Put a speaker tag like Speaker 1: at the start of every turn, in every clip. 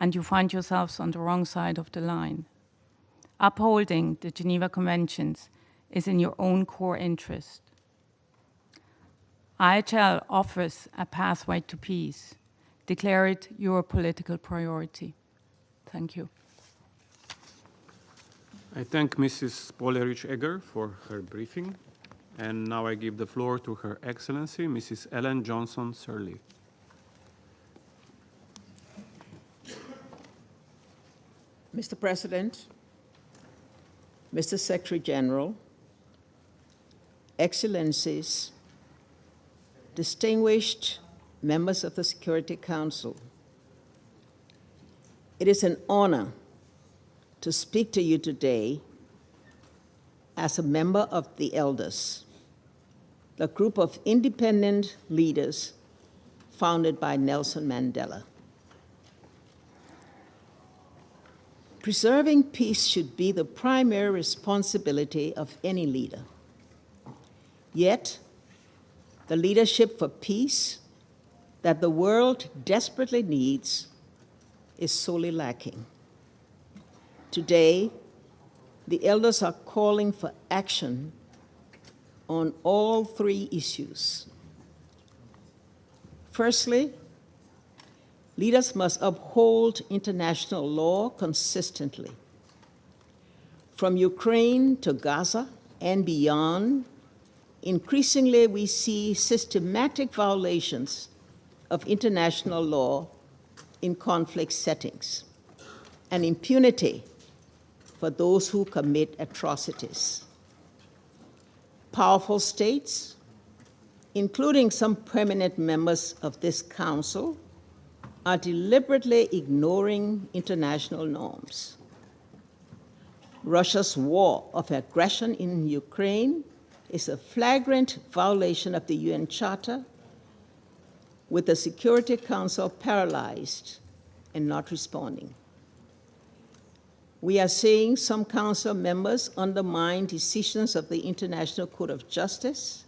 Speaker 1: and you find yourselves on the wrong side of the line. Upholding the Geneva Conventions is in your own core interest. IHL offers a pathway to peace. Declare it your political priority. Thank you.
Speaker 2: I thank Mrs. Polerich-Egger for her briefing. And now I give the floor to Her Excellency, Mrs. Ellen Johnson-Sirleaf.
Speaker 3: Mr. President, Mr. Secretary General, Excellencies, distinguished members of the Security Council, it is an honor to speak to you today as a member of the Elders, the group of independent leaders founded by Nelson Mandela. Preserving peace should be the primary responsibility of any leader. Yet, the leadership for peace that the world desperately needs is sorely lacking. Today, the Elders are calling for action on all three issues. Firstly, leaders must uphold international law consistently. From Ukraine to Gaza and beyond, increasingly we see systematic violations of international law in conflict settings and impunity for those who commit atrocities. Powerful states, including some permanent members of this council, are deliberately ignoring international norms. Russia's war of aggression in Ukraine is a flagrant violation of the UN Charter, with the Security Council paralyzed and not responding. We are seeing some council members undermine decisions of the International Court of Justice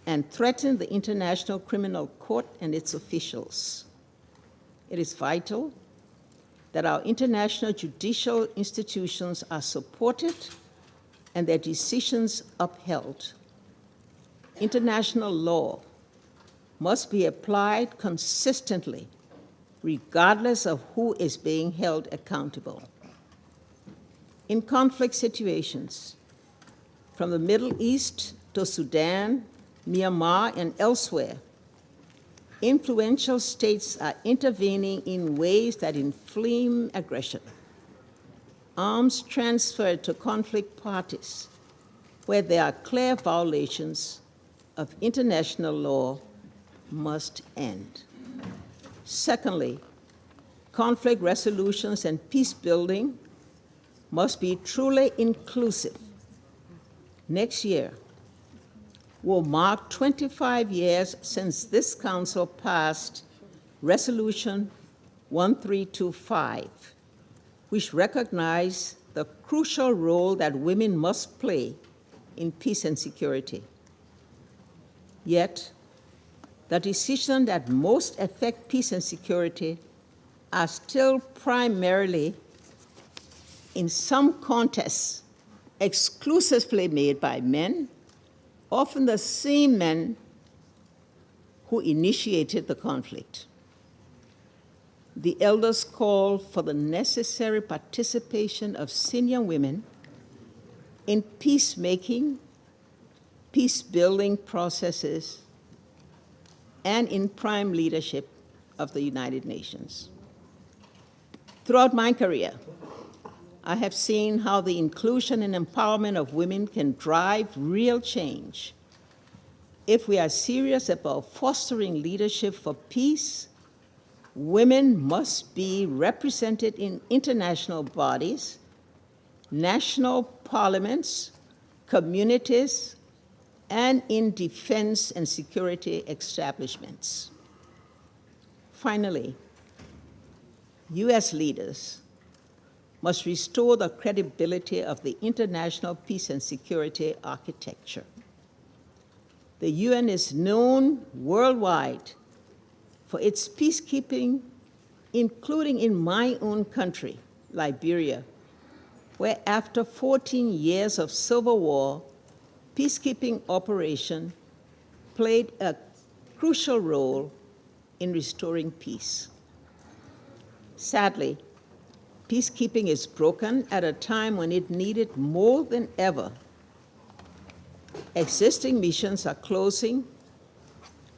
Speaker 3: and threaten the International Criminal Court and its officials. It is vital that our international judicial institutions are supported and their decisions upheld. International law must be applied consistently, regardless of who is being held accountable. In conflict situations, from the Middle East to Sudan, Myanmar, and elsewhere, influential states are intervening in ways that inflame aggression. Arms transferred to conflict parties where there are clear violations of international law must end. Secondly, conflict resolutions and peace building must be truly inclusive. Next year will mark 25 years since this council passed Resolution 1325, which recognized the crucial role that women must play in peace and security. Yet, the decisions that most affect peace and security are still primarily, in some contexts, exclusively made by men, often the same men who initiated the conflict. The Elders call for the necessary participation of senior women in peacemaking, peace-building processes, and in prime leadership of the United Nations. Throughout my career, I have seen how the inclusion and empowerment of women can drive real change. If we are serious about fostering leadership for peace, women must be represented in international bodies, national parliaments, communities, and in defense and security establishments. Finally, US leaders must restore the credibility of the international peace and security architecture. The UN is known worldwide for its peacekeeping, including in my own country, Liberia, where after 14 years of civil war, peacekeeping operation played a crucial role in restoring peace. Sadly, peacekeeping is broken at a time when it needed more than ever. Existing missions are closing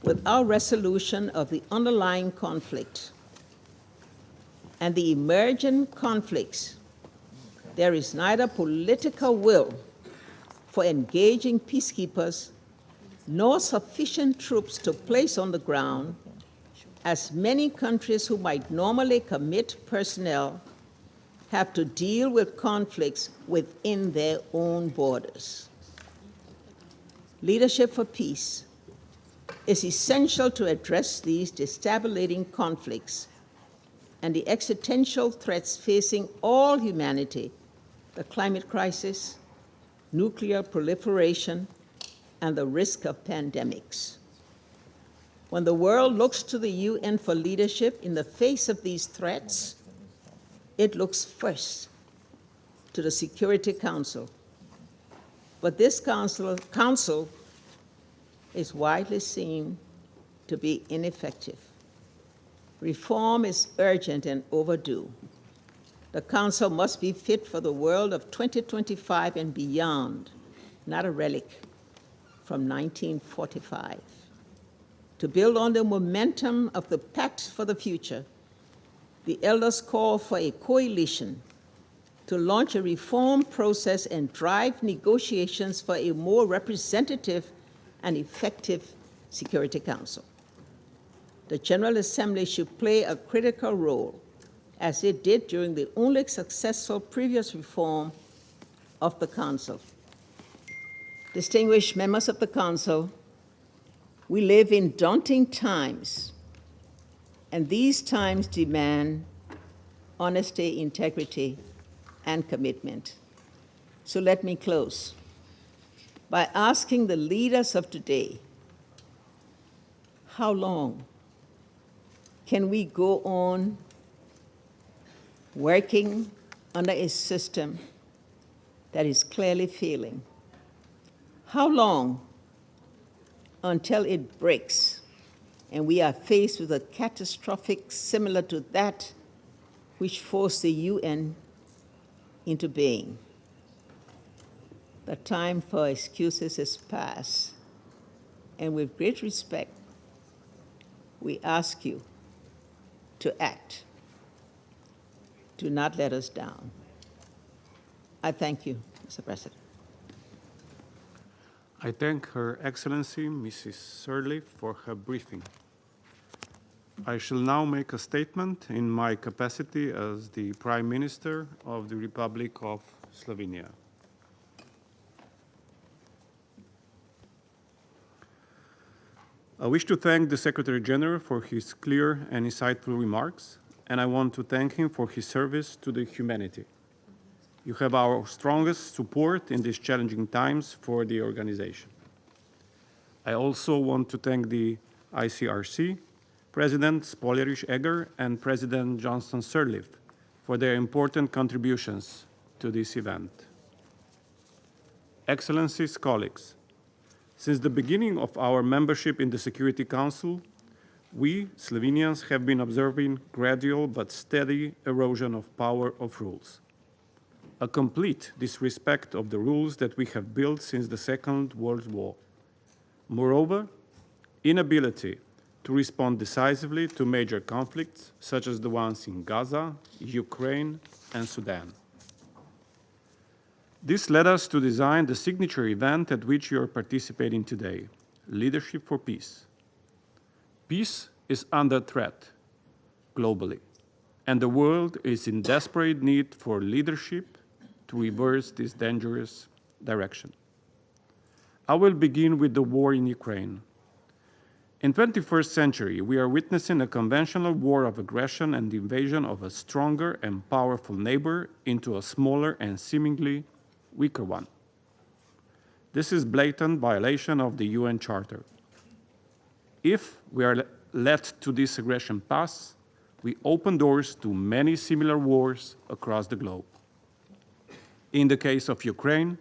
Speaker 3: without resolution of the underlying conflict. And the emergent conflicts, there is neither political will for engaging peacekeepers nor sufficient troops to place on the ground, as many countries who might normally commit personnel have to deal with conflicts within their own borders. Leadership for peace is essential to address these destabilizing conflicts and the existential threats facing all humanity, the climate crisis, nuclear proliferation, and the risk of pandemics. When the world looks to the UN for leadership in the face of these threats, it looks first to the Security Council. But this council is widely seen to be ineffective. Reform is urgent and overdue. The Council must be fit for the world of 2025 and beyond, not a relic from 1945. To build on the momentum of the Pact for the Future, the elders call for a coalition to launch a reform process and drive negotiations for a more representative and effective Security Council. The General Assembly should play a critical role, as it did during the only successful previous reform of the Council. Distinguished members of the Council, we live in daunting times, and these times demand honesty, integrity, and commitment. So let me close by asking the leaders of today, how long can we go on working under a system that is clearly failing? How long until it breaks and we are faced with a catastrophic similar to that which forced the UN into being? The time for excuses is past, and with great respect, we ask you to act. Do not let us down. I thank you, Mr. President.
Speaker 2: I thank Her Excellency, Mrs. Sirleaf, for her briefing. I shall now make a statement in my capacity as the Prime Minister of the Republic of Slovenia. I wish to thank the Secretary General for his clear and insightful remarks, and I want to thank him for his service to the humanity. You have our strongest support in these challenging times for the organization. I also want to thank the ICRC, President Spoljarić-Egger and President Johnson Sirleaf for their important contributions to this event. Excellencies, colleagues, since the beginning of our membership in the Security Council, we, Slovenians, have been observing gradual but steady erosion of power of rules, a complete disrespect of the rules that we have built since the Second World War. Moreover, inability to respond decisively to major conflicts, such as the ones in Gaza, Ukraine, and Sudan. This led us to design the signature event at which you are participating today, Leadership for Peace. Peace is under threat globally, and the world is in desperate need for leadership to reverse this dangerous direction. I will begin with the war in Ukraine. In the 21st century, we are witnessing a conventional war of aggression and invasion of a stronger and powerful neighbor into a smaller and seemingly weaker one. This is blatant violation of the UN Charter. If we are let to this aggression pass, we open doors to many similar wars across the globe. In the case of Ukraine,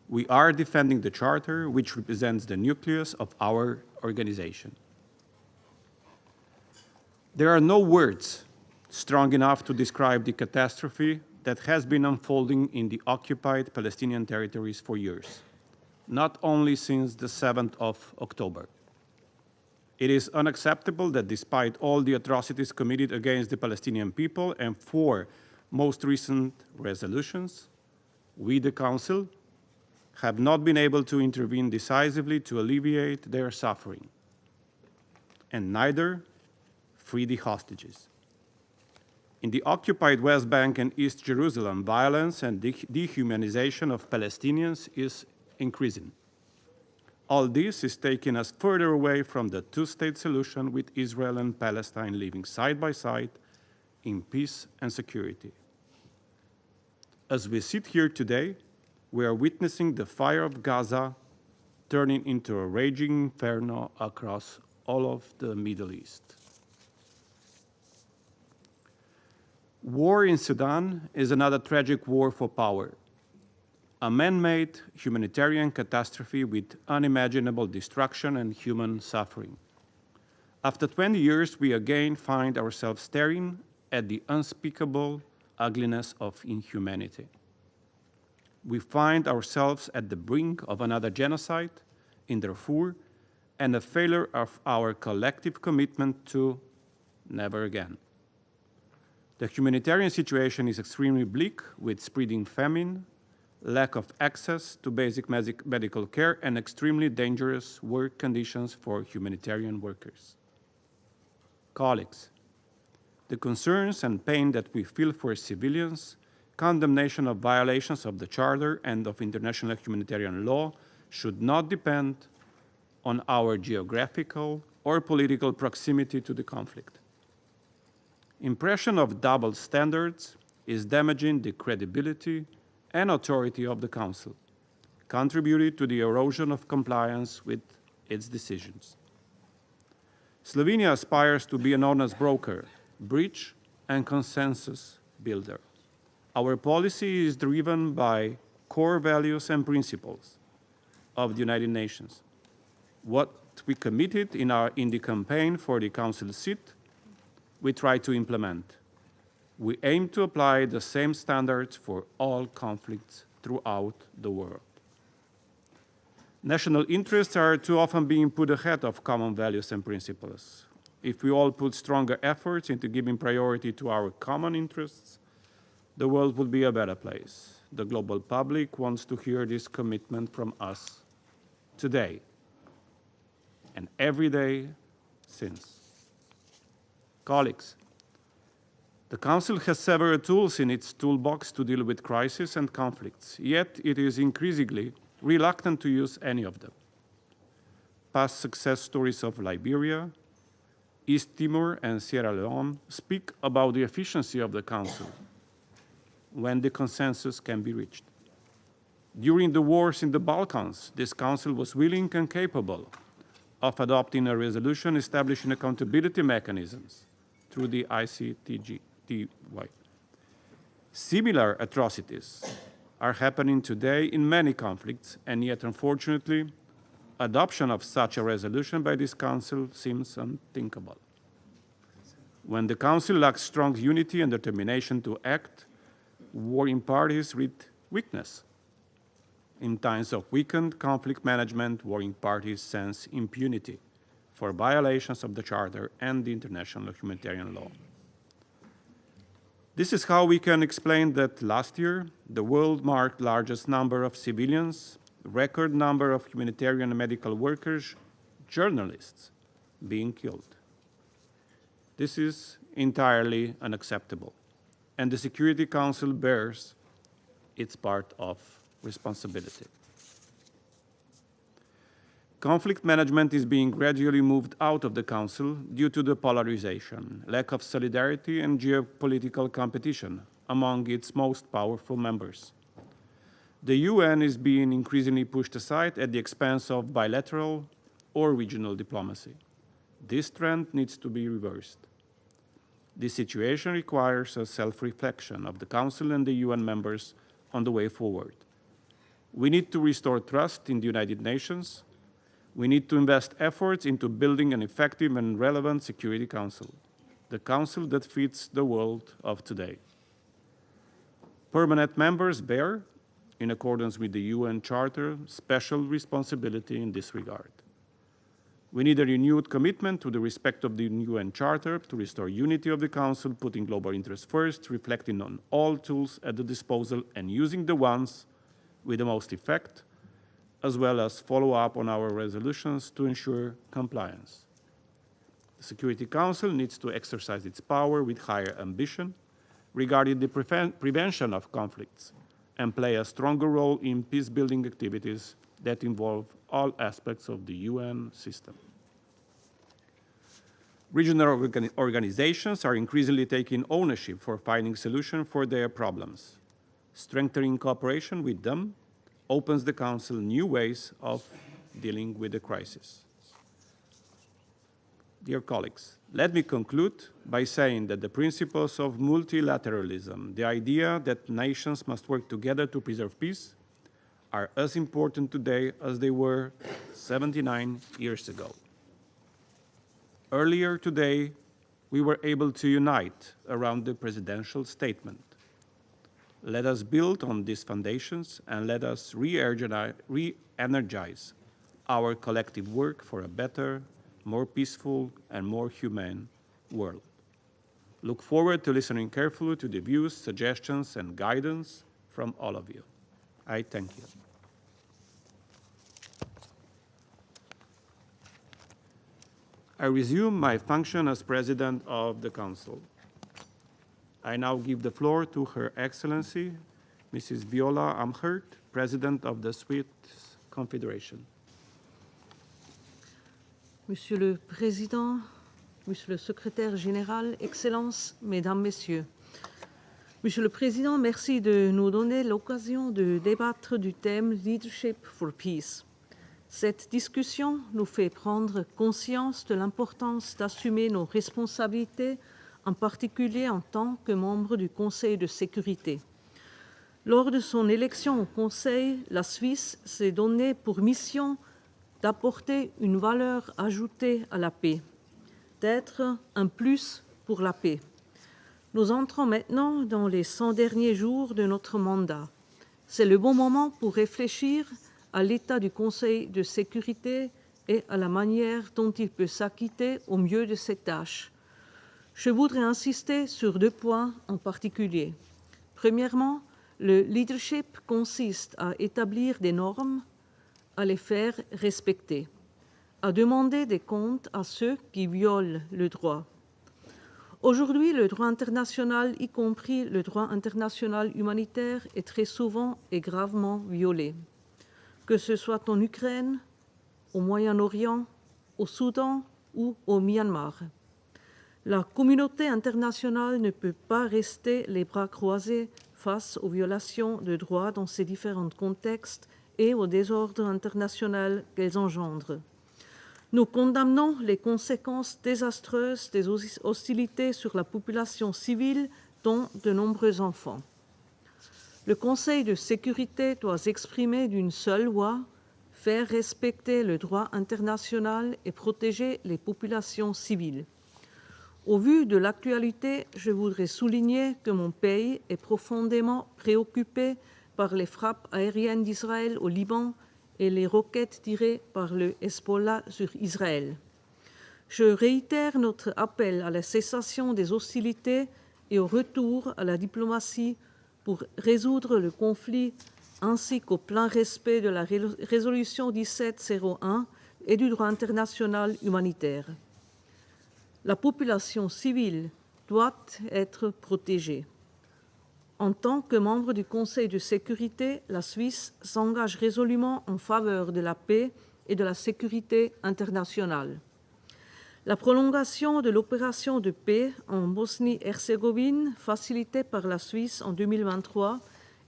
Speaker 2: we are defending the Charter, which represents the nucleus of our organization. There are no words strong enough to describe the catastrophe that has been unfolding in the occupied Palestinian territories for years, not only since the 7th of October. It is unacceptable that despite all the atrocities committed against the Palestinian people and for most recent resolutions, we, the Council, have not been able to intervene decisively to alleviate their suffering, and neither free the hostages. In the occupied West Bank and East Jerusalem, violence and dehumanization of Palestinians is increasing. All this is taking us further away from the two-state solution, with Israel and Palestine living side by side in peace and security. As we sit here today, we are witnessing the fire of Gaza turning into a raging inferno across all of the Middle East. War in Sudan is another tragic war for power, a man-made humanitarian catastrophe with unimaginable destruction and human suffering. After 20 years, we again find ourselves staring at the unspeakable ugliness of inhumanity. We find ourselves at the brink of another genocide in Darfur and a failure of our collective commitment to never again. The humanitarian situation is extremely bleak, with spreading famine, lack of access to basic medical care, and extremely dangerous work conditions for humanitarian workers. Colleagues, the concerns and pain that we feel for civilians, condemnation of violations of the Charter and of international humanitarian law should not depend on our geographical or political proximity to the conflict. Impression of double standards is damaging the credibility and authority of the Council, contributing to the erosion of compliance with its decisions. Slovenia aspires to be an honest broker, bridge, and consensus builder. Our policy is driven by core values and principles of the United Nations. What we committed in the campaign for the Council seat, we try to implement. We aim to apply the same standards for all conflicts throughout the world. National interests are too often being put ahead of common values and principles. If we all put stronger efforts into giving priority to our common interests, the world will be a better place. The global public wants to hear this commitment from us today and every day since. Colleagues, the Council has several tools in its toolbox to deal with crises and conflicts, yet it is increasingly reluctant to use any of them. Past success stories of Liberia, East Timor, and Sierra Leone speak about the efficiency of the Council when the consensus can be reached. During the wars in the Balkans, this Council was willing and capable of adopting a resolution establishing accountability mechanisms through the ICTY. Similar atrocities are happening today in many conflicts, and yet, unfortunately, adoption of such a resolution by this Council seems unthinkable. When the Council lacks strong unity and determination to act, warring parties read weakness. In times of weakened conflict management, warring parties sense impunity for violations of the Charter and the international humanitarian law. This is how we can explain that last year, the world marked the largest number of civilians, record number of humanitarian and medical workers, journalists being killed. This is entirely unacceptable, and the Security Council bears its part of responsibility. Conflict management is being gradually moved out of the Council due to the polarization, lack of solidarity, and geopolitical competition among its most powerful members. The UN is being increasingly pushed aside at the expense of bilateral or regional diplomacy. This trend needs to be reversed. This situation requires a self-reflection of the Council and the UN members on the way forward. We need to restore trust in the United Nations. We need to invest efforts into building an effective and relevant Security Council, the council that fits the world of today. Permanent members bear, in accordance with the UN Charter, special responsibility in this regard. We need a renewed commitment to the respect of the UN Charter to restore unity of the Council, putting global interests first, reflecting on all tools at the disposal and using the ones with the most effect, as well as follow up on our resolutions to ensure compliance. The Security Council needs to exercise its power with higher ambition regarding the prevention of conflicts and play a stronger role in peace-building activities that involve all aspects of the UN system. Regional organizations are increasingly taking ownership for finding solutions for their problems. Strengthening cooperation with them opens the Council new ways of dealing with the crisis. Dear colleagues, let me conclude by saying that the principles of multilateralism, the idea that nations must work together to preserve peace, are as important today as they were 79 years ago. Earlier today, we were able to unite around the presidential statement. Let us build on these foundations and let us re-energize our collective work for a better, more peaceful, and more humane world. Look forward to listening carefully to the views, suggestions, and guidance from all of you. I thank you. I resume my function as President of the Council. I now give the floor to Her Excellency, Mrs. Viola Amherd, President of the Swiss Confederation.
Speaker 4: Monsieur le Président, Monsieur le Secrétaire général, Excellences, Mesdames, Messieurs. Monsieur le Président, merci de nous donner l'occasion de débattre du thème Leadership for Peace. Cette discussion nous fait prendre conscience de l'importance d'assumer nos responsabilités, en particulier en tant que membre du Conseil de sécurité. Lors de son élection au Conseil, la Suisse s'est donnée pour mission d'apporter une valeur ajoutée à la paix, d'être un plus pour la paix. Nous entrons maintenant dans les 100 derniers jours de notre mandat. C'est le bon moment pour réfléchir à l'état du Conseil de sécurité et à la manière dont il peut s'acquitter au mieux de ses tâches. Je voudrais insister sur 2 points en particulier. Premièrement, le leadership consiste à établir des normes, à les faire respecter, à demander des comptes à ceux qui violent le droit. Aujourd'hui, le droit international, y compris le droit international humanitaire, est très souvent et gravement violé. Que ce soit en Ukraine, au Moyen-Orient, au Soudan ou au Myanmar. La communauté internationale ne peut pas rester les bras croisés face aux violations de droits dans ces différents contextes et au désordre international qu'elles engendrent. Nous condamnons les conséquences désastreuses des hostilités sur la population civile, dont de nombreux enfants. Le Conseil de sécurité doit s'exprimer d'une seule voix, faire respecter le droit international et protéger les populations civiles. Au vu de l'actualité, je voudrais souligner que mon pays est profondément préoccupé par les frappes aériennes d'Israël au Liban et les roquettes tirées par le Hezbollah sur Israël. Je réitère notre appel à la cessation des hostilités et au retour à la diplomatie pour résoudre le conflit ainsi qu'au plein respect de la résolution 1701 et du droit international humanitaire. La population civile doit être protégée. En tant que membre du Conseil de sécurité, la Suisse s'engage résolument en faveur de la paix et de la sécurité internationale. La prolongation de l'opération de paix en Bosnie-Herzégovine, facilitée par la Suisse en 2023,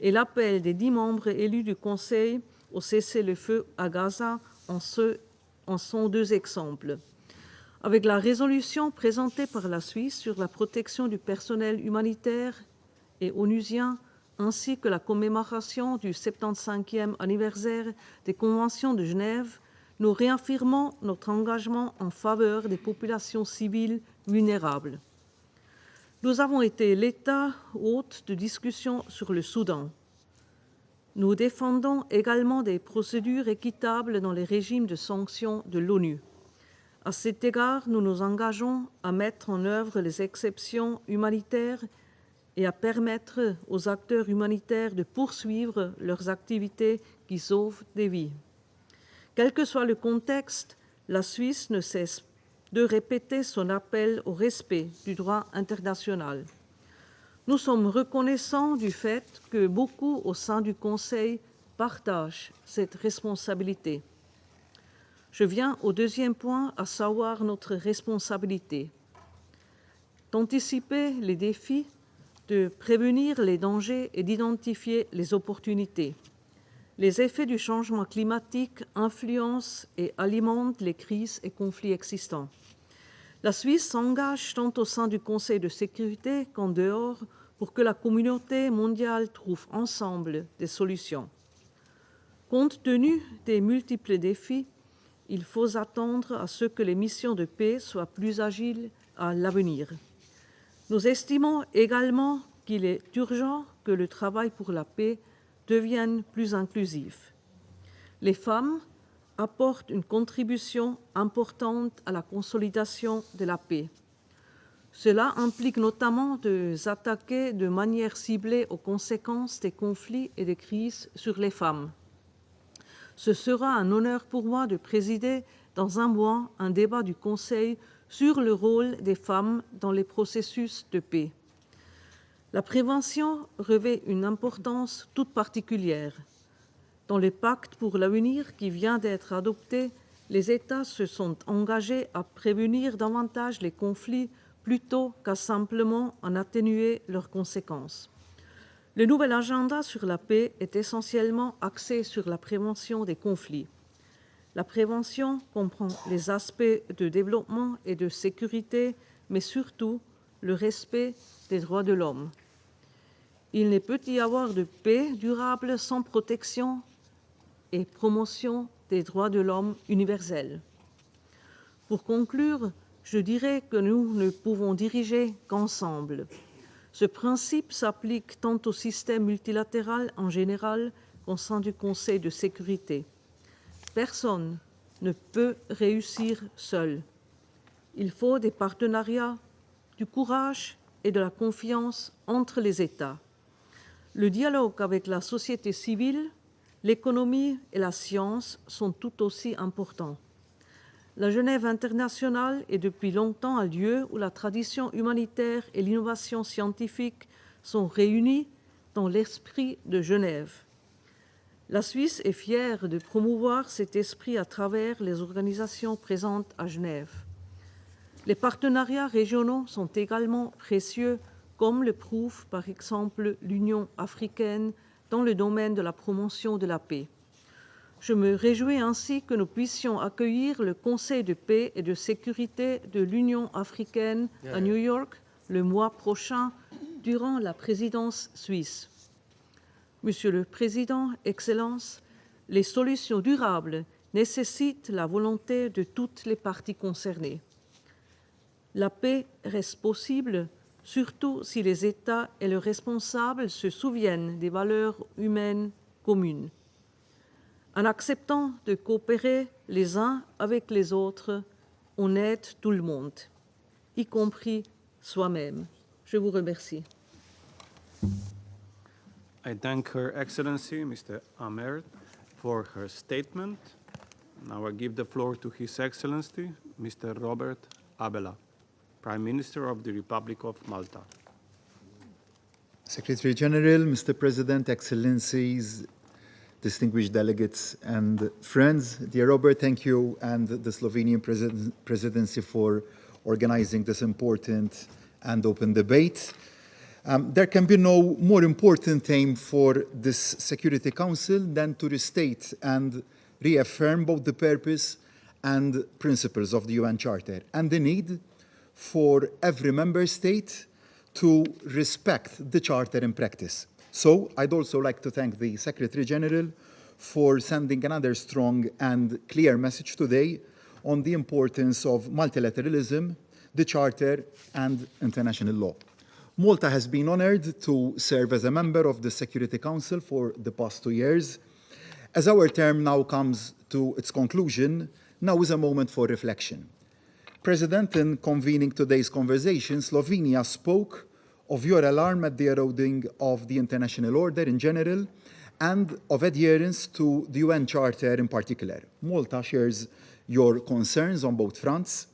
Speaker 4: et l'appel des 10 membres élus du Conseil au cessez-le-feu à Gaza en sont 2 exemples. Avec la résolution présentée par la Suisse sur la protection du personnel humanitaire et onusien, ainsi que la commémoration du 75e anniversaire des Conventions de Genève, nous réaffirmons notre engagement en faveur des populations civiles vulnérables. Nous avons été l'État hôte de discussion sur le Soudan. Nous défendons également des procédures équitables dans les régimes de sanctions de l'ONU. À cet égard, nous nous engageons à mettre en œuvre les exceptions humanitaires et à permettre aux acteurs humanitaires de poursuivre leurs activités qui sauvent des vies. Quel que soit le contexte, la Suisse ne cesse de répéter son appel au respect du droit international. Nous sommes reconnaissants du fait que beaucoup au sein du Conseil partagent cette responsabilité. Je viens au deuxième point, à savoir notre responsabilité. D'anticiper les défis, de prévenir les dangers et d'identifier les opportunités. Les effets du changement climatique influencent et alimentent les crises et conflits existants. La Suisse s'engage tant au sein du Conseil de sécurité qu'en dehors pour que la communauté mondiale trouve ensemble des solutions. Compte tenu des multiples défis, il faut attendre à ce que les missions de paix soient plus agiles à l'avenir. Nous estimons également qu'il est urgent que le travail pour la paix devienne plus inclusif. Les femmes apportent une contribution importante à la consolidation de la paix. Cela implique notamment de s'attaquer de manière ciblée aux conséquences des conflits et des crises sur les femmes. Ce sera un honneur pour moi de présider dans un mois un débat du Conseil sur le rôle des femmes dans les processus de paix. La prévention revêt une importance toute particulière. Dans le pacte pour l'avenir qui vient d'être adopté, les États se sont engagés à prévenir davantage les conflits plutôt qu'à simplement en atténuer leurs conséquences. Le nouvel agenda sur la paix est essentiellement axé sur la prévention des conflits. La prévention comprend les aspects de développement et de sécurité, mais surtout le respect des droits de l'homme. Il ne peut y avoir de paix durable sans protection et promotion des droits de l'homme universels. Pour conclure, je dirais que nous ne pouvons diriger qu'ensemble. Ce principe s'applique tant au système multilatéral en général qu'au sein du Conseil de sécurité. Personne ne peut réussir seul. Il faut des partenariats, du courage et de la confiance entre les États. Le dialogue avec la société civile, l'économie et la science sont tout aussi importants. La Genève internationale est depuis longtemps un lieu où la tradition humanitaire et l'innovation scientifique sont réunies dans l'esprit de Genève. La Suisse est fière de promouvoir cet esprit à travers les organisations présentes à Genève. Les partenariats régionaux sont également précieux, comme le prouve par exemple l'Union africaine dans le domaine de la promotion de la paix. Je me réjouis ainsi que nous puissions accueillir le Conseil de paix et de sécurité de l'Union africaine à New York le mois prochain durant la présidence suisse. Monsieur le Président, Excellences, les solutions durables nécessitent la volonté de toutes les parties concernées. La paix reste possible, surtout si les États et leurs responsables se souviennent des valeurs humaines communes. En acceptant de coopérer les uns avec les autres, on aide tout le monde, y compris soi-même. Je vous remercie.
Speaker 2: I thank Her Excellency, Mr. Ahmed, for her statement. Now I give the floor to His Excellency, Mr. Robert Abela, Prime Minister of the Republic of Malta.
Speaker 5: Secretary General, Mr. President, Excellencies, distinguished delegates and friends, dear Robert, thank you and the Slovenian presidency for organizing this important and open debate. There can be no more important aim for this Security Council than to restate and reaffirm both the purpose and principles of the UN Charter, and the need for every member state to respect the Charter in practice. So I'd also like to thank the Secretary General for sending another strong and clear message today on the importance of multilateralism, the Charter, and international law. Malta has been honored to serve as a member of the Security Council for the past 2 years. As our term now comes to its conclusion, now is a moment for reflection. President, in convening today's conversation, Slovenia spoke of your alarm at the eroding of the international order in general and of adherence to the UN Charter in particular. Malta shares your concerns on both fronts.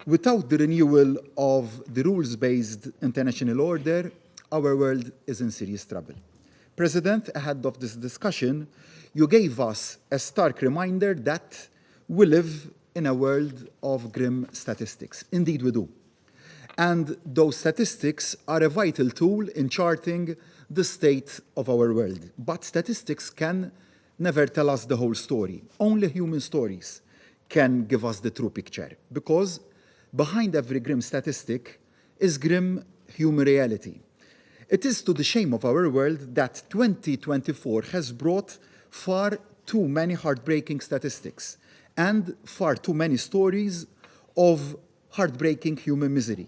Speaker 5: Without the renewal of the rules-based international order, our world is in serious trouble. President, ahead of this discussion, you gave us a stark reminder that we live in a world of grim statistics. Indeed we do. And those statistics are a vital tool in charting the state of our world. But statistics can never tell us the whole story. Only human stories can give us the true picture, because behind every grim statistic is grim human reality. It is to the shame of our world that 2024 has brought far too many heartbreaking statistics and far too many stories of heartbreaking human misery.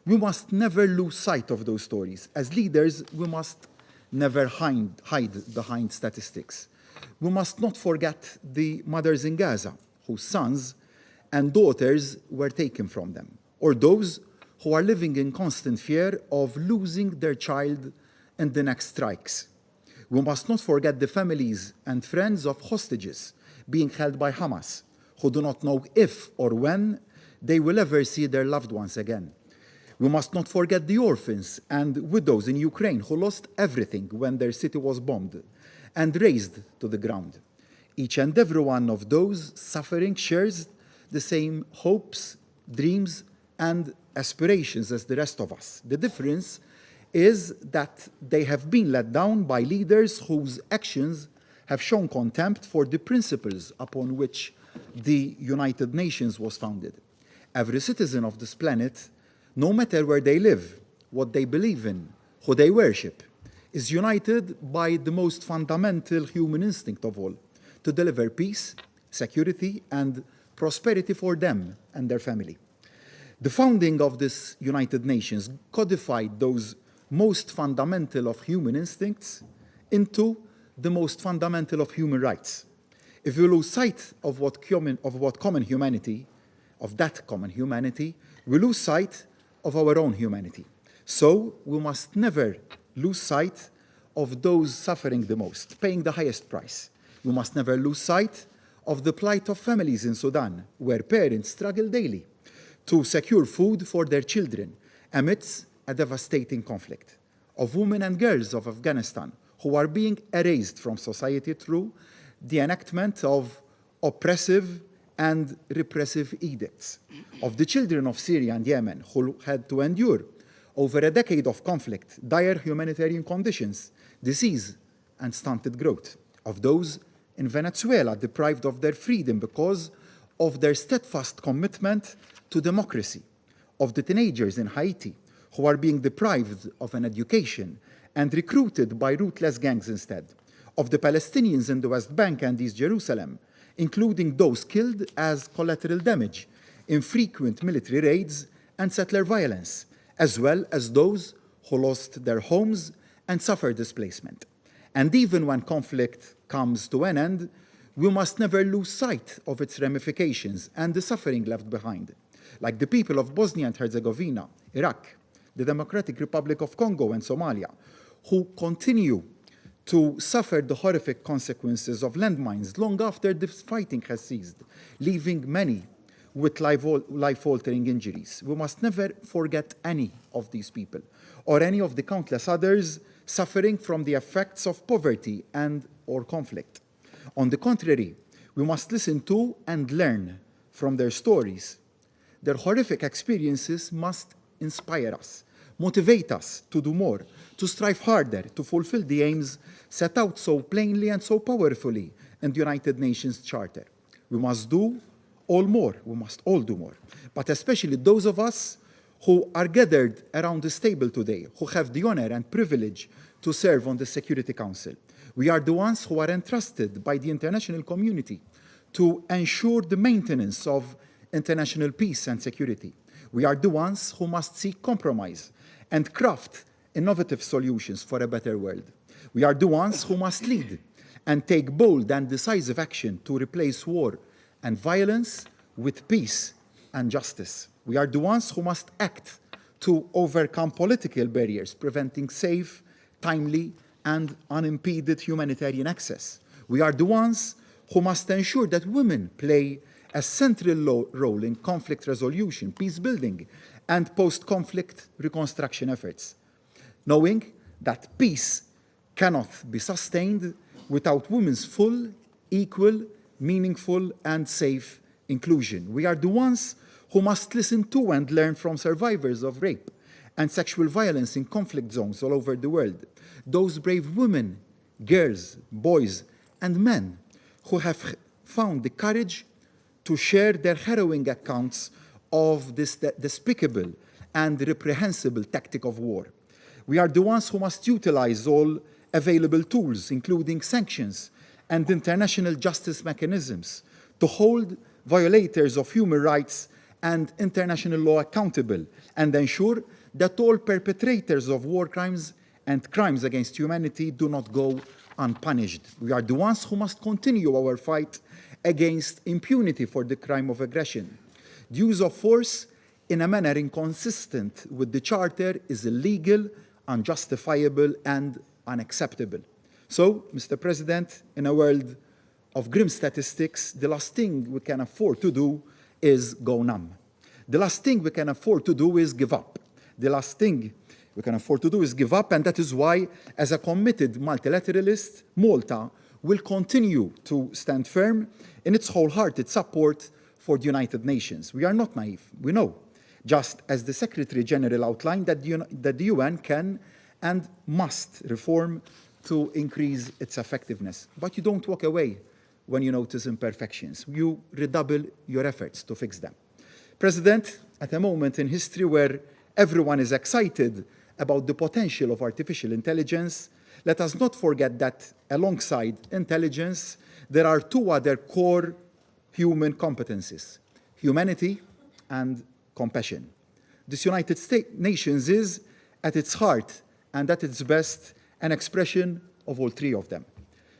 Speaker 5: We must never lose sight of those stories. As leaders, we must never hide behind statistics. We must not forget the mothers in Gaza, whose sons and daughters were taken from them, or those who are living in constant fear of losing their child in the next strikes. We must not forget the families and friends of hostages being held by Hamas, who do not know if or when they will ever see their loved ones again. We must not forget the orphans and widows in Ukraine who lost everything when their city was bombed and razed to the ground. Each and every one of those suffering shares the same hopes, dreams, and aspirations as the rest of us. The difference is that they have been let down by leaders whose actions have shown contempt for the principles upon which the United Nations was founded. Every citizen of this planet, no matter where they live, what they believe in, who they worship, is united by the most fundamental human instinct of all, to deliver peace, security, and prosperity for them and their family. The founding of this United Nations codified those most fundamental of human instincts into the most fundamental of human rights. If we lose sight of that common humanity, we lose sight of our own humanity. So we must never lose sight of those suffering the most, paying the highest price. We must never lose sight of the plight of families in Sudan, where parents struggle daily to secure food for their children amidst a devastating conflict, of women and girls of Afghanistan who are being erased from society through the enactment of oppressive and repressive edicts, of the children of Syria and Yemen who had to endure over a decade of conflict, dire humanitarian conditions, disease, and stunted growth, of those in Venezuela deprived of their freedom because of their steadfast commitment to democracy, of the teenagers in Haiti who are being deprived of an education and recruited by ruthless gangs instead, of the Palestinians in the West Bank and East Jerusalem, including those killed as collateral damage in frequent military raids and settler violence, as well as those who lost their homes and suffered displacement. And even when conflict comes to an end, we must never lose sight of its ramifications and the suffering left behind, like the people of Bosnia and Herzegovina, Iraq, the Democratic Republic of Congo, and Somalia, who continue to suffer the horrific consequences of landmines long after the fighting has ceased, leaving many with life-altering injuries. We must never forget any of these people or any of the countless others suffering from the effects of poverty and/or conflict. On the contrary, we must listen to and learn from their stories. Their horrific experiences must inspire us, motivate us to do more, to strive harder, to fulfill the aims set out so plainly and so powerfully in the United Nations Charter. We must do all more. We must all do more. But especially those of us who are gathered around this table today, who have the honor and privilege to serve on the Security Council. We are the ones who are entrusted by the international community to ensure the maintenance of international peace and security. We are the ones who must seek compromise and craft innovative solutions for a better world. We are the ones who must lead and take bold and decisive action to replace war and violence with peace and justice. We are the ones who must act to overcome political barriers, preventing safe, timely, and unimpeded humanitarian access. We are the ones who must ensure that women play a central role in conflict resolution, peace building, and post-conflict reconstruction efforts, knowing that peace cannot be sustained without women's full, equal, meaningful, and safe inclusion. We are the ones who must listen to and learn from survivors of rape and sexual violence in conflict zones all over the world. Those brave women, girls, boys, and men who have found the courage to share their harrowing accounts of this despicable and reprehensible tactic of war. We are the ones who must utilize all available tools, including sanctions and international justice mechanisms, to hold violators of human rights and international law accountable, and ensure that all perpetrators of war crimes and crimes against humanity do not go unpunished. We are the ones who must continue our fight against impunity for the crime of aggression. The use of force in a manner inconsistent with the Charter is illegal, unjustifiable, and unacceptable. So, Mr. President, in a world of grim statistics, the last thing we can afford to do is go numb. The last thing we can afford to do is give up. The last thing we can afford to do is give up, and that is why, as a committed multilateralist, Malta will continue to stand firm in its wholehearted support for the United Nations. We are not naive. We know, just as the Secretary General outlined, that the UN can and must reform to increase its effectiveness. But you don't walk away when you notice imperfections. You redouble your efforts to fix them. President, at a moment in history where everyone is excited about the potential of artificial intelligence, let us not forget that alongside intelligence, there are two other core human competencies: humanity and compassion. This United Nations is, at its heart and at its best, an expression of all three of them,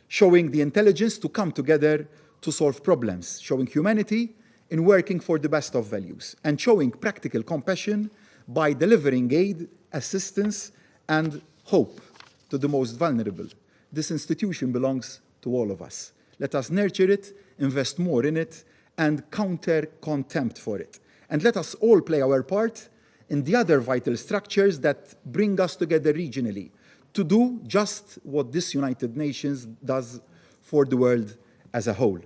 Speaker 5: showing the intelligence to come together to solve problems, showing humanity in working for the best of values, and showing practical compassion by delivering aid, assistance, and hope to the most vulnerable. This institution belongs to all of us. Let us nurture it, invest more in it, and counter contempt for it. And let us all play our part in the other vital structures that bring us together regionally to do just what this United Nations does for the world as a whole.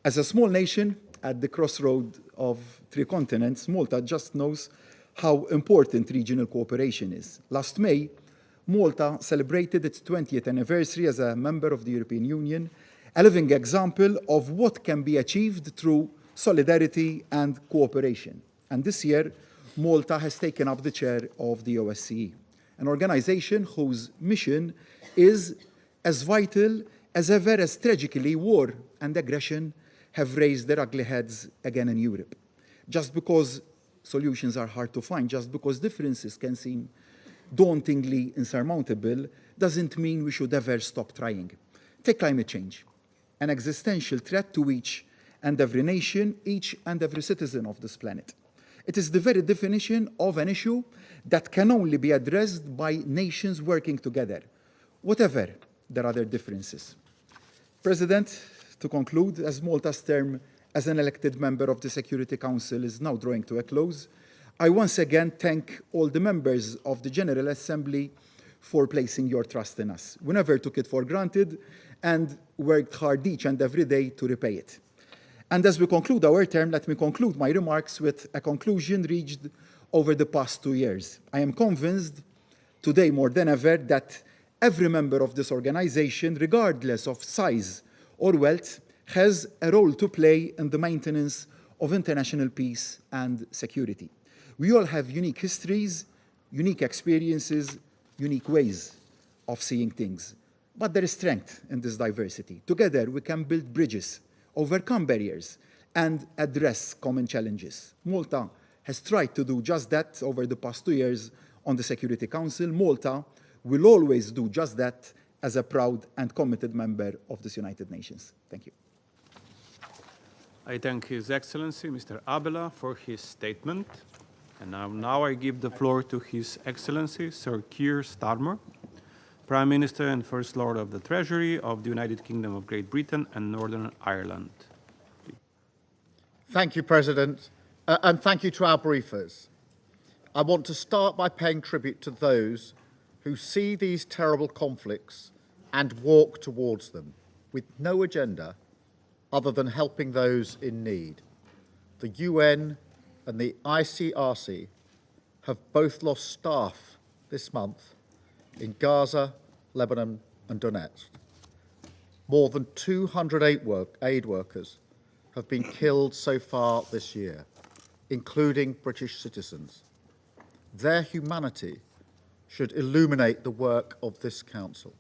Speaker 5: As a small nation at the crossroad of three continents, Malta just knows how important regional cooperation is. Last May, Malta celebrated its 20th anniversary as a member of the European Union, a living example of what can be achieved through solidarity and cooperation. And this year, Malta has taken up the chair of the OSCE, an organization whose mission is as vital as ever, as tragically war and aggression have raised their ugly heads again in Europe. Just because solutions are hard to find, just because differences can seem dauntingly insurmountable, doesn't mean we should ever stop trying. Take climate change, an existential threat to each and every nation, each and every citizen of this planet. It is the very definition of an issue that can only be addressed by nations working together, whatever their other differences. President, to conclude, as Malta's term as an elected member of the Security Council is now drawing to a close, I once again thank all the members of the General Assembly for placing your trust in us. We never took it for granted and worked hard each and every day to repay it. And as we conclude our term, let me conclude my remarks with a conclusion reached over the past 2 years. I am convinced today more than ever that every member of this organization, regardless of size or wealth, has a role to play in the maintenance of international peace and security. We all have unique histories, unique experiences, unique ways of seeing things. But there is strength in this diversity. Together, we can build bridges, overcome barriers, and address common challenges. Malta has tried to do just that over the past 2 years on the Security Council. Malta will always do just that as a proud and committed member of this United Nations. Thank you.
Speaker 2: I thank His Excellency, Mr. Abela, for his statement. And now I give the floor to His Excellency, Sir Keir Starmer, Prime Minister and First Lord of the Treasury of the United Kingdom of Great Britain and Northern Ireland.
Speaker 6: Thank you, President, and thank you to our briefers. I want to start by paying tribute to those who see these terrible conflicts and walk towards them with no agenda other than helping those in need. The UN and the ICRC have both lost staff this month in Gaza, Lebanon and Donetsk. More than 200 aid workers have been killed so far this year, including British citizens. Their humanity should illuminate the work of this Council.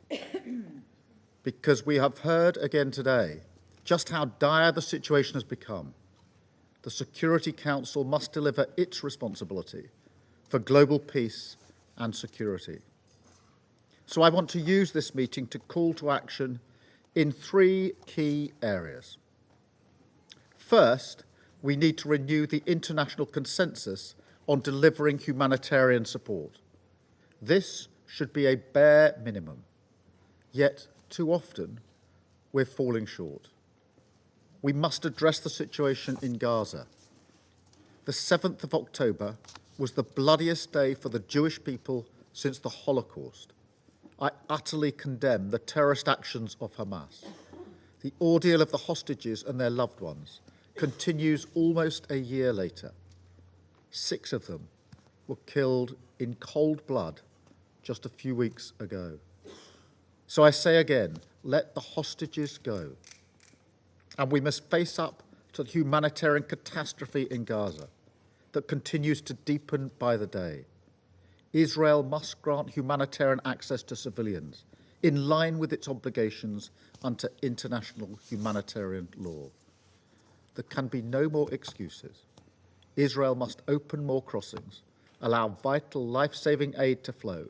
Speaker 6: Because we have heard again today just how dire the situation has become. The Security Council must deliver its responsibility for global peace and security. So I want to use this meeting to call to action in 3 key areas. First, we need to renew the international consensus on delivering humanitarian support. This should be a bare minimum, yet too often we're falling short. We must address the situation in Gaza. The 7th of October was the bloodiest day for the Jewish people since the Holocaust. I utterly condemn the terrorist actions of Hamas. The ordeal of the hostages and their loved ones continues almost a year later. 6 of them were killed in cold blood just a few weeks ago. So I say again, let the hostages go. And we must face up to the humanitarian catastrophe in Gaza that continues to deepen by the day. Israel must grant humanitarian access to civilians in line with its obligations under international humanitarian law. There can be no more excuses. Israel must open more crossings, allow vital life-saving aid to flow,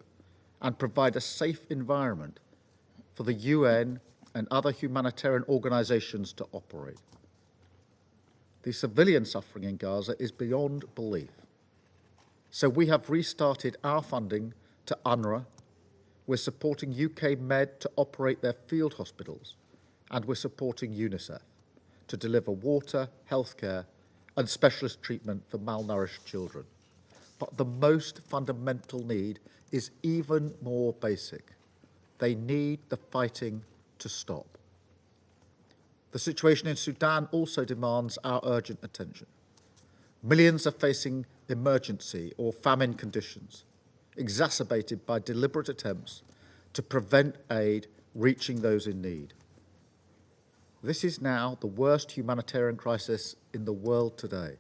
Speaker 6: and provide a safe environment for the UN and other humanitarian organizations to operate. The civilian suffering in Gaza is beyond belief. So we have restarted our funding to UNRWA, we're supporting UK Med to operate their field hospitals, and we're supporting UNICEF to deliver water, healthcare, and specialist treatment for malnourished children. But the most fundamental need is even more basic. They need the fighting to stop. The situation in Sudan also demands our urgent attention. Millions are facing emergency or famine conditions, exacerbated by deliberate attempts to prevent aid reaching those in need. This is now the worst humanitarian crisis in the world today,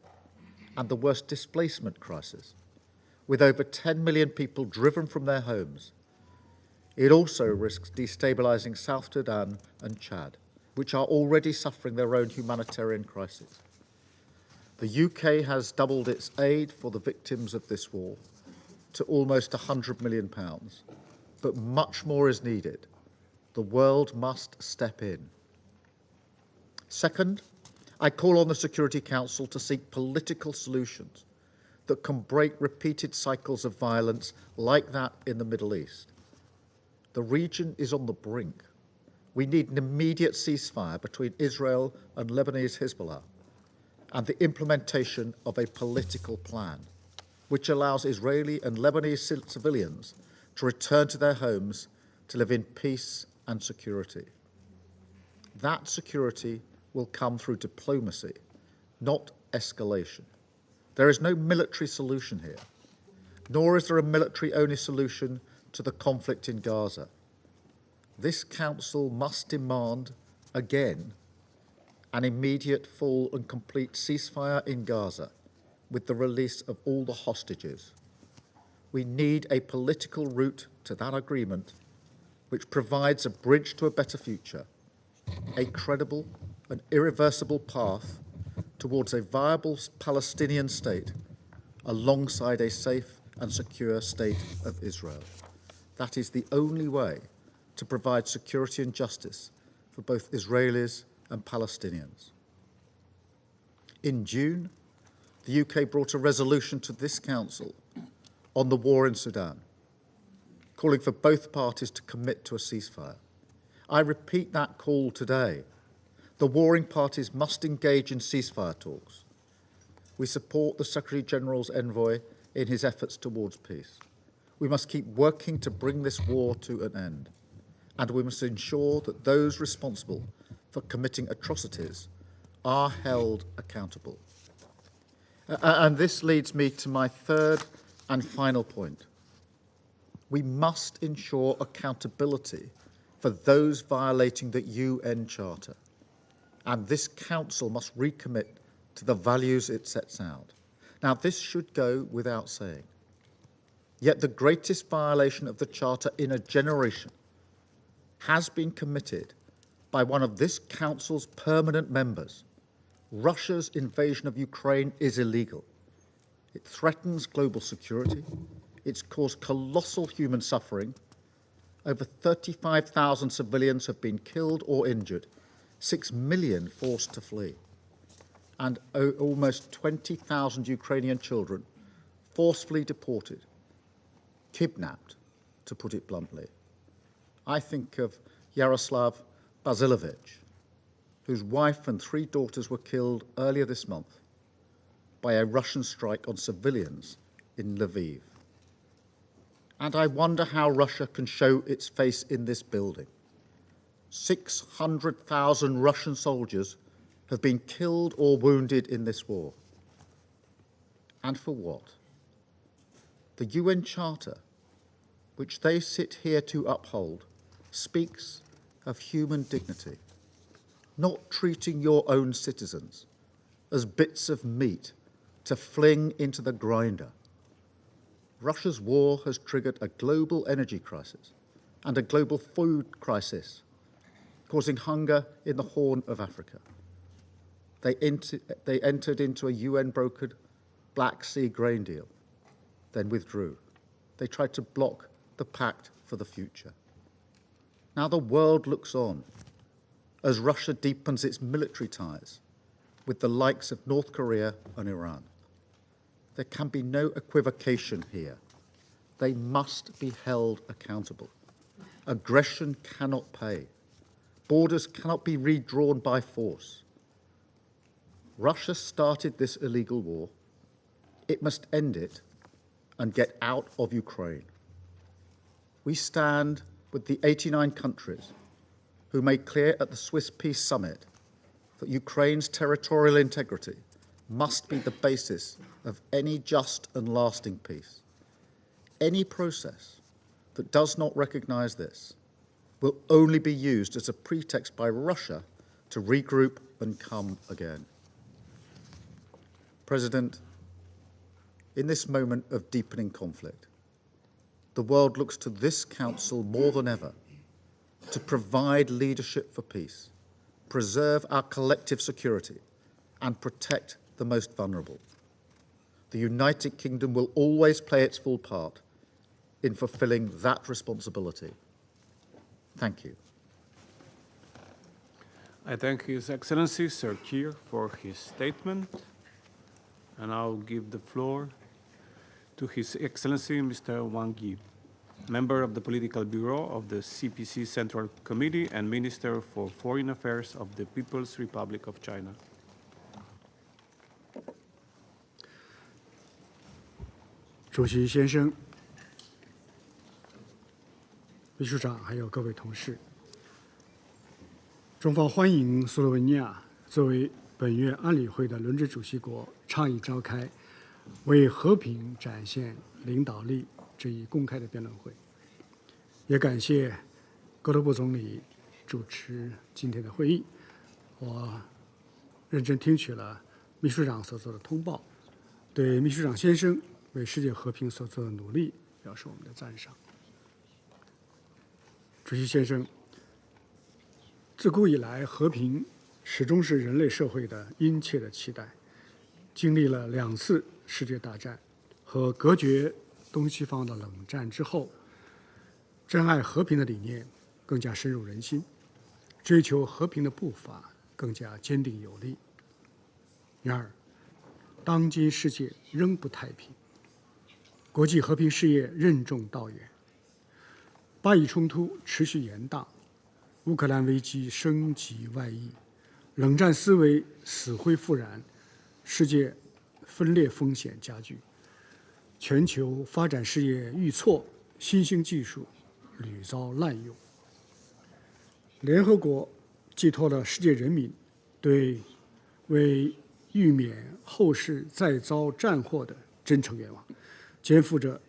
Speaker 6: and the worst displacement crisis, with over 10 million people driven from their homes. It also risks destabilising South Sudan and Chad, which are already suffering their own humanitarian crisis. The UK has doubled its aid for the victims of this war to almost £100 million, but much more is needed. The world must step in. Second, I call on the Security Council to seek political solutions that can break repeated cycles of violence like that in the Middle East. The region is on the brink. We need an immediate ceasefire between Israel and Lebanese Hezbollah and the implementation of a political plan which allows Israeli and Lebanese civilians to return to their homes to live in peace and security. That security will come through diplomacy, not escalation. There is no military solution here, nor is there a military-only solution to the conflict in Gaza. This Council must demand, again, an immediate, full and complete ceasefire in Gaza with the release of all the hostages. We need a political route to that agreement which provides a bridge to a better future, a credible and irreversible path towards a viable Palestinian state alongside a safe and secure state of Israel. That is the only way to provide security and justice for both Israelis and Palestinians. In June, the UK brought a resolution to this Council on the war in Sudan, calling for both parties to commit to a ceasefire. I repeat that call today. The warring parties must engage in ceasefire talks. We support the Secretary-General's envoy in his efforts towards peace. We must keep working to bring this war to an end, and we must ensure that those responsible for committing atrocities are held accountable. And this leads me to my third and final point. We must ensure accountability for those violating the UN Charter, and this Council must recommit to the values it sets out. Now, this should go without saying. Yet the greatest violation of the Charter in a generation has been committed by one of this Council's permanent members. Russia's invasion of Ukraine is illegal. It threatens global security. It's caused colossal human suffering. Over 35,000 civilians have been killed or injured, 6 million forced to flee, and almost 20,000 Ukrainian children forcefully deported, kidnapped, to put it bluntly. I think of Yaroslav Basilovich, whose wife and 3 daughters were killed earlier this month by a Russian strike on civilians in Lviv. And I wonder how Russia can show its face in this building. 600,000 Russian soldiers have been killed or wounded in this war. And for what? The UN Charter, which they sit here to uphold, speaks of human dignity, not treating your own citizens as bits of meat to fling into the grinder. Russia's war has triggered a global energy crisis and a global food crisis, causing hunger in the Horn of Africa. They entered into a UN-brokered Black Sea grain deal, then withdrew. They tried to block the pact for the future. Now the world looks on as Russia deepens its military ties with the likes of North Korea and Iran. There can be no equivocation here. They must be held accountable. Aggression cannot pay. Borders cannot be redrawn by force. Russia started this illegal war. It must end it and get out of Ukraine. We stand with the 89 countries who made clear at the Swiss Peace Summit that Ukraine's territorial integrity must be the basis of any just and lasting peace. Any process that does not recognize this will only be used as a pretext by Russia to regroup and come again. President, in this moment of deepening conflict, the world looks to this Council more than ever to provide leadership for peace, preserve our collective security, and protect the most vulnerable. The United Kingdom will always play its full part in fulfilling that responsibility. Thank you.
Speaker 2: I thank His Excellency Sir Keir for his statement, and I'll give the floor to His Excellency Mr. Wang Yi, Member of the Political Bureau of the CPC Central Committee and Minister for Foreign Affairs of the People's Republic of China.
Speaker 7: 主席先生、秘书长，还有各位同事，中方欢迎斯洛文尼亚作为本月安理会的轮值主席国倡议召开为和平展现领导力这一公开的辩论会，也感谢戈德布总理主持今天的会议。我认真听取了秘书长所做的通报，对秘书长先生为世界和平所做的努力表示我们的赞赏。主席先生，自古以来，和平始终是人类社会的殷切的期待。经历了2次世界大战和隔绝东西方的冷战之后，珍爱和平的理念更加深入人心，追求和平的步伐更加坚定有力。然而，当今世界仍不太平，国际和平事业任重道远，巴以冲突持续延宕，乌克兰危机升级外溢，冷战思维死灰复燃，世界分裂风险加剧，全球发展事业遇挫，新兴技术屡遭滥用。联合国寄托了世界人民对为预免后世再遭战祸的真诚愿望，肩负着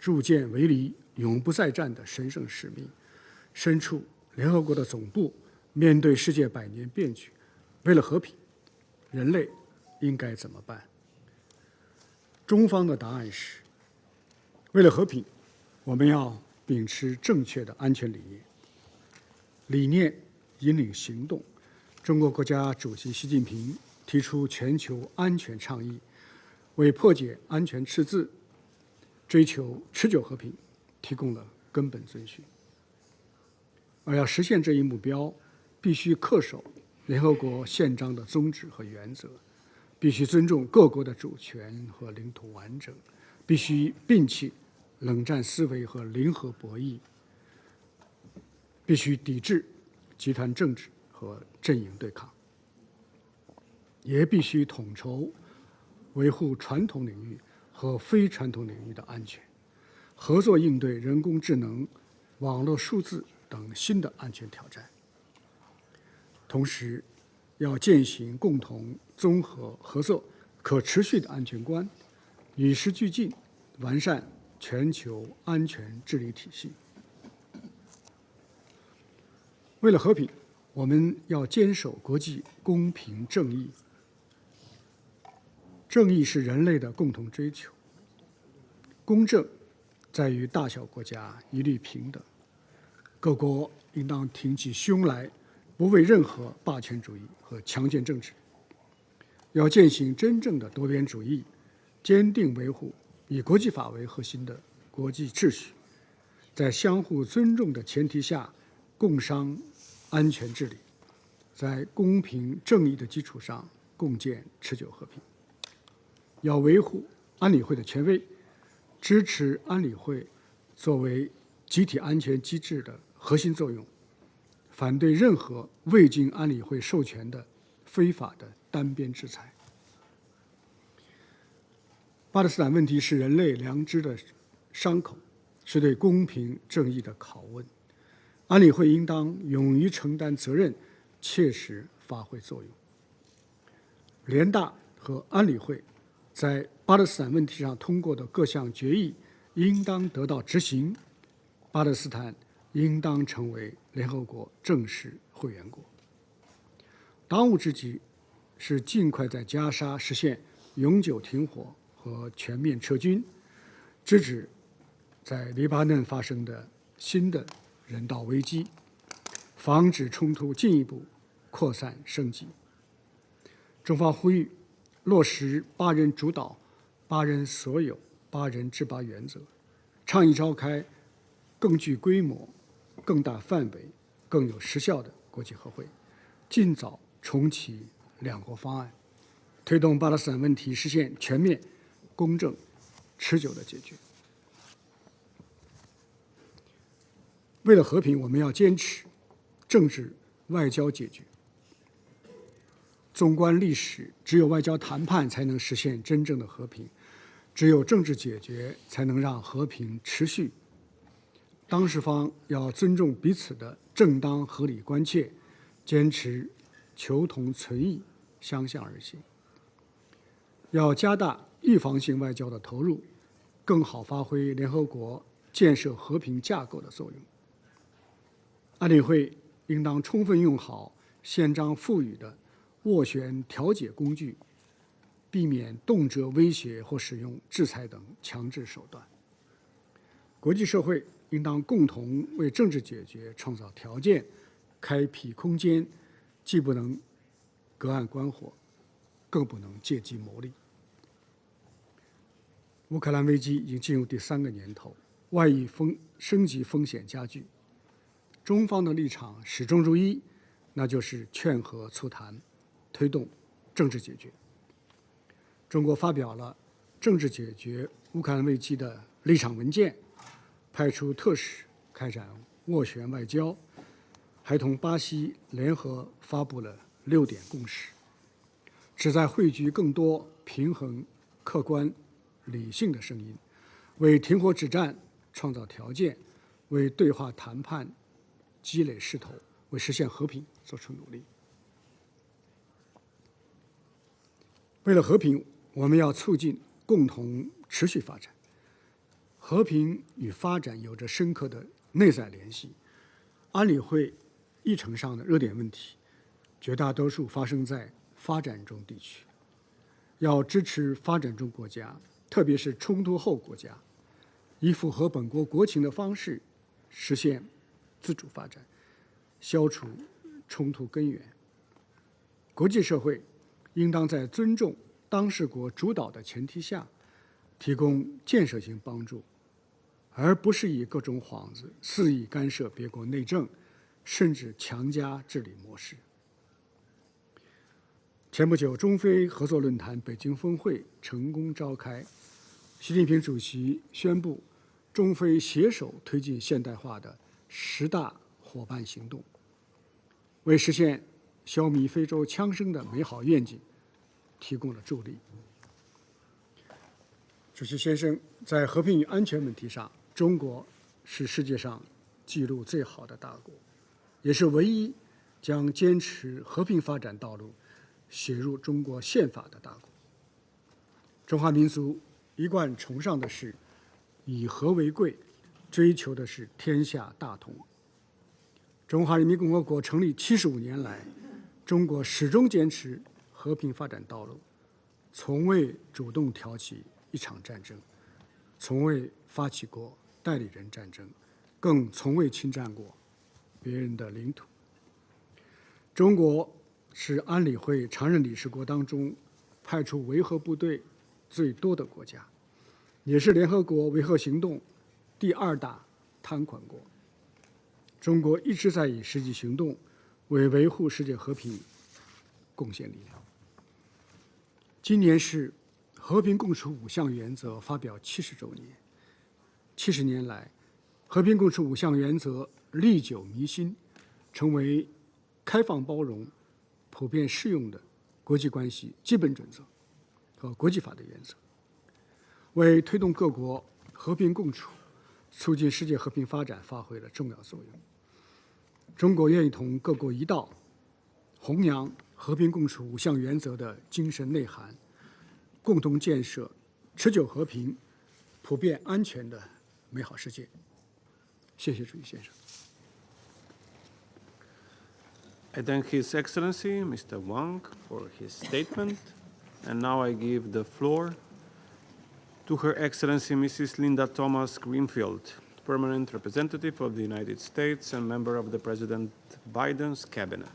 Speaker 7: 铸剑为犁、永不再战的神圣使命。身处联合国的总部，面对世界百年变局，为了和平，人类应该怎么办？中方的答案是：为了和平，我们要秉持正确的安全理念，理念引领行动。中国国家主席习近平提出全球安全倡议，为破解安全赤字、追求持久和平提供了根本遵循。而要实现这一目标，必须恪守联合国宪章的宗旨和原则，必须尊重各国的主权和领土完整，必须摒弃冷战思维和零和博弈，必须抵制集团政治和阵营对抗，也必须统筹维护传统领域和非传统领域的安全，合作应对人工智能、网络数字等新的安全挑战。同时，要践行共同、综合、合作、可持续的安全观，与时俱进，完善全球安全治理体系。为了和平，我们要坚守国际公平正义。正义是人类的共同追求，公正在于大小国家一律平等。各国应当挺起胸来，不为任何霸权主义和强权政治，要践行真正的多边主义，坚定维护以国际法为核心的国际秩序，在相互尊重的前提下共商安全治理，在公平正义的基础上共建持久和平。要维护安理会的权威，支持安理会作为集体安全机制的核心作用，反对任何未经安理会授权的非法的单边制裁。巴勒斯坦问题是人类良知的伤口，是对公平正义的拷问。安理会应当勇于承担责任，切实发挥作用。联大和安理会在巴勒斯坦问题上通过的各项决议应当得到执行，巴勒斯坦应当成为联合国正式会员国。当务之急是尽快在加沙实现永久停火和全面撤军，制止在黎巴嫩发生的新的人道危机，防止冲突进一步扩散升级。中方呼吁落实8人主导、8人所有、8人制8原则，倡议召开更具规模、更大范围、更有实效的国际和会，尽早重启两国方案，推动巴勒斯坦问题实现全面、公正、持久的解决。为了和平，我们要坚持政治外交解决。纵观历史，只有外交谈判才能实现真正的和平，只有政治解决才能让和平持续。当事方要尊重彼此的正当合理关切，坚持求同存异，相向而行。要加大预防性外交的投入，更好发挥联合国建设和平架构的作用。安理会应当充分用好宪章赋予的斡旋调解工具，避免动辄威胁或使用制裁等强制手段。国际社会应当共同为政治解决创造条件，开辟空间，既不能隔岸观火，更不能借机谋利。乌克兰危机已经进入第3个年头，外溢升级风险加剧。中方的立场始终如一，那就是劝和促谈，推动政治解决。中国发表了政治解决乌克兰危机的立场文件，派出特使开展斡旋外交，还同巴西联合发布了6点共识，旨在汇聚更多平衡、客观、理性的声音，为停火止战创造条件，为对话谈判积累势头，为实现和平做出努力。为了和平，我们要促进共同持续发展。和平与发展有着深刻的内在联系。安理会议程上的热点问题，绝大多数发生在发展中地区。要支持发展中国家，特别是冲突后国家，以符合本国国情的方式实现自主发展，消除冲突根源。国际社会应当在尊重当事国主导的前提下，提供建设性帮助，而不是以各种幌子肆意干涉别国内政，甚至强加治理模式。前不久，中非合作论坛北京峰会成功召开，习近平主席宣布，中非携手推进现代化的10大伙伴行动，为实现消弭非洲枪声的美好愿景提供了助力。主席先生，在和平与安全问题上，中国是世界上记录最好的大国，也是唯一将坚持和平发展道路写入中国宪法的大国。中华民族一贯崇尚的是以和为贵，追求的是天下大同。中华人民共和国成立75年来，中国始终坚持和平发展道路，从未主动挑起一场战争，从未发起过代理人战争，更从未侵占过别人的领土。中国是安理会常任理事国当中派出维和部队最多的国家，也是联合国维和行动第2大摊款国。中国一直在以实际行动为维护世界和平贡献力量。今年是和平共处5项原则发表70周年。70年来，和平共处5项原则历久弥新，成为开放包容、普遍适用的国际关系基本准则和国际法的原则，为推动各国和平共处、促进世界和平发展发挥了重要作用。中国愿意同各国一道，弘扬和平共处5项原则的精神内涵，共同建设持久和平、普遍安全的美好世界。谢谢主席先生。
Speaker 2: I thank His Excellency, Mr. Wang, for his statement. And now I give the floor to Her Excellency Mrs. Linda Thomas Greenfield, Permanent Representative of the United States and member of the President Biden's cabinet.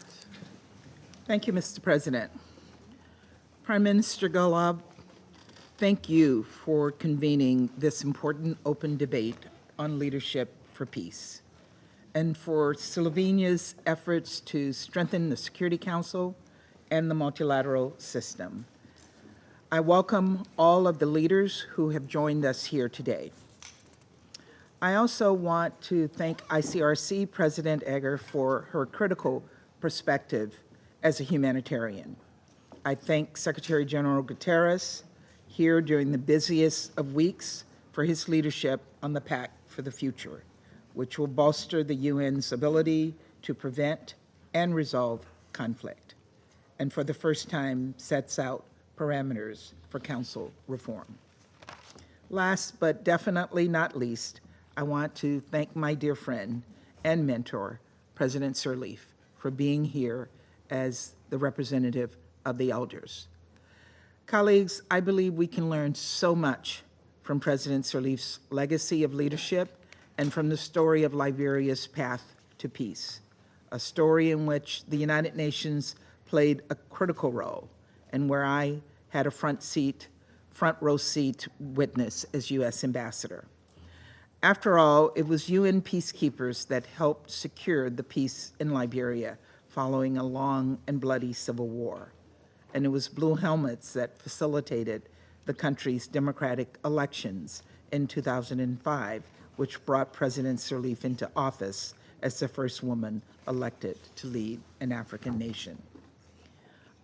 Speaker 8: Thank you, Mr. President. Prime Minister Golob, thank you for convening this important open debate on leadership for peace, and for Slovenia's efforts to strengthen the Security Council and the multilateral system. I welcome all of the leaders who have joined us here today. I also want to thank ICRC President Egger for her critical perspective as a humanitarian. I thank Secretary General Guterres here during the busiest of weeks for his leadership on the Pact for the Future, which will bolster the UN's ability to prevent and resolve conflict, and for the first time sets out parameters for Council reform. Last but definitely not least, I want to thank my dear friend and mentor, President Sirleaf, for being here as the representative of the elders. Colleagues, I believe we can learn so much from President Sirleaf's legacy of leadership and from the story of Liberia's path to peace, a story in which the United Nations played a critical role and where I had a front row seat witness as U.S. ambassador. After all, it was UN peacekeepers that helped secure the peace in Liberia following a long and bloody civil war. And it was Blue Helmets that facilitated the country's democratic elections in 2005, which brought President Sirleaf into office as the first woman elected to lead an African nation.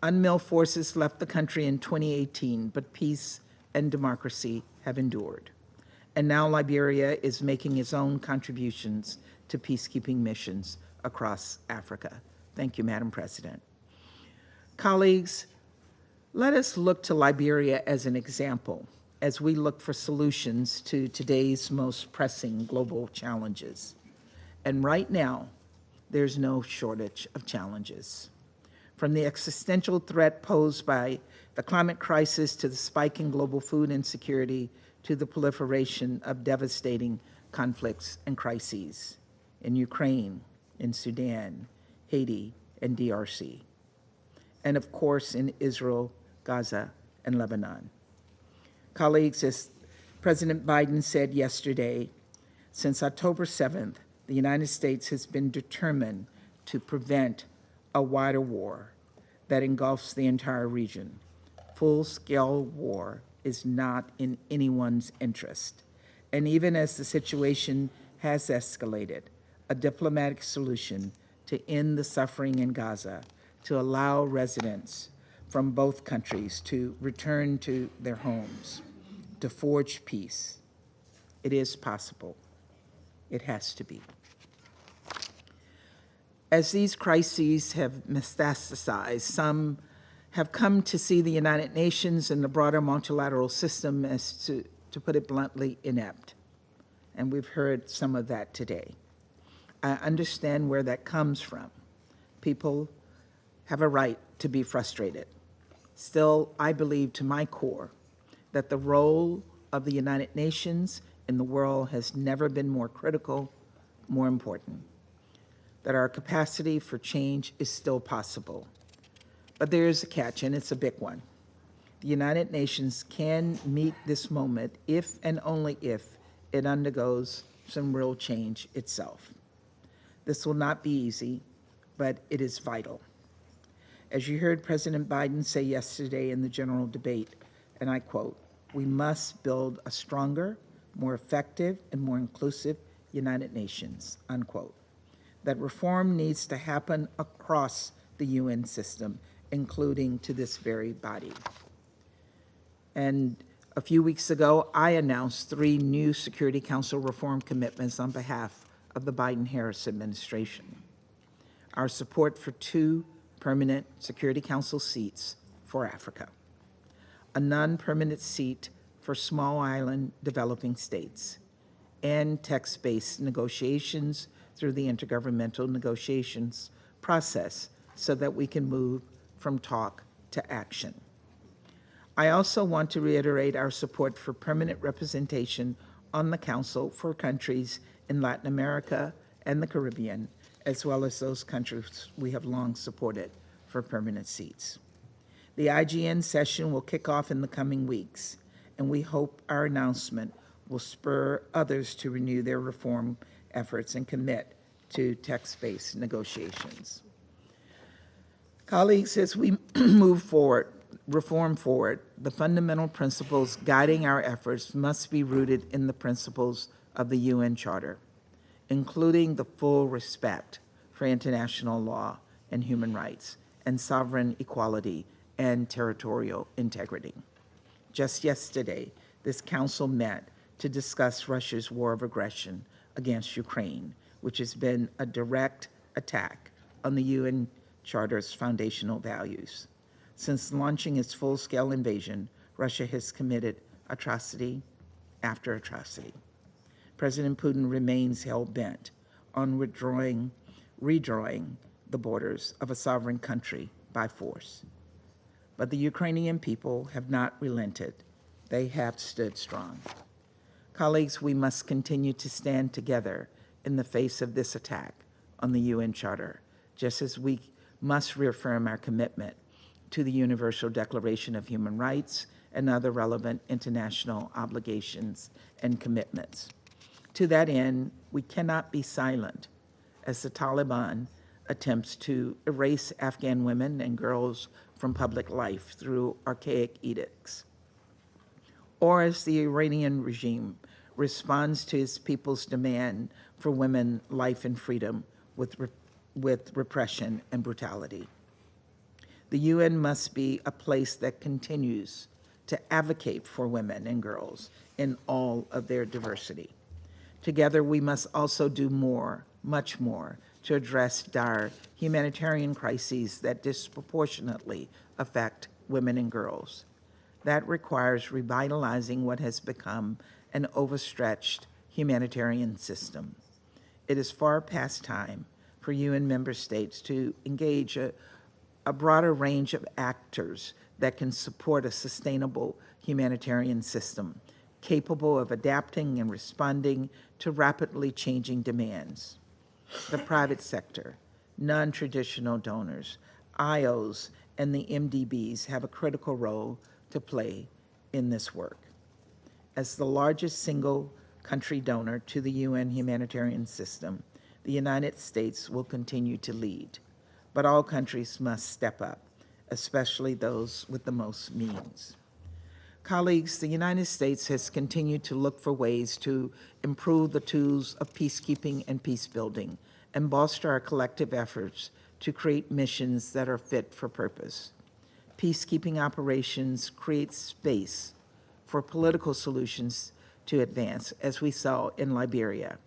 Speaker 8: UNMIL forces left the country in 2018, but peace and democracy have endured. And now Liberia is making its own contributions to peacekeeping missions across Africa. Thank you, Madam President. Colleagues, let us look to Liberia as an example as we look for solutions to today's most pressing global challenges. And right now, there's no shortage of challenges. From the existential threat posed by the climate crisis to the spike in global food insecurity to the proliferation of devastating conflicts and crises in Ukraine, in Sudan, Haiti, and DRC, and of course in Israel, Gaza, and Lebanon. Colleagues, as President Biden said yesterday, since October 7th, the United States has been determined to prevent a wider war that engulfs the entire region. Full-scale war is not in anyone's interest. And even as the situation has escalated, a diplomatic solution to end the suffering in Gaza, to allow residents from both countries to return to their homes, to forge peace. It is possible. It has to be. As these crises have metastasized, some have come to see the United Nations and the broader multilateral system as, to put it bluntly, inept. And we've heard some of that today. I understand where that comes from. People have a right to be frustrated. Still, I believe to my core that the role of the United Nations in the world has never been more critical, more important, that our capacity for change is still possible. But there is a catch, and it's a big one. The United Nations can meet this moment if and only if it undergoes some real change itself. This will not be easy, but it is vital. As you heard President Biden say yesterday in the general debate, and I quote, "We must build a stronger, more effective, and more inclusive United Nations," unquote. That reform needs to happen across the UN system, including to this very body. And a few weeks ago, I announced 3 new Security Council reform commitments on behalf of the Biden-Harris administration. Our support for 2 permanent Security Council seats for Africa, a non-permanent seat for small island developing states, and text-based negotiations through the intergovernmental negotiations process so that we can move from talk to action. I also want to reiterate our support for permanent representation on the Council for countries in Latin America and the Caribbean, as well as those countries we have long supported for permanent seats. The IGN session will kick off in the coming weeks, and we hope our announcement will spur others to renew their reform efforts and commit to text-based negotiations. Colleagues, as we move forward, reform forward, the fundamental principles guiding our efforts must be rooted in the principles of the UN Charter, including the full respect for international law and human rights, and sovereign equality and territorial integrity. Just yesterday, this council met to discuss Russia's war of aggression against Ukraine, which has been a direct attack on the UN Charter's foundational values. Since launching its full-scale invasion, Russia has committed atrocity after atrocity. President Putin remains hell-bent on redrawing the the borders of a sovereign country by force. But the Ukrainian people have not relented. They have stood strong. Colleagues, we must continue to stand together in the face of this attack on the UN Charter, just as we must reaffirm our commitment to the Universal Declaration of Human Rights and other relevant international obligations and commitments. To that end, we cannot be silent as the Taliban attempts to erase Afghan women and girls from public life through archaic edicts, or as the Iranian regime responds to its people's demand for women life and freedom with repression and brutality. The UN must be a place that continues to advocate for women and girls in all of their diversity. Together, we must also do more, much more, to address dire humanitarian crises that disproportionately affect women and girls. That requires revitalizing what has become an overstretched humanitarian system. It is far past time for UN member states to engage a broader range of actors that can support a sustainable humanitarian system, capable of adapting and responding to rapidly changing demands. The private sector, non-traditional donors, IOs, and the MDBs have a critical role to play in this work. As the largest single country donor to the UN humanitarian system, the United States will continue to lead, but all countries must step up, especially those with the most means. Colleagues, the United States has continued to look for ways to improve the tools of peacekeeping and peace building and bolster our collective efforts to create missions that are fit for purpose. Peacekeeping operations create space for political solutions to advance, as we saw in Liberia.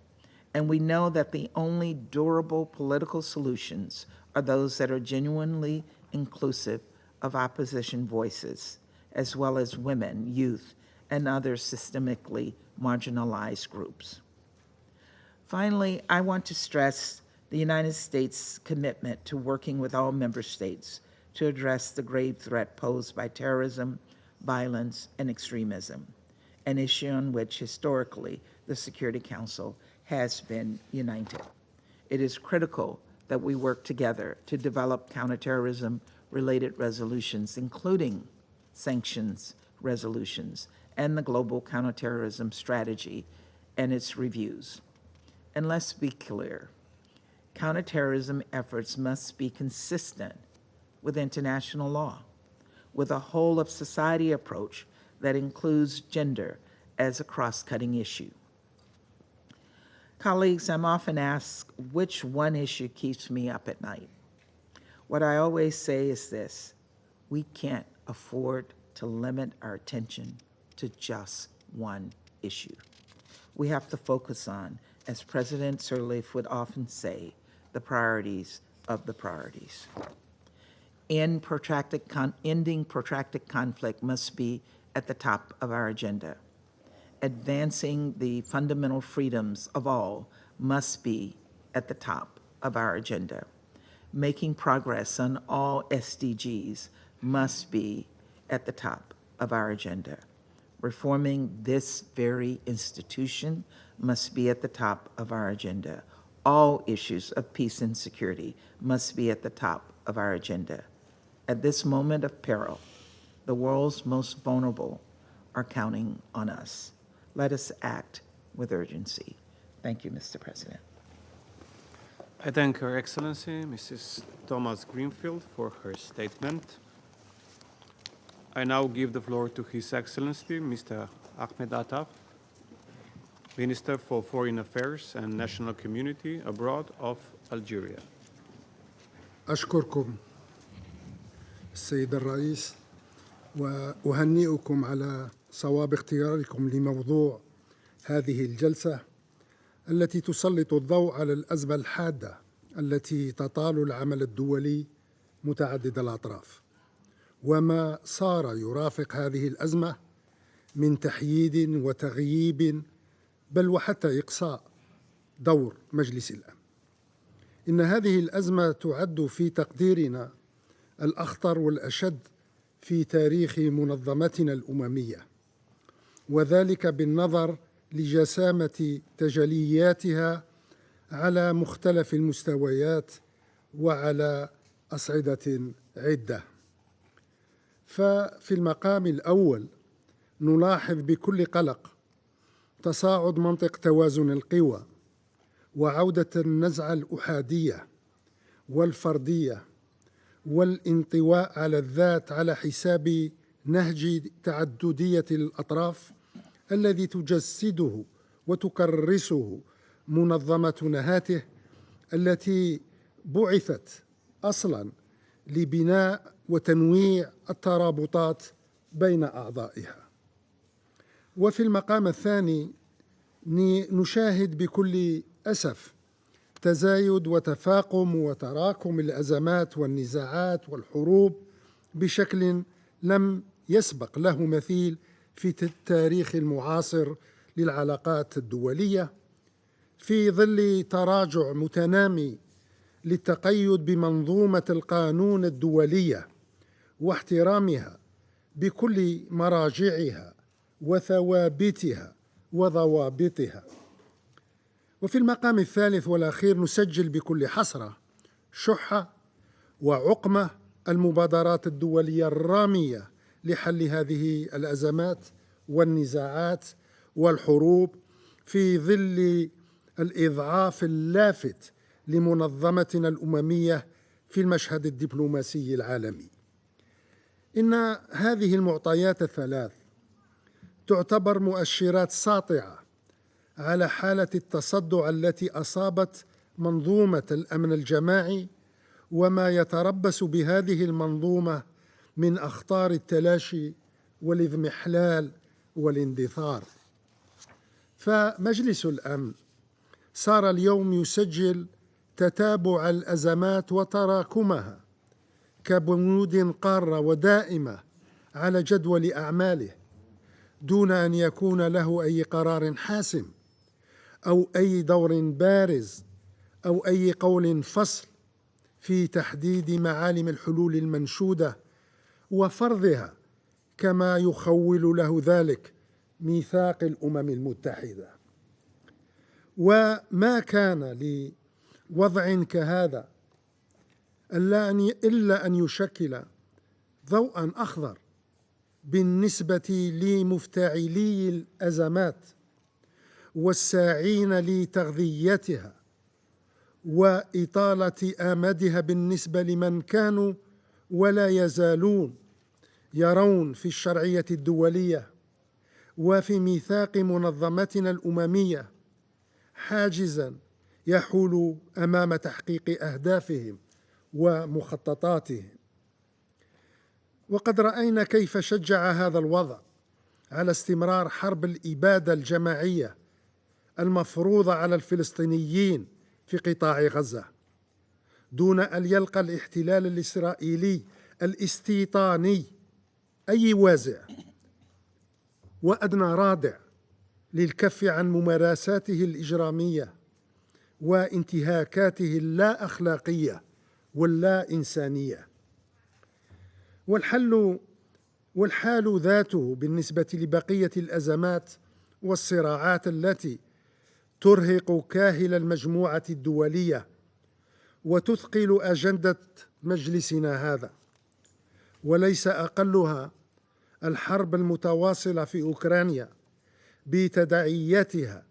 Speaker 8: And we know that the only durable political solutions are those that are genuinely inclusive of opposition voices, as well as women, youth, and other systemically marginalized groups. Finally, I want to stress the United States' commitment to working with all member states to address the grave threat posed by terrorism, violence, and extremism, an issue on which historically the Security Council has been united. It is critical that we work together to develop counterterrorism-related resolutions, including sanctions resolutions and the global counterterrorism strategy and its reviews. And let's be clear, counterterrorism efforts must be consistent with international law, with a whole of society approach that includes gender as a cross-cutting issue. Colleagues, I'm often asked which one issue keeps me up at night. What I always say is this: we can't afford to limit our attention to just one issue. We have to focus on, as President Sirleaf would often say, the priorities of the priorities. Ending protracted conflict must be at the top of our agenda. Advancing the fundamental freedoms of all must be at the top of our agenda. Making progress on all SDGs must be at the top of our agenda. Reforming this very institution must be at the top of our agenda. All issues of peace and security must be at the top of our agenda. At this moment of peril, the world's most vulnerable are counting on us. Let us act with urgency. Thank you, Mr. President.
Speaker 2: I thank Her Excellency, Mrs. Thomas Greenfield, for her statement. I now give the floor to His Excellency, Mr. Ahmed Attaf, Minister for Foreign Affairs and National Community Abroad of Algeria.
Speaker 9: أشكركم السيد الرئيس وأهنئكم على صواب اختياركم لموضوع هذه الجلسة التي تسلط الضوء على الأزمة الحادة التي تطال العمل الدولي متعدد الأطراف وما صار يرافق هذه الأزمة من تحييد وتغييب بل وحتى إقصاء دور مجلس الأمن. إن هذه الأزمة تعد في تقديرنا الأخطر والأشد في تاريخ منظمتنا الأممية، وذلك بالنظر لجسامة تجلياتها على مختلف المستويات وعلى أصعدة عدة. ففي المقام الأول نلاحظ بكل قلق تصاعد منطق توازن القوى وعودة النزعة الأحادية والفردية والانطواء على الذات على حساب نهج تعددية الأطراف الذي تجسده وتكرسه منظمة نهاته التي بعثت أصلاً لبناء وتنويع الترابطات بين أعضائها. وفي المقام الثاني نشاهد بكل أسف تزايد وتفاقم وتراكم الأزمات والنزاعات والحروب بشكل لم يسبق له مثيل في التاريخ المعاصر للعلاقات الدولية، في ظل تراجع متنامي للتقيد بمنظومة القانون الدولية واحترامها بكل مراجعها وثوابتها وضوابطها. وفي المقام الثالث والأخير نسجل بكل حسرة شح وعقمة المبادرات الدولية الرامية لحل هذه الأزمات والنزاعات والحروب في ظل الإضعاف اللافت لمنظمتنا الأممية في المشهد الدبلوماسي العالمي. إن هذه المعطيات الثلاث تعتبر مؤشرات ساطعة على حالة التصدع التي أصابت منظومة الأمن الجماعي وما يتربص بهذه المنظومة من أخطار التلاشي والاضمحلال والاندثار. فمجلس الأمن صار اليوم يسجل تتابع الأزمات وتراكمها كبنود قارة ودائمة على جدول أعماله دون أن يكون له أي قرار حاسم أو أي دور بارز أو أي قول فصل في تحديد معالم الحلول المنشودة وفرضها كما يخول له ذلك ميثاق الأمم المتحدة. وما كان لوضع كهذا إلا أن يشكل ضوءا أخضر بالنسبة لمفتعلي الأزمات والساعين لتغذيتها وإطالة آمدها بالنسبة لمن كانوا ولا يزالون يرون في الشرعية الدولية وفي ميثاق منظمتنا الأممية حاجزاً يحول أمام تحقيق أهدافهم ومخططاتهم. وقد رأينا كيف شجع هذا الوضع على استمرار حرب الإبادة الجماعية المفروضة على الفلسطينيين في قطاع غزة دون أن يلقى الاحتلال الإسرائيلي الاستيطاني أي وازع وأدنى رادع للكف عن ممارساته الإجرامية وانتهاكاته اللا أخلاقية واللا إنسانية. والحال ذاته بالنسبة لبقية الأزمات والصراعات التي ترهق كاهل المجموعة الدولية وتثقل أجندة مجلسنا هذا، وليس أقلها الحرب المتواصلة في أوكرانيا بتداعياتها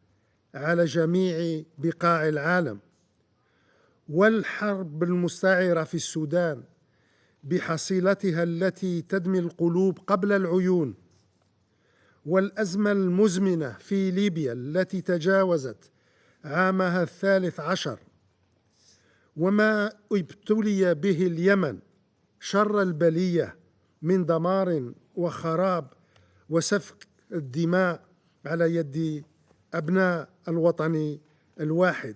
Speaker 9: على جميع بقاع العالم، والحرب المستعرة في السودان بحصيلتها التي تدمي القلوب قبل العيون، والأزمة المزمنة في ليبيا التي تجاوزت عامها 13، وما ابتلي به اليمن شر البلية من دمار وخراب وسفك الدماء على يد أبناء الوطن الواحد،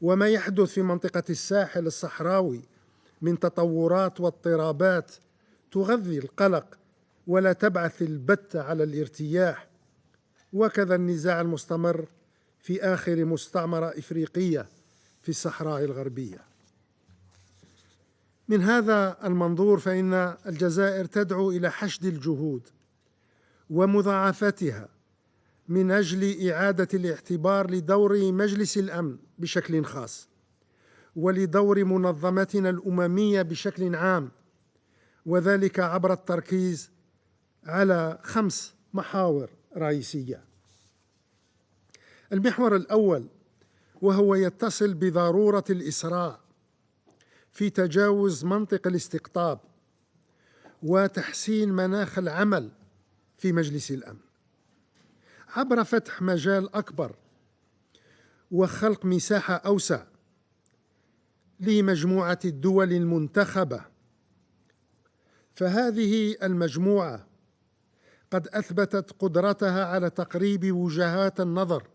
Speaker 9: وما يحدث في منطقة الساحل الصحراوي من تطورات واضطرابات تغذي القلق ولا تبعث البت على الارتياح، وكذا النزاع المستمر في آخر مستعمرة إفريقية في الصحراء الغربية. من هذا المنظور فإن الجزائر تدعو إلى حشد الجهود ومضاعفتها من أجل إعادة الاعتبار لدور مجلس الأمن بشكل خاص، ولدور منظمتنا الأممية بشكل عام، وذلك عبر التركيز على 5 محاور رئيسية. المحور الأول وهو يتصل بضرورة الإسراع في تجاوز منطق الاستقطاب وتحسين مناخ العمل في مجلس الأمن عبر فتح مجال أكبر وخلق مساحة أوسع لمجموعة الدول المنتخبة. فهذه المجموعة قد أثبتت قدرتها على تقريب وجهات النظر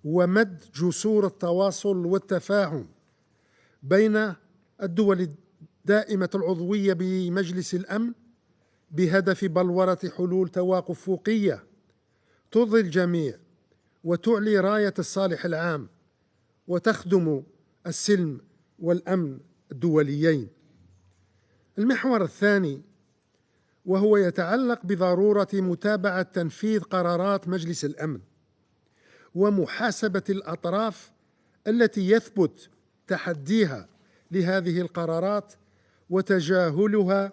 Speaker 9: ومد جسور التواصل والتفاهم بين الدول الدائمة العضوية بمجلس الأمن بهدف بلورة حلول توافقية ترضي الجميع وتعلي راية الصالح العام وتخدم السلم والأمن الدوليين. المحور الثاني وهو يتعلق بضرورة متابعة تنفيذ قرارات مجلس الأمن ومحاسبة الأطراف التي يثبت تحديها لهذه القرارات وتجاهلها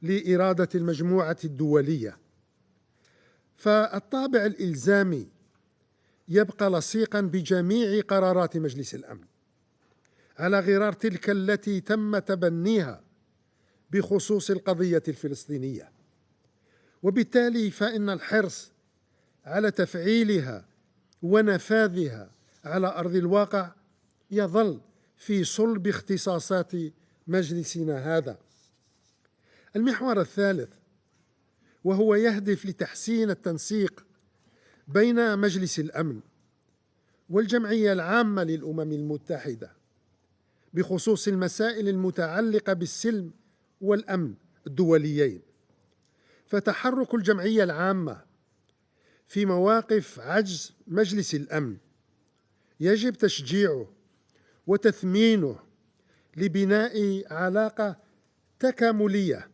Speaker 9: لإرادة المجموعة الدولية. فالطابع الإلزامي يبقى لصيقا بجميع قرارات مجلس الأمن على غرار تلك التي تم تبنيها بخصوص القضية الفلسطينية، وبالتالي فإن الحرص على تفعيلها ونفاذها على أرض الواقع يظل في صلب اختصاصات مجلسنا هذا. المحور الثالث وهو يهدف لتحسين التنسيق بين مجلس الأمن والجمعية العامة للأمم المتحدة بخصوص المسائل المتعلقة بالسلم والأمن الدوليين. فتحرك الجمعية العامة في مواقف عجز مجلس الأمن يجب تشجيعه وتثمينه لبناء علاقة تكاملية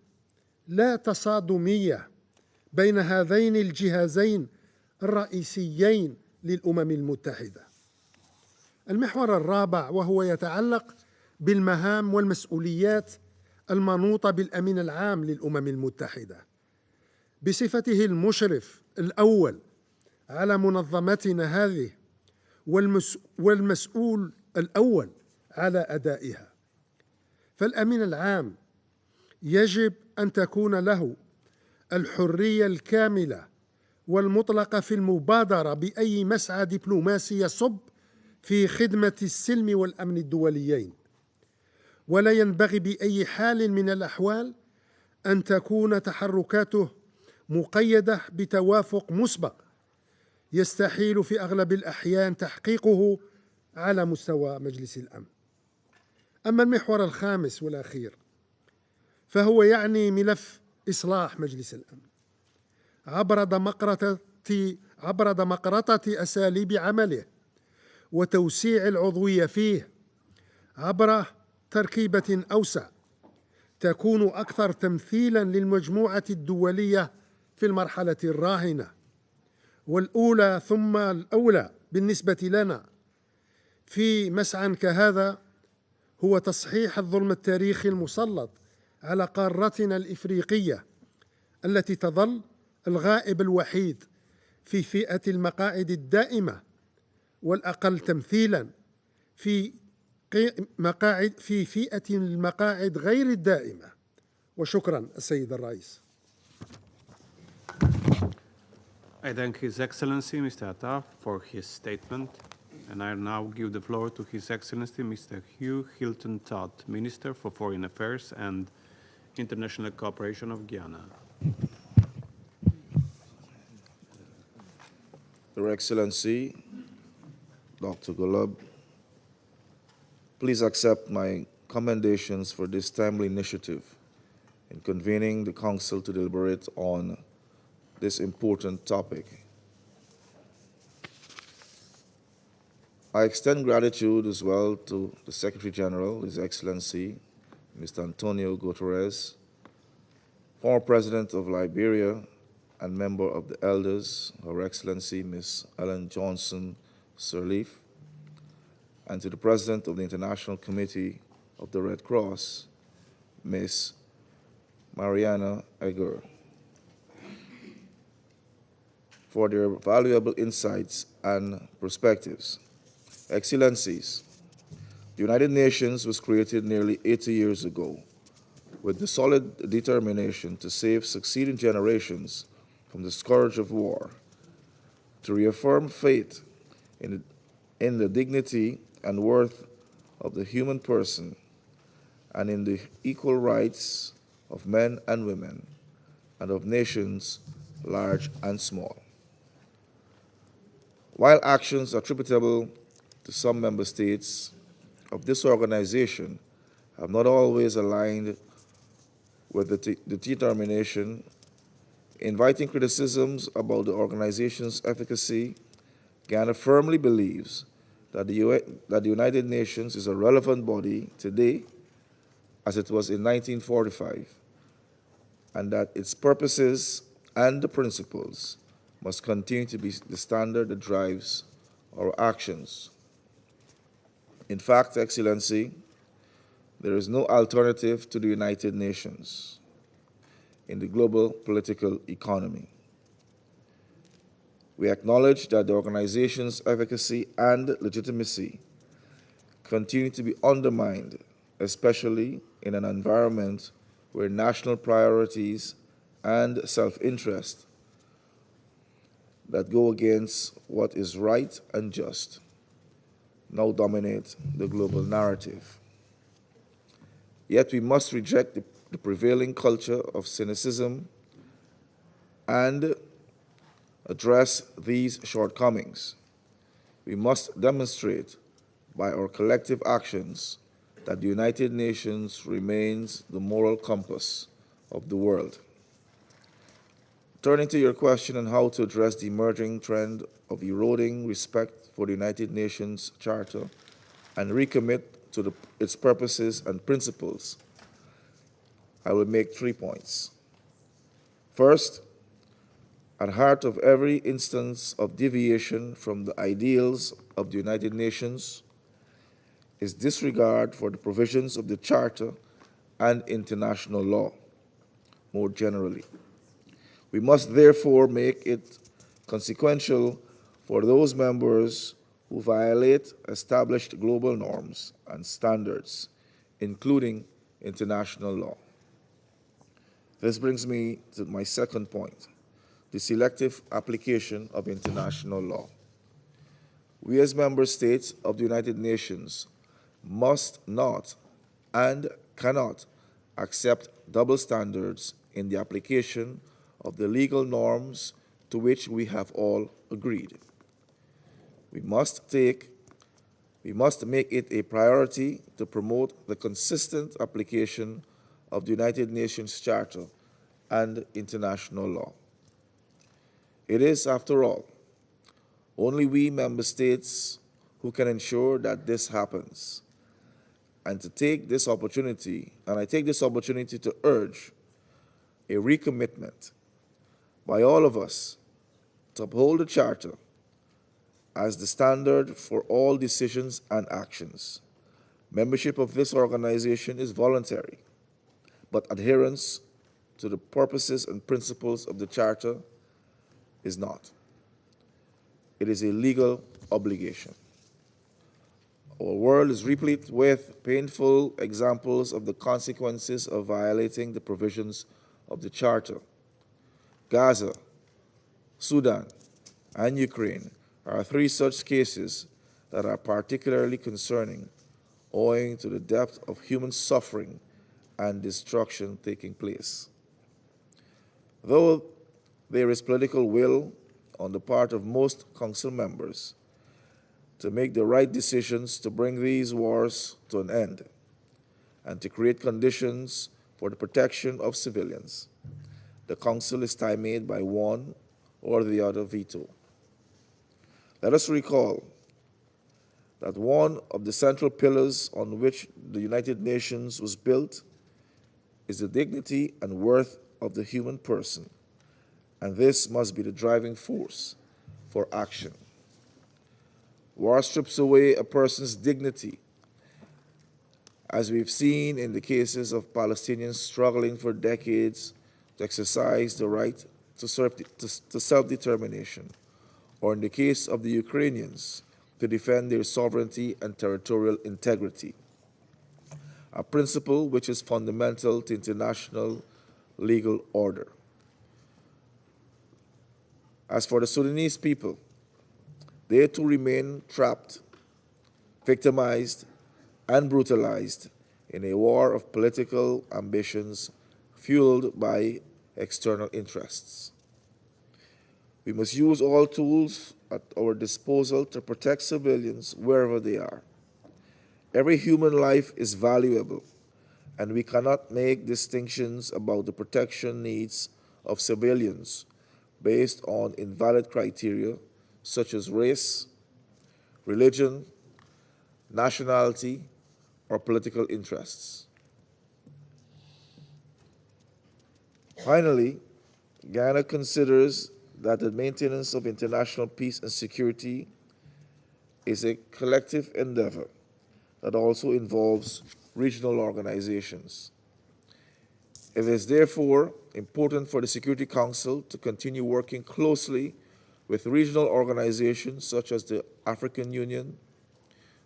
Speaker 9: لا تصادمية بين هذين الجهازين الرئيسيين للأمم المتحدة. المحور الرابع وهو يتعلق بالمهام والمسؤوليات المنوطة بالأمين العام للأمم المتحدة بصفته المشرف الأول على منظمتنا هذه والمسؤول الأول على أدائها. فالأمين العام يجب أن تكون له الحرية الكاملة والمطلقة في المبادرة بأي مسعى دبلوماسي يصب في خدمة السلم والأمن الدوليين، ولا ينبغي بأي حال من الأحوال أن تكون تحركاته مقيدة بتوافق مسبق يستحيل في أغلب الأحيان تحقيقه على مستوى مجلس الأمن. أما المحور الخامس والأخير فهو يعني ملف إصلاح مجلس الأمن عبر دمقرطة أساليب عمله وتوسيع العضوية فيه عبر تركيبة أوسع تكون أكثر تمثيلاً للمجموعة الدولية في المرحلة الراهنة، والأولى ثم الأولى بالنسبة لنا في مسعى كهذا هو تصحيح الظلم التاريخي المسلط على قارتنا الإفريقية التي تظل الغائب الوحيد في فئة المقاعد الدائمة والأقل تمثيلاً في فئة المقاعد غير الدائمة. وشكراً السيد الرئيس.
Speaker 2: I thank His Excellency Mr. Attaf for his statement, and I now give the floor to His Excellency Mr. Hugh Hilton Todd, Minister for Foreign Affairs and International Cooperation of Guyana.
Speaker 10: Your Excellency, Dr. Golub, please accept my commendations for this timely initiative in convening the Council to deliberate on this important topic. I extend gratitude as well to the Secretary General, His Excellency, Mr. Antonio Guterres, former President of Liberia and member of the Elders, Her Excellency Ms. Ellen Johnson Sirleaf, and to the President of the International Committee of the Red Cross, Ms. Mariana Eger, for their valuable insights and perspectives. Excellencies, the United Nations was created nearly 80 years ago with the solid determination to save succeeding generations from the scourge of war, to reaffirm faith in the dignity and worth of the human person and in the equal rights of men and women and of nations large and small. While actions attributable to some member states of this organization have not always aligned with the determination, inviting criticisms about the organization's efficacy, Ghana firmly believes that the United Nations is a relevant body today as it was in 1945, and that its purposes and the principles must continue to be the standard that drives our actions. In fact, Excellency, there is no alternative to the United Nations in the global political economy. We acknowledge that the organization's efficacy and legitimacy continue to be undermined, especially in an environment where national priorities and self-interest that go against what is right and just now dominate the global narrative. Yet we must reject the prevailing culture of cynicism and address these shortcomings. We must demonstrate by our collective actions that the United Nations remains the moral compass of the world. Turning to your question on how to address the emerging trend of eroding respect for the United Nations Charter and recommit to its purposes and principles, I will make 3 points. First, at the heart of every instance of deviation from the ideals of the United Nations is disregard for the provisions of the Charter and international law more generally. We must therefore make it consequential for those members who violate established global norms and standards, including international law. This brings me to my second point, the selective application of international law. We as member states of the United Nations must not and cannot accept double standards in the application of the legal norms to which we have all agreed. We must make it a priority to promote the consistent application of the United Nations Charter and international law. It is, after all, only we member states who can ensure that this happens. And I take this opportunity to urge a recommitment by all of us to uphold the Charter as the standard for all decisions and actions. Membership of this organization is voluntary, but adherence to the purposes and principles of the Charter is not. It is a legal obligation. Our world is replete with painful examples of the consequences of violating the provisions of the Charter. Gaza, Sudan, and Ukraine are 3 such cases that are particularly concerning, owing to the depth of human suffering and destruction taking place. Though there is political will on the part of most Council members to make the right decisions to bring these wars to an end and to create conditions for the protection of civilians, the Council is stymied by one or the other veto. Let us recall that one of the central pillars on which the United Nations was built is the dignity and worth of the human person, and this must be the driving force for action. War strips away a person's dignity, as we've seen in the cases of Palestinians struggling for decades to exercise the right to self-determination, or in the case of the Ukrainians, to defend their sovereignty and territorial integrity, a principle which is fundamental to international legal order. As for the Sudanese people, they too remain trapped, victimized, and brutalized in a war of political ambitions fueled by external interests. We must use all tools at our disposal to protect civilians wherever they are. Every human life is valuable, and we cannot make distinctions about the protection needs of civilians based on invalid criteria such as race, religion, nationality, or political interests. Finally, Ghana considers that the maintenance of international peace and security is a collective endeavor that also involves regional organizations. It is therefore important for the Security Council to continue working closely with regional organizations such as the African Union,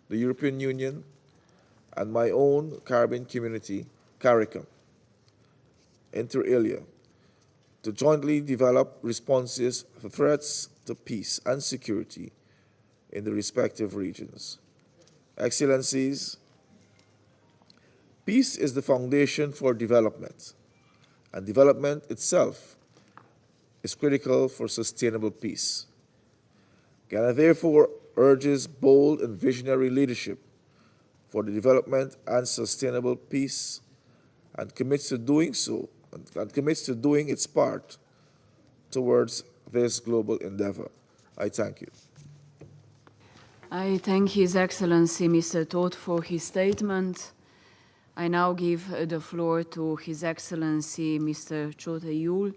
Speaker 10: the European Union, and my own Caribbean community, CARICOM, inter alia, to jointly develop responses for threats to peace and security in the respective regions. Excellencies, peace is the foundation for development, and development itself is critical for sustainable peace. Ghana therefore urges bold and visionary leadership for the development and sustainable peace, and commits to doing so, and commits to doing its part towards this global endeavor. I thank you.
Speaker 11: I thank His Excellency Mr. Todt for his statement. I now give the floor to His Excellency Mr. Cho Tae-yul,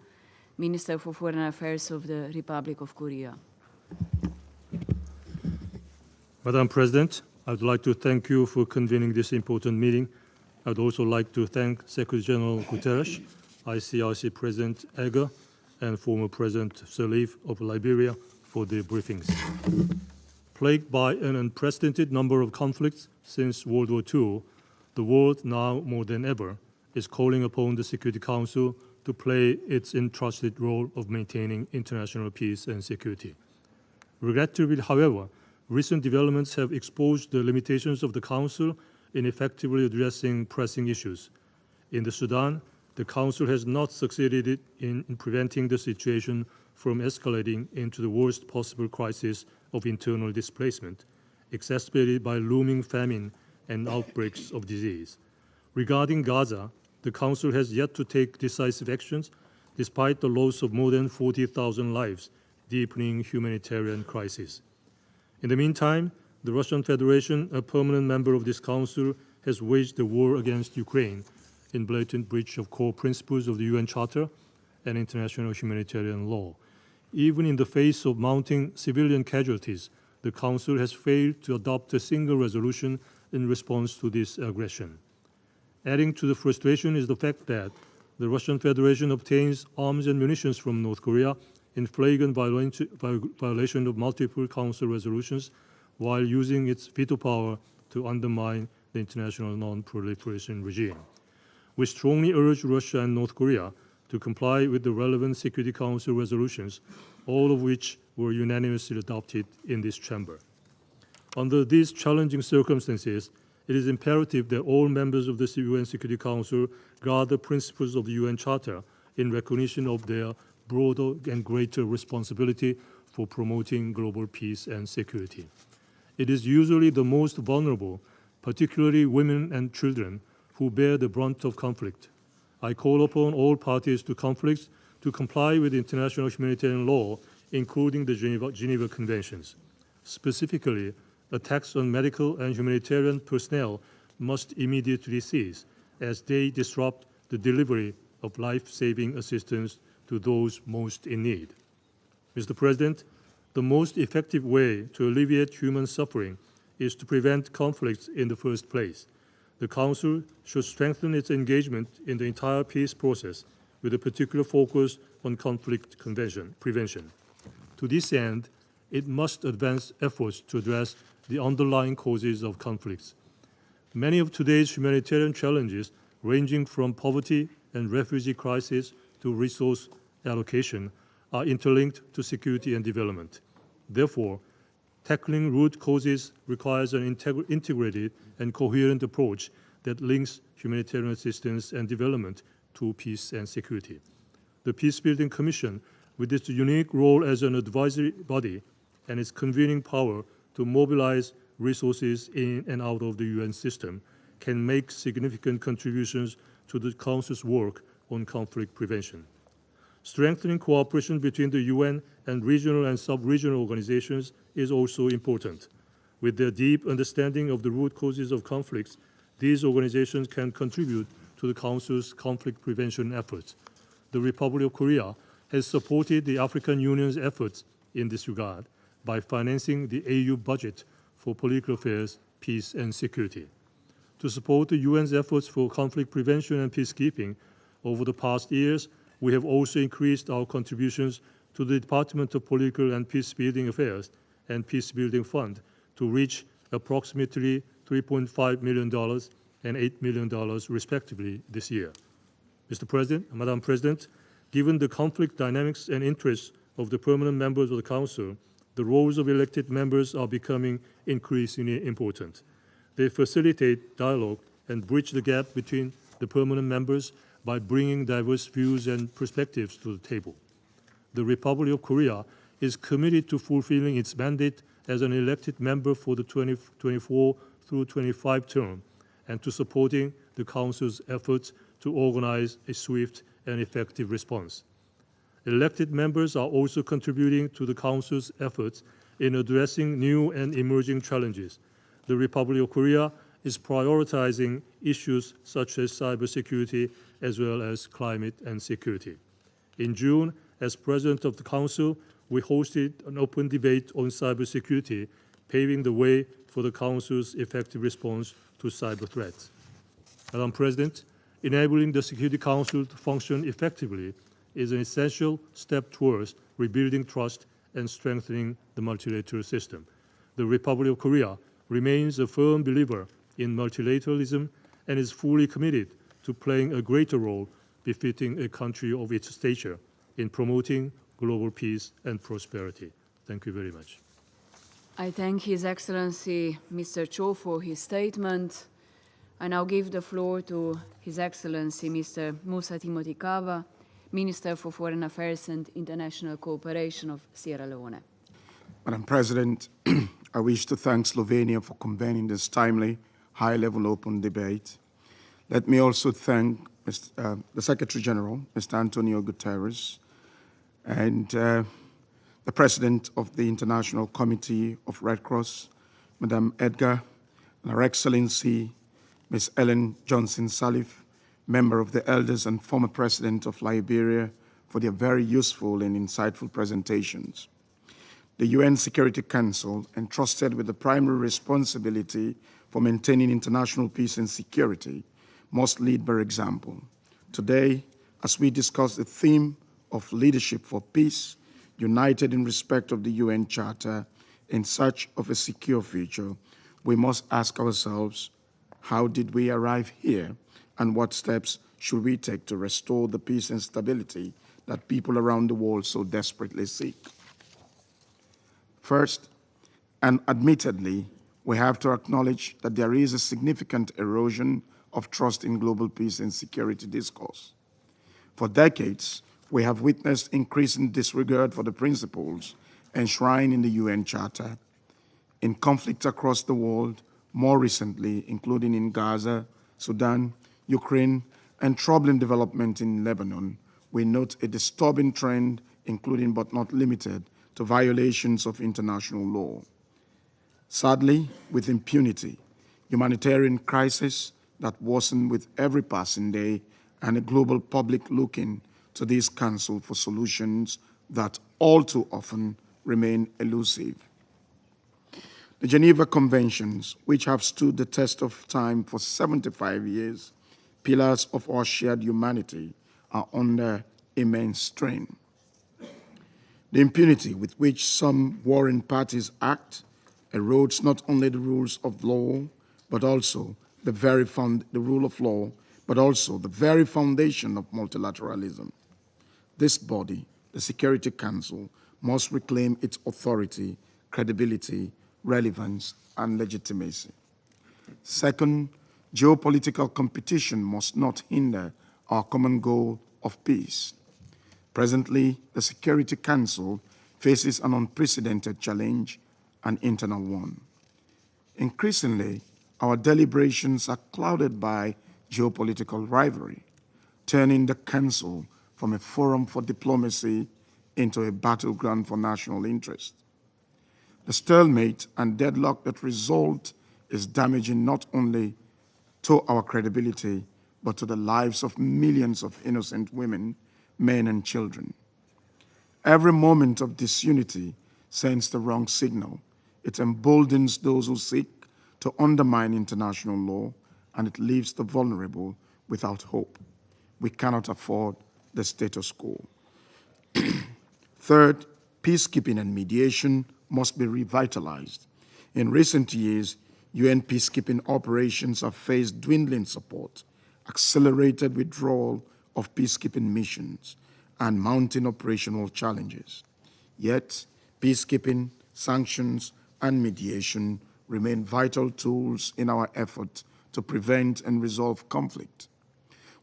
Speaker 11: Minister for Foreign Affairs of the Republic of Korea.
Speaker 12: Madam President, I would like to thank you for convening this important meeting. I would also like to thank Secretary General Guterres, ICRC President Eger, and former President Sirleaf of Liberia for their briefings. Plagued by an unprecedented number of conflicts since World War II, the world now more than ever is calling upon the Security Council to play its entrusted role of maintaining international peace and security. Regrettably, however, recent developments have exposed the limitations of the Council in effectively addressing pressing issues. In the Sudan, the Council has not succeeded in preventing the situation from escalating into the worst possible crisis of internal displacement, exacerbated by looming famine and outbreaks of disease. Regarding Gaza, the Council has yet to take decisive actions despite the loss of more than 40,000 lives, deepening humanitarian crisis. In the meantime, the Russian Federation, a permanent member of this Council, has waged a war against Ukraine in blatant breach of core principles of the UN Charter and international humanitarian law. Even in the face of mounting civilian casualties, the Council has failed to adopt a single resolution in response to this aggression. Adding to the frustration is the fact that the Russian Federation obtains arms and munitions from North Korea in flagrant violation of multiple Council resolutions while using its veto power to undermine the international non-proliferation regime. We strongly urge Russia and North Korea to comply with the relevant Security Council resolutions, all of which were unanimously adopted in this chamber. Under these challenging circumstances, it is imperative that all members of the UN Security Council guard the principles of the UN Charter in recognition of their broader and greater responsibility for promoting global peace and security. It is usually the most vulnerable, particularly women and children, who bear the brunt of conflict. I call upon all parties to conflicts to comply with international humanitarian law, including the Geneva Conventions. Specifically, attacks on medical and humanitarian personnel must immediately cease, as they disrupt the delivery of life-saving assistance to those most in need. Mr. President, the most effective way to alleviate human suffering is to prevent conflicts in the first place. The Council should strengthen its engagement in the entire peace process with a particular focus on conflict prevention. To this end, it must advance efforts to address the underlying causes of conflicts. Many of today's humanitarian challenges, ranging from poverty and refugee crisis to resource allocation, are interlinked to security and development. Therefore, tackling root causes requires an integrated and coherent approach that links humanitarian assistance and development to peace and security. The Peacebuilding Commission, with its unique role as an advisory body and its convening power to mobilize resources in and out of the UN system, can make significant contributions to the Council's work on conflict prevention. Strengthening cooperation between the UN and regional and sub-regional organizations is also important. With their deep understanding of the root causes of conflicts, these organizations can contribute to the Council's conflict prevention efforts. The Republic of Korea has supported the African Union's efforts in this regard by financing the AU budget for political affairs, peace, and security. To support the UN's efforts for conflict prevention and peacekeeping, over the past years, we have also increased our contributions to the Department of Political and Peacebuilding Affairs and Peacebuilding Fund to reach approximately $3.5 million and $8 million, respectively, this year. Mr. President, Madam President, given the conflict dynamics and interests of the permanent members of the Council, the roles of elected members are becoming increasingly important. They facilitate dialogue and bridge the gap between the permanent members by bringing diverse views and perspectives to the table. The Republic of Korea is committed to fulfilling its mandate as an elected member for the 2024 through 25 term and to supporting the Council's efforts to organize a swift and effective response. Elected members are also contributing to the Council's efforts in addressing new and emerging challenges. The Republic of Korea is prioritizing issues such as cybersecurity as well as climate and security. In June, as President of the Council, we hosted an open debate on cybersecurity, paving the way for the Council's effective response to cyber threats. Madam President, enabling the Security Council to function effectively is an essential step towards rebuilding trust and strengthening the multilateral system. The Republic of Korea remains a firm believer in multilateralism and is fully committed to playing a greater role befitting a country of its stature in promoting global peace and prosperity. Thank you very much.
Speaker 11: I thank His Excellency Mr. Cho for his statement. I now give the floor to His Excellency Mr. Musa Timothy Kaba, Minister for Foreign Affairs and International Cooperation of Sierra Leone.
Speaker 13: Madam President, I wish to thank Slovenia for convening this timely, high-level open debate. Let me also thank the Secretary General, Mr. Antonio Guterres, and the President of the International Committee of Red Cross, Madame Edgar, and Her Excellency, Ms. Ellen Johnson-Sirleaf, member of the Elders and former President of Liberia, for their very useful and insightful presentations. The UN Security Council, entrusted with the primary responsibility for maintaining international peace and security, must lead by example. Today, as we discuss the theme of leadership for peace, united in respect of the UN Charter, in search of a secure future, we must ask ourselves, how did we arrive here, and what steps should we take to restore the peace and stability that people around the world so desperately seek? First, and admittedly, we have to acknowledge that there is a significant erosion of trust in global peace and security discourse. For decades, we have witnessed increasing disregard for the principles enshrined in the UN Charter. In conflicts across the world, more recently, including in Gaza, Sudan, Ukraine, and troubling development in Lebanon, we note a disturbing trend, including but not limited to violations of international law. Sadly, with impunity, humanitarian crisis that worsen with every passing day, and a global public looking to this Council for solutions that all too often remain elusive. The Geneva Conventions, which have stood the test of time for 75 years, pillars of our shared humanity, are under immense strain. The impunity with which some warring parties act erodes not only the rules of law, but also the rule of law, but also the very foundation of multilateralism. This body, the Security Council, must reclaim its authority, credibility, relevance, and legitimacy. Second, geopolitical competition must not hinder our common goal of peace. Presently, the Security Council faces an unprecedented challenge, an internal one. Increasingly, our deliberations are clouded by geopolitical rivalry, turning the Council from a forum for diplomacy into a battleground for national interest. The stalemate and deadlock that result is damaging not only to our credibility, but to the lives of millions of innocent women, men, and children. Every moment of disunity sends the wrong signal. It emboldens those who seek to undermine international law, and it leaves the vulnerable without hope. We cannot afford the status quo. Third, peacekeeping and mediation must be revitalized. In recent years, UN peacekeeping operations have faced dwindling support, accelerated withdrawal of peacekeeping missions, and mounting operational challenges. Yet, peacekeeping, sanctions, and mediation remain vital tools in our effort to prevent and resolve conflict.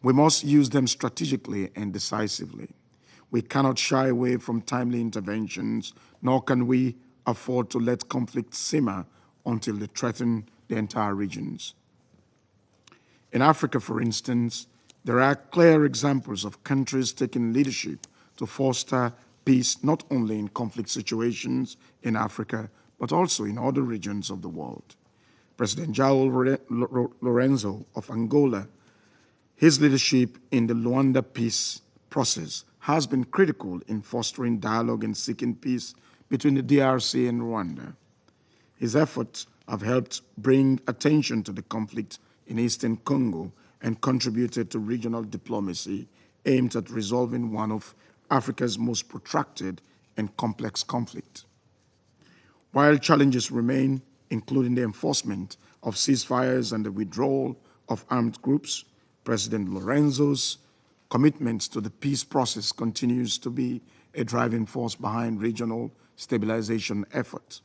Speaker 13: We must use them strategically and decisively. We cannot shy away from timely interventions, nor can we afford to let conflict simmer until they threaten the entire regions. In Africa, for instance, there are clear examples of countries taking leadership to foster peace not only in conflict situations in Africa, but also in other regions of the world. President João Lourenço of Angola, his leadership in the Luanda peace process has been critical in fostering dialogue and seeking peace between the DRC and Rwanda. His efforts have helped bring attention to the conflict in Eastern Congo and contributed to regional diplomacy aimed at resolving one of Africa's most protracted and complex conflicts. While challenges remain, including the enforcement of ceasefires and the withdrawal of armed groups, President Lourenço's commitment to the peace process continues to be a driving force behind regional stabilization efforts.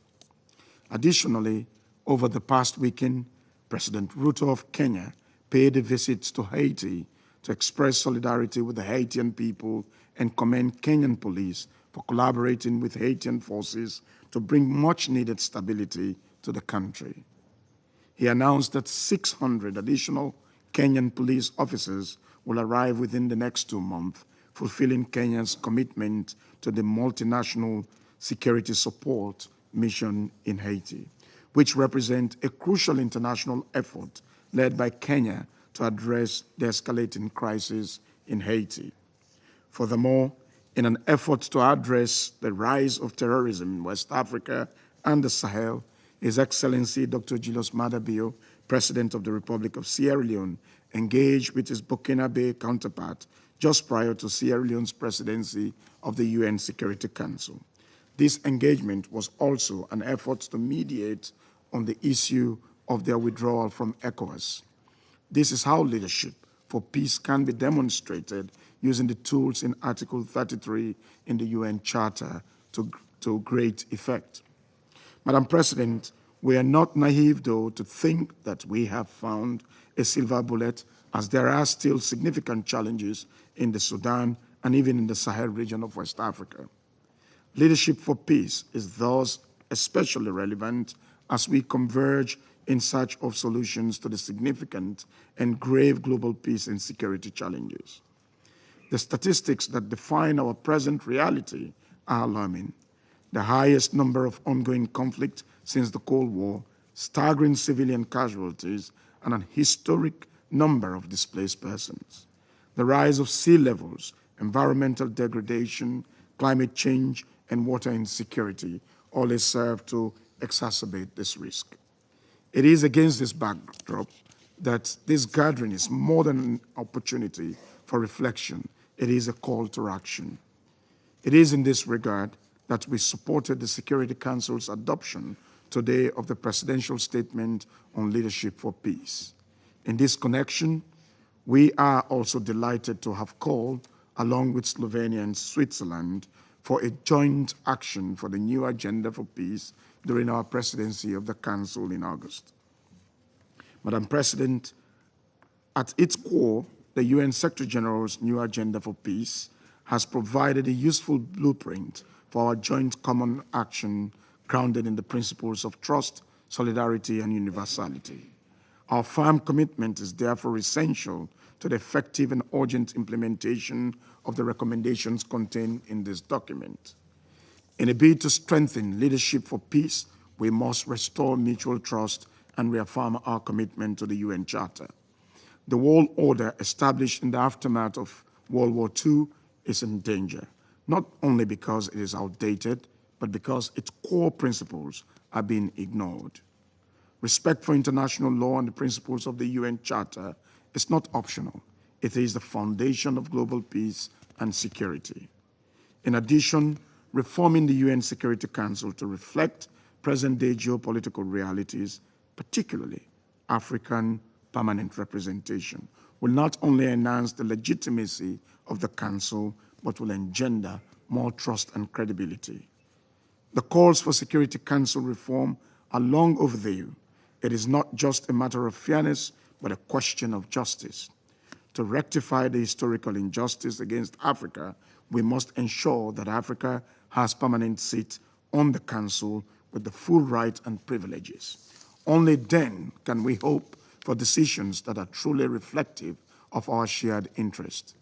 Speaker 13: Additionally, over the past weekend, President Ruto of Kenya paid a visit to Haiti to express solidarity with the Haitian people and commend Kenyan police for collaborating with Haitian forces to bring much-needed stability to the country. He announced that 600 additional Kenyan police officers will arrive within the next 2 months, fulfilling Kenya's commitment to the multinational security support mission in Haiti, which represents a crucial international effort led by Kenya to address the escalating crisis in Haiti. Furthermore, in an effort to address the rise of terrorism in West Africa and the Sahel, His Excellency Dr. Julius Maada Bio, President of the Republic of Sierra Leone, engaged with his Burkinabe counterpart just prior to Sierra Leone's presidency of the UN Security Council. This engagement was also an effort to mediate on the issue of their withdrawal from ECOWAS. This is how leadership for peace can be demonstrated using the tools in Article 33 in the UN Charter to great effect. Madam President, we are not naive, though, to think that we have found a silver bullet, as there are still significant challenges in the Sudan and even in the Sahel region of West Africa. Leadership for peace is thus especially relevant as we converge in search of solutions to the significant and grave global peace and security challenges. The statistics that define our present reality are alarming. The highest number of ongoing conflicts since the Cold War, staggering civilian casualties, and an historic number of displaced persons. The rise of sea levels, environmental degradation, climate change, and water insecurity all serve to exacerbate this risk. It is against this backdrop that this gathering is more than an opportunity for reflection. It is a call to action. It is in this regard that we supported the Security Council's adoption today of the Presidential Statement on Leadership for Peace. In this connection, we are also delighted to have called, along with Slovenia and Switzerland, for a joint action for the new agenda for peace during our presidency of the Council in August. Madam President, at its core, the UN Secretary-General's new agenda for peace has provided a useful blueprint for our joint common action grounded in the principles of trust, solidarity, and universality. Our firm commitment is therefore essential to the effective and urgent implementation of the recommendations contained in this document. In a bid to strengthen leadership for peace, we must restore mutual trust and reaffirm our commitment to the UN Charter. The world order established in the aftermath of World War II is in danger, not only because it is outdated, but because its core principles are being ignored. Respect for international law and the principles of the UN Charter is not optional. It is the foundation of global peace and security. In addition, reforming the UN Security Council to reflect present-day geopolitical realities, particularly African permanent representation, will not only enhance the legitimacy of the Council, but will engender more trust and credibility. The calls for Security Council reform are long overdue. It is not just a matter of fairness, but a question of justice. To rectify the historical injustice against Africa, we must ensure that Africa has permanent seat on the Council with the full rights and privileges. Only then can we hope for decisions that are truly reflective of our shared interest.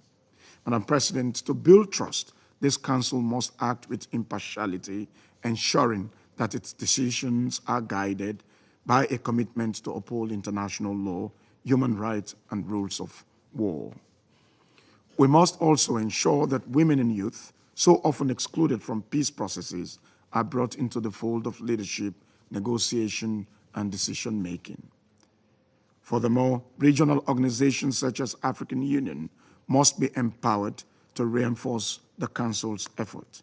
Speaker 13: Madam President, to build trust, this Council must act with impartiality, ensuring that its decisions are guided by a commitment to uphold international law, human rights, and rules of war. We must also ensure that women and youth, so often excluded from peace processes, are brought into the fold of leadership, negotiation, and decision-making. Furthermore, regional organizations such as African Union must be empowered to reinforce the Council's effort.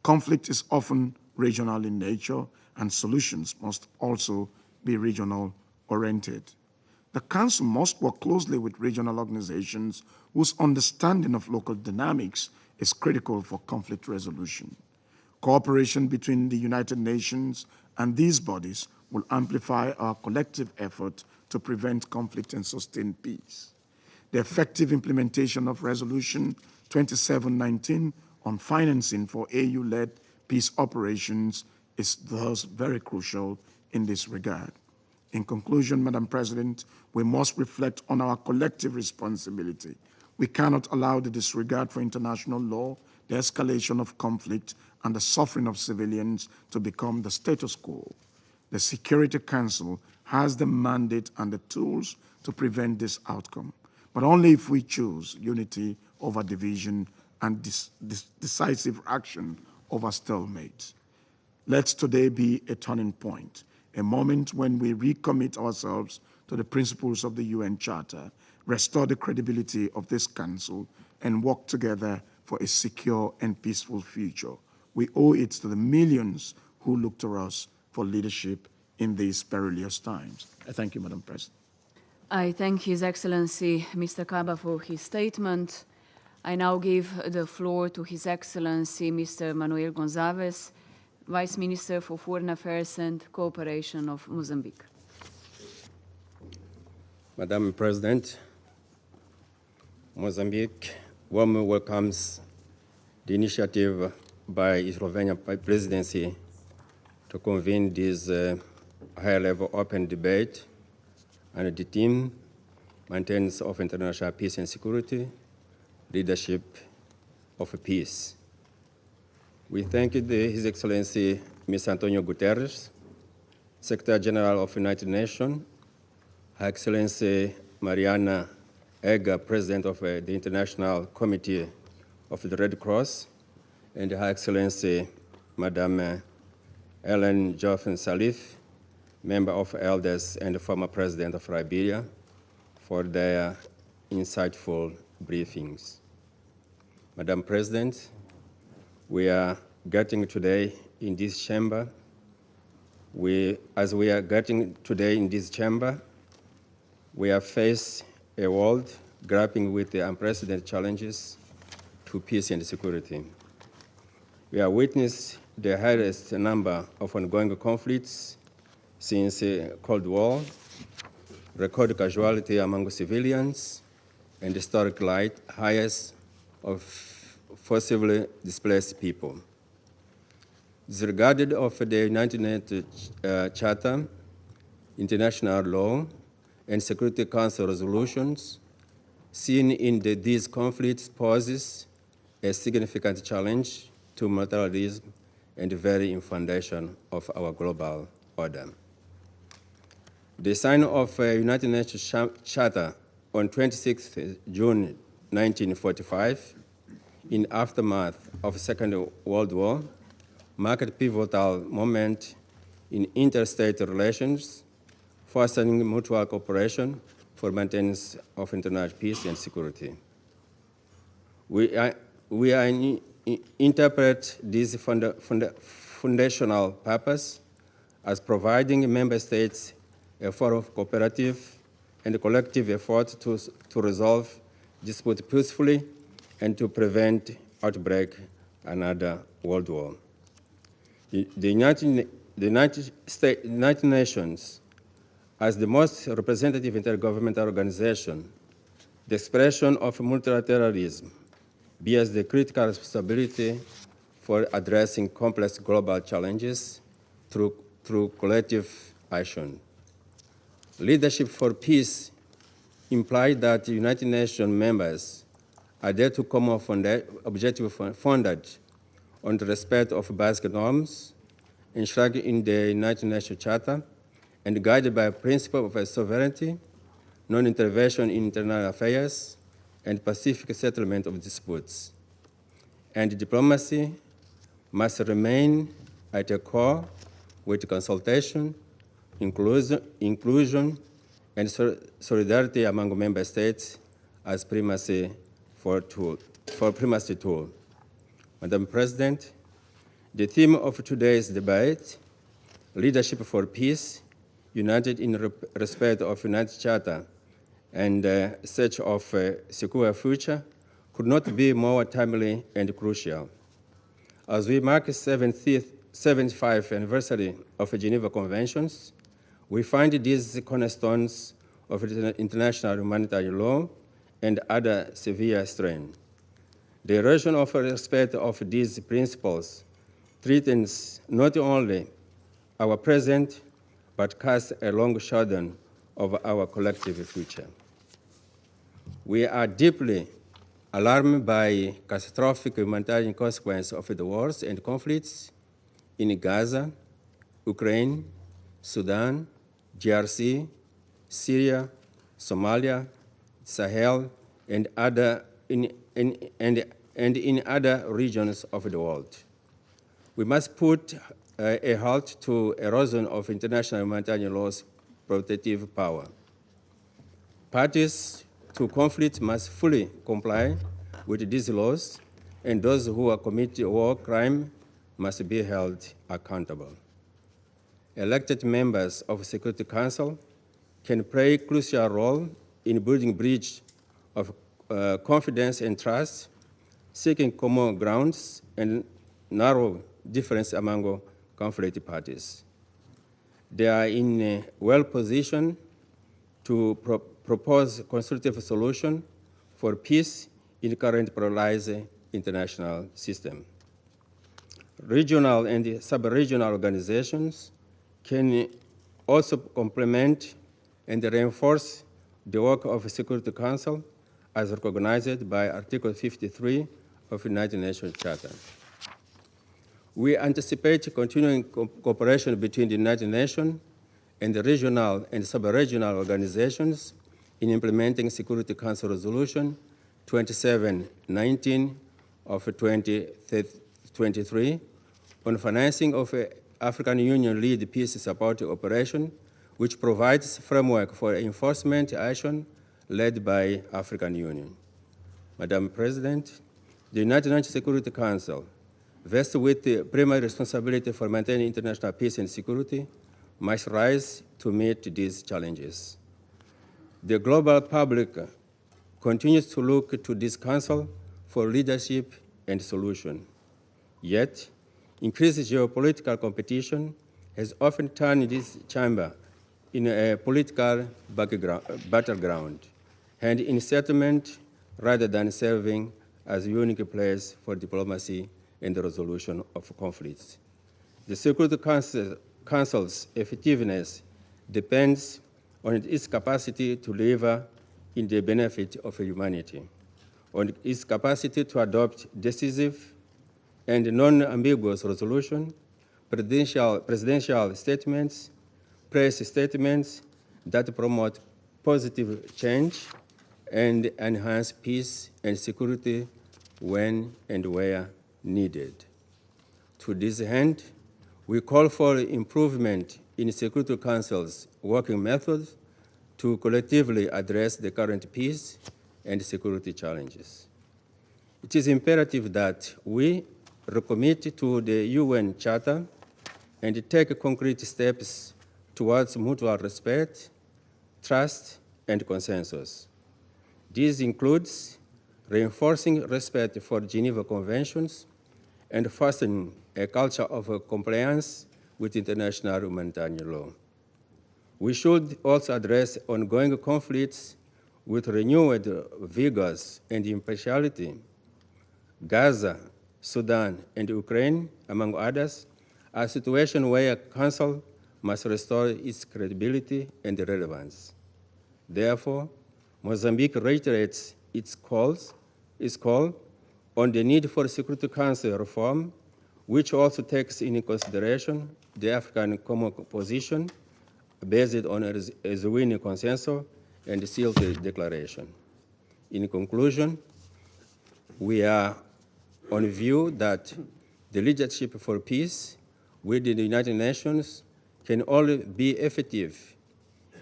Speaker 13: Conflict is often regional in nature, and solutions must also be regional-oriented. The Council must work closely with regional organizations whose understanding of local dynamics is critical for conflict resolution. Cooperation between the United Nations and these bodies will amplify our collective effort to prevent conflict and sustain peace. The effective implementation of Resolution 2719 on financing for AU-led peace operations is thus very crucial in this regard. In conclusion, Madam President, we must reflect on our collective responsibility. We cannot allow the disregard for international law, the escalation of conflict, and the suffering of civilians to become the status quo. The Security Council has the mandate and the tools to prevent this outcome, but only if we choose unity over division and decisive action over stalemate. Let today be a turning point, a moment when we recommit ourselves to the principles of the UN Charter, restore the credibility of this Council, and work together for a secure and peaceful future. We owe it to the millions who look to us for leadership in these perilous times. I thank you, Madam President.
Speaker 11: I thank His Excellency Mr. Kaba for his statement. I now give the floor to His Excellency Mr. Manuel Gonçalves, Vice Minister for Foreign Affairs and Cooperation of Mozambique.
Speaker 14: Madam President, Mozambique warmly welcomes the initiative by Slovenian presidency to convene this high-level open debate, and the theme, maintenance of international peace and security, leadership of peace. We thank His Excellency Mr. Antonio Guterres Secretary General of the United Nations, Her Excellency Mariana Egger, President of the International Committee of the Red Cross, and Her Excellency Madame Ellen Joffen Salif, Member of Elders and former President of Liberia, for their insightful briefings. Madam President, we are getting today in this chamber, we have faced a world grappling with the unprecedented challenges to peace and security. We have witnessed the highest number of ongoing conflicts since the Cold War, record casualty among civilians, and historic highest of forcibly displaced people. Disregarded of the United Nations Charter, international law, and Security Council resolutions, seen in these conflicts poses a significant challenge to multilateralism and the very foundation of our global order. The signing of a United Nations Charter on 26 June 1945, in aftermath of the Second World War, marked a pivotal moment in interstate relations, fostering mutual cooperation for maintenance of international peace and security. We interpret this foundational purpose as providing member states a forum of cooperative and collective effort to resolve disputes peacefully and to prevent outbreak another world war. The United Nations, as the most representative intergovernmental organization, the expression of multilateralism, bears the critical responsibility for addressing complex global challenges through collective action. Leadership for peace implies that the United Nations members are there to common objective founded on the respect of basic norms enshrined in the United Nations Charter and guided by a principle of sovereignty, non-intervention in internal affairs, and pacific settlement of disputes. And diplomacy must remain at the core with consultation, inclusion, and solidarity among member states as primacy tool. Madam President, the theme of today's debate, Leadership for Peace, United in Respect of United Charter, and Search of a Secure Future, could not be more timely and crucial. As we mark the 75th anniversary of the Geneva Conventions, we find these cornerstones of international humanitarian law and other severe strain. The erosion of respect of these principles threatens not only our present, but casts a long shadow over our collective future. We are deeply alarmed by catastrophic humanitarian consequences of the wars and conflicts in Gaza, Ukraine, Sudan, DRC, Syria, Somalia, Sahel, and in other regions of the world. We must put a halt to erosion of international humanitarian law's protective power. Parties to conflict must fully comply with these laws, and those who commit war crime must be held accountable. Elected members of the Security Council can play a crucial role in building bridge of confidence and trust, seeking common grounds, and narrow difference among conflict parties. They are in a well-positioned to propose constructive solution for peace in current polarized international system. Regional and sub-regional organizations can also complement and reinforce the work of the Security Council as recognized by Article 53 of the United Nations Charter. We anticipate continuing cooperation between the United Nations and the regional and sub-regional organizations in implementing Security Council Resolution 2719 of 2023 on financing of African Union-led peace support operation, which provides framework for enforcement action led by African Union. Madam President, the United Nations Security Council, vested with the primary responsibility for maintaining international peace and security, must rise to meet these challenges. The global public continues to look to this council for leadership and solution. Yet, increased geopolitical competition has often turned this chamber in a political battleground and in settlement rather than serving as a unique place for diplomacy and the resolution of conflicts. The Security Council's effectiveness depends on its capacity to deliver in the benefit of humanity, on its capacity to adopt decisive and non-ambiguous resolution, presidential statements, press statements that promote positive change and enhance peace and security when and where needed. To this end, we call for improvement in Security Council's working methods to collectively address the current peace and security challenges. It is imperative that we recommit to the UN Charter and take concrete steps towards mutual respect, trust, and consensus. This includes reinforcing respect for Geneva Conventions and fostering a culture of compliance with international humanitarian law. We should also address ongoing conflicts with renewed vigor and impartiality. Gaza, Sudan, and Ukraine, among others, are situations where Council must restore its credibility and relevance. Therefore, Mozambique reiterates its call on the need for Security Council reform, which also takes into consideration the African Common Position based on a winning consensus and the sealed declaration. In conclusion, we are on view that the leadership for peace within the United Nations can only be effective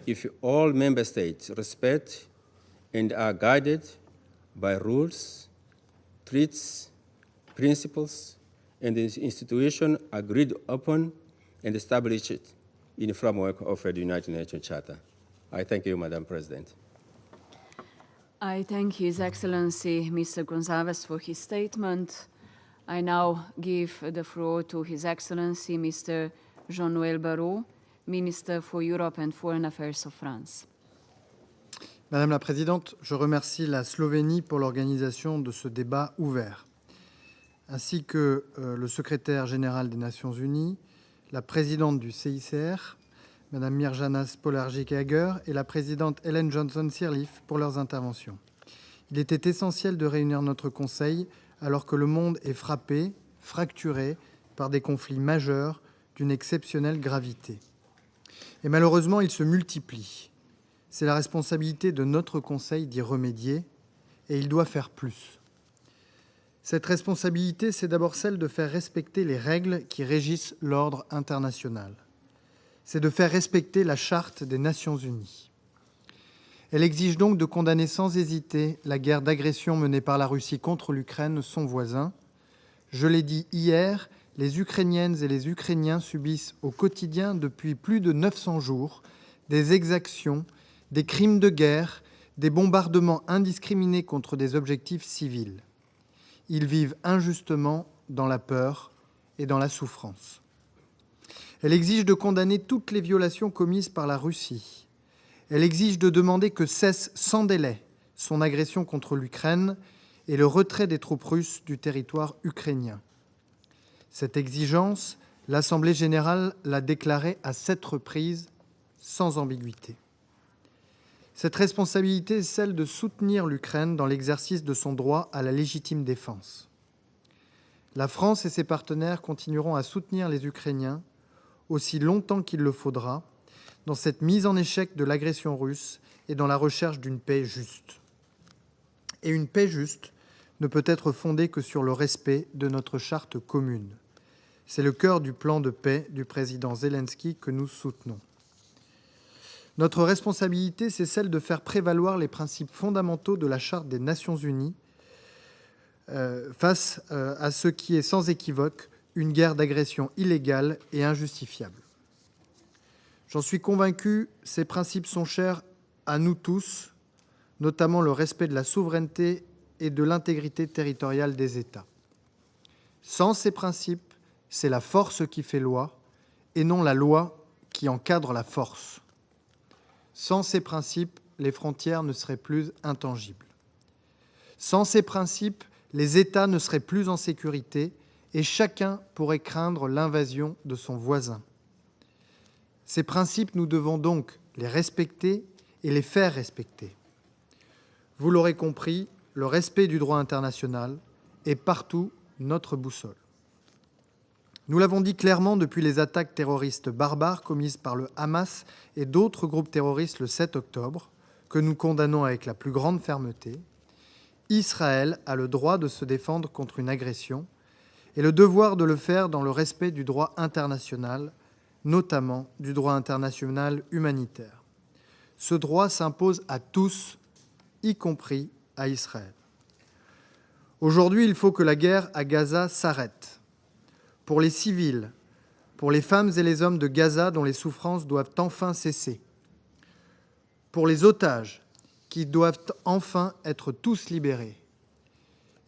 Speaker 14: if all member states respect and are guided by rules, treaties, principles, and the institution agreed upon and established in the framework of the United Nations Charter. I thank you, Madam President.
Speaker 11: I thank His Excellency Mr. Gonzalez for his statement. I now give the floor to His Excellency Mr. Jean-Noël Barrot, Minister for Europe and Foreign Affairs of France.
Speaker 15: Madame la Présidente, je remercie la Slovénie pour l'organisation de ce débat ouvert, ainsi que le secrétaire général des Nations Unies, la présidente du CICR, Madame Mirjana Spolarczyk-Jaeger, et la présidente Ellen Johnson-Sirleaf pour leurs interventions. Il était essentiel de réunir notre Conseil alors que le monde est frappé, fracturé par des conflits majeurs d'une exceptionnelle gravité. Et malheureusement, ils se multiplient. C'est la responsabilité de notre Conseil d'y remédier, et il doit faire plus. Cette responsabilité, c'est d'abord celle de faire respecter les règles qui régissent l'ordre international. C'est de faire respecter la Charte des Nations Unies. Elle exige donc de condamner sans hésiter la guerre d'agression menée par la Russie contre l'Ukraine, son voisin. Je l'ai dit hier, les Ukrainiennes et les Ukrainiens subissent au quotidien depuis plus de 900 jours des exactions, des crimes de guerre, des bombardements indiscriminés contre des objectifs civils. Ils vivent injustement dans la peur et dans la souffrance. Elle exige de condamner toutes les violations commises par la Russie. Elle exige de demander que cesse sans délai son agression contre l'Ukraine et le retrait des troupes russes du territoire ukrainien. Cette exigence, l'Assemblée générale l'a déclarée à 7 reprises, sans ambiguïté. Cette responsabilité est celle de soutenir l'Ukraine dans l'exercice de son droit à la légitime défense. La France et ses partenaires continueront à soutenir les Ukrainiens aussi longtemps qu'il le faudra, dans cette mise en échec de l'agression russe et dans la recherche d'une paix juste. Et une paix juste ne peut être fondée que sur le respect de notre charte commune. C'est le cœur du plan de paix du président Zelensky que nous soutenons. Notre responsabilité, c'est celle de faire prévaloir les principes fondamentaux de la Charte des Nations Unies face à ce qui est sans équivoque une guerre d'agression illégale et injustifiable. J'en suis convaincu, ces principes sont chers à nous tous, notamment le respect de la souveraineté et de l'intégrité territoriale des États. Sans ces principes, c'est la force qui fait loi et non la loi qui encadre la force. Sans ces principes, les frontières ne seraient plus intangibles. Sans ces principes, les États ne seraient plus en sécurité et chacun pourrait craindre l'invasion de son voisin. Ces principes, nous devons donc les respecter et les faire respecter. Vous l'aurez compris, le respect du droit international est partout notre boussole. Nous l'avons dit clairement depuis les attaques terroristes barbares commises par le Hamas et d'autres groupes terroristes le 7 octobre, que nous condamnons avec la plus grande fermeté. Israël a le droit de se défendre contre une agression et le devoir de le faire dans le respect du droit international, notamment du droit international humanitaire. Ce droit s'impose à tous, y compris à Israël. Aujourd'hui, il faut que la guerre à Gaza s'arrête. Pour les civils, pour les femmes et les hommes de Gaza dont les souffrances doivent enfin cesser, pour les otages qui doivent enfin être tous libérés,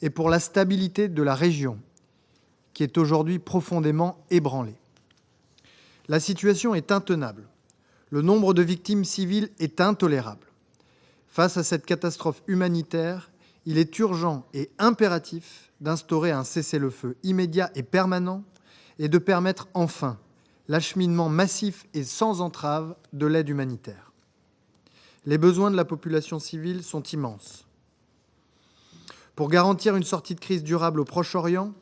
Speaker 15: et pour la stabilité de la région qui est aujourd'hui profondément ébranlée. La situation est intenable. Le nombre de victimes civiles est intolérable. Face à cette catastrophe humanitaire, il est urgent et impératif d'instaurer un cessez-le-feu immédiat et permanent et de permettre enfin l'acheminement massif et sans entrave de l'aide humanitaire. Les besoins de la population civile sont immenses. Pour garantir une sortie de crise durable au Proche-Orient,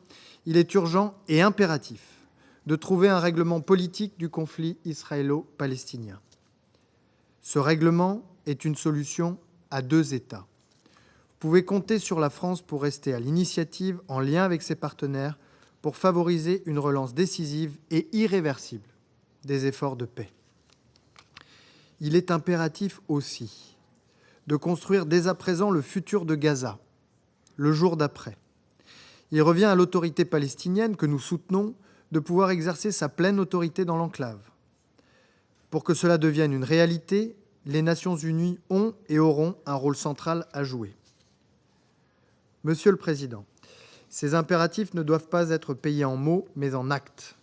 Speaker 15: il est urgent et impératif de trouver un règlement politique du conflit israélo-palestinien. Ce règlement est une solution à deux États. Vous pouvez compter sur la France pour rester à l'initiative, en lien avec ses partenaires, pour favoriser une relance décisive et irréversible des efforts de paix. Il est impératif aussi de construire dès à présent le futur de Gaza, le jour d'après. Il revient à l'autorité palestinienne, que nous soutenons, de pouvoir exercer sa pleine autorité dans l'enclave. Pour que cela devienne une réalité, les Nations Unies ont et auront un rôle central à jouer. Monsieur le Président, ces impératifs ne doivent pas être payés en mots, mais en actes.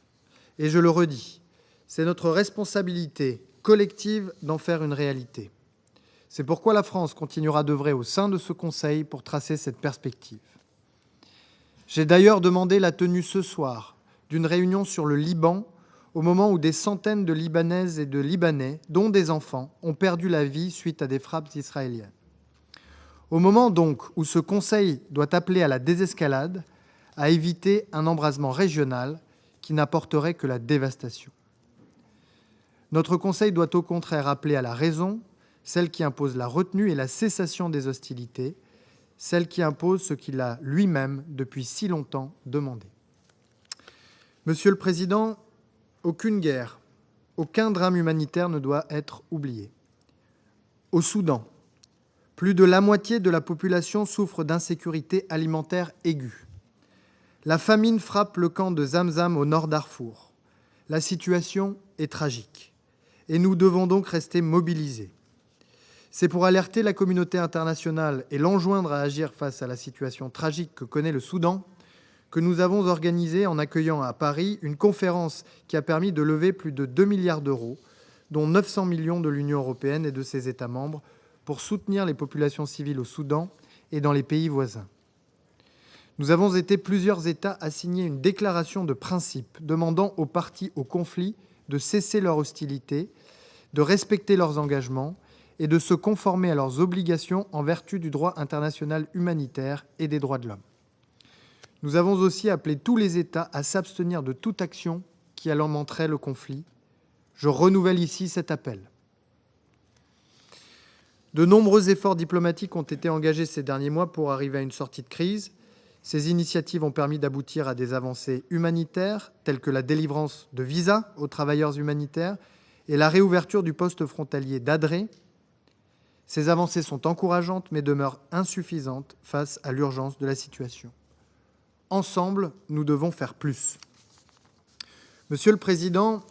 Speaker 15: Et je le redis, c'est notre responsabilité collective d'en faire une réalité. C'est pourquoi la France continuera d'œuvrer au sein de ce Conseil pour tracer cette perspective. J'ai d'ailleurs demandé la tenue ce soir d'une réunion sur le Liban, au moment où des centaines de Libanaises et de Libanais, dont des enfants, ont perdu la vie suite à des frappes israéliennes. Au moment donc où ce Conseil doit appeler à la désescalade, à éviter un embrasement régional qui n'apporterait que la dévastation. Notre Conseil doit au contraire appeler à la raison, celle qui impose la retenue et la cessation des hostilités, celle qui impose ce qu'il a lui-même depuis si longtemps demandé. Monsieur le Président, aucune guerre, aucun drame humanitaire ne doit être oublié. Au Soudan, plus de la moitié de la population souffre d'insécurité alimentaire aiguë. La famine frappe le camp de Zamzam au nord Darfour. La situation est tragique et nous devons donc rester mobilisés. C'est pour alerter la communauté internationale et l'enjoindre à agir face à la situation tragique que connaît le Soudan que nous avons organisé, en accueillant à Paris, une conférence qui a permis de lever plus de 2 milliards d'euros, dont 900 millions de l'Union européenne et de ses États membres, pour soutenir les populations civiles au Soudan et dans les pays voisins. Nous avons été plusieurs États à signer une déclaration de principe demandant aux parties au conflit de cesser leur hostilité, de respecter leurs engagements et de se conformer à leurs obligations en vertu du droit international humanitaire et des droits de l'homme. Nous avons aussi appelé tous les États à s'abstenir de toute action qui alimenterait le conflit. Je renouvelle ici cet appel. De nombreux efforts diplomatiques ont été engagés ces derniers mois pour arriver à une sortie de crise. Ces initiatives ont permis d'aboutir à des avancées humanitaires, telles que la délivrance de visas aux travailleurs humanitaires et la réouverture du poste frontalier d'Adré. Ces avancées sont encourageantes, mais demeurent insuffisantes face à l'urgence de la situation. Ensemble, nous devons faire plus. Monsieur le Président,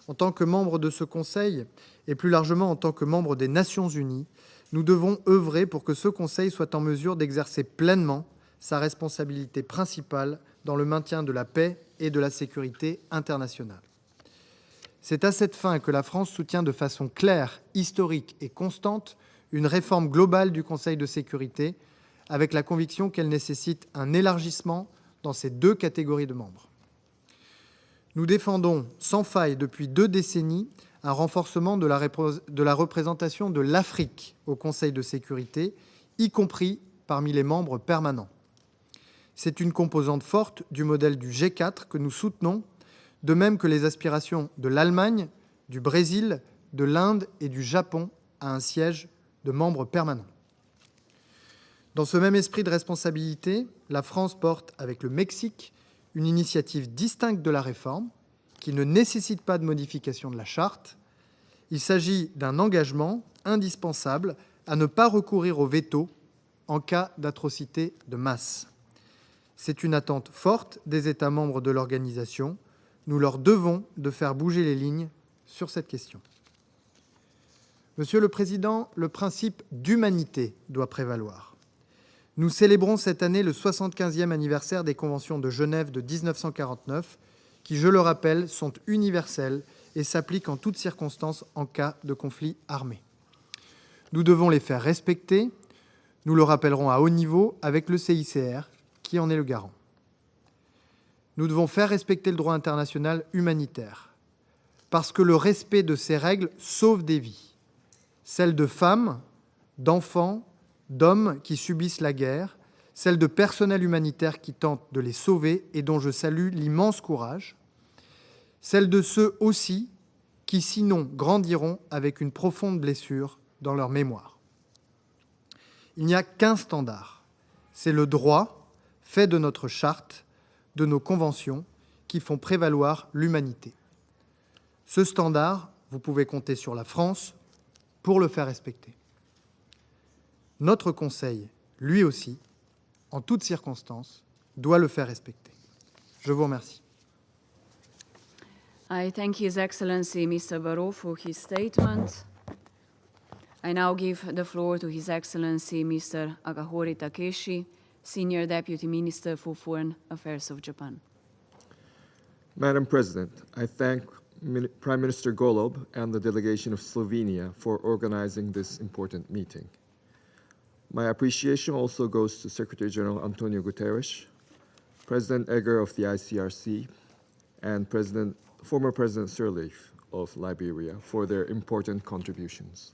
Speaker 15: en tant que membre de ce Conseil, et plus largement en tant que membre des Nations Unies, nous devons œuvrer pour que ce Conseil soit en mesure d'exercer pleinement sa responsabilité principale dans le maintien de la paix et de la sécurité internationale. C'est à cette fin que la France soutient de façon claire, historique et constante une réforme globale du Conseil de sécurité, avec la conviction qu'elle nécessite un élargissement dans ces deux catégories de membres. Nous défendons sans faille depuis 2 décennies un renforcement de la représentation de l'Afrique au Conseil de sécurité, y compris parmi les membres permanents. C'est une composante forte du modèle du G4 que nous soutenons, de même que les aspirations de l'Allemagne, du Brésil, de l'Inde et du Japon à un siège de membre permanent. Dans ce même esprit de responsabilité, la France porte avec le Mexique une initiative distincte de la réforme, qui ne nécessite pas de modification de la charte. Il s'agit d'un engagement indispensable à ne pas recourir au veto en cas d'atrocité de masse. C'est une attente forte des États membres de l'organisation. Nous leur devons de faire bouger les lignes sur cette question. Monsieur le Président, le principe d'humanité doit prévaloir. Nous célébrons cette année le 75e anniversaire des conventions de Genève de 1949, qui, je le rappelle, sont universelles et s'appliquent en toutes circonstances en cas de conflit armé. Nous devons les faire respecter. Nous le rappellerons à haut niveau avec le CICR, qui en est le garant. Nous devons faire respecter le droit international humanitaire, parce que le respect de ces règles sauve des vies, celles de femmes, d'enfants, d'hommes qui subissent la guerre, celles de personnel humanitaire qui tentent de les sauver et dont je salue l'immense courage, celles de ceux aussi qui sinon grandiront avec une profonde blessure dans leur mémoire. Il n'y a qu'un standard, c'est le droit fait de notre charte, de nos conventions, qui font prévaloir l'humanité. Ce standard, vous pouvez compter sur la France pour le faire respecter. Notre Conseil, lui aussi, en toutes circonstances, doit le faire respecter. Je vous remercie.
Speaker 11: I thank His Excellency Mr. Barrot for his statement. I now give the floor to His Excellency Mr. Akahori Takeshi, Senior Deputy Minister for Foreign Affairs of Japan.
Speaker 16: Madam President, I thank Prime Minister Golob and the delegation of Slovenia for organizing this important meeting. My appreciation also goes to Secretary General Antonio Guterres, President Egger of the ICRC, and former President Sirleaf of Liberia for their important contributions.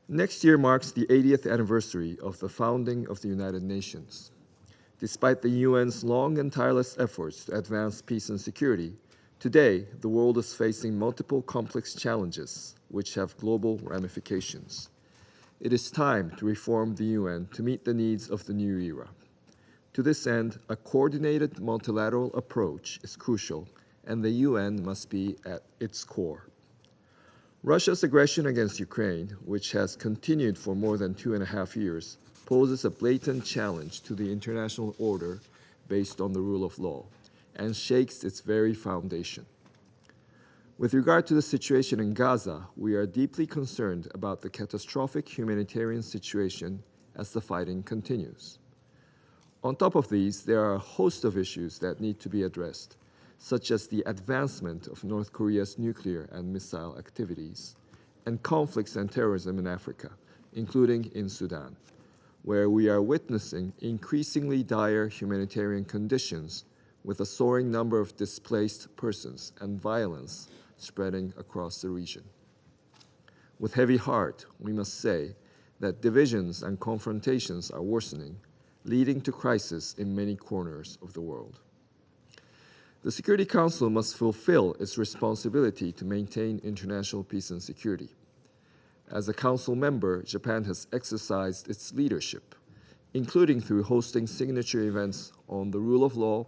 Speaker 16: Next year marks the 80th anniversary of the founding of the United Nations. Despite the UN's long and tireless efforts to advance peace and security, today the world is facing multiple complex challenges which have global ramifications. It is time to reform the UN to meet the needs of the new era. To this end, a coordinated multilateral approach is crucial, and the UN must be at its core. Russia's aggression against Ukraine, which has continued for more than 2.5 years, poses a blatant challenge to the international order based on the rule of law and shakes its very foundation. With regard to the situation in Gaza, we are deeply concerned about the catastrophic humanitarian situation as the fighting continues. On top of these, there are a host of issues that need to be addressed, such as the advancement of North Korea's nuclear and missile activities, and conflicts and terrorism in Africa, including in Sudan, where we are witnessing increasingly dire humanitarian conditions with a soaring number of displaced persons and violence spreading across the region. With heavy heart, we must say that divisions and confrontations are worsening, leading to crisis in many corners of the world. The Security Council must fulfill its responsibility to maintain international peace and security. As a Council member, Japan has exercised its leadership, including through hosting signature events on the rule of law,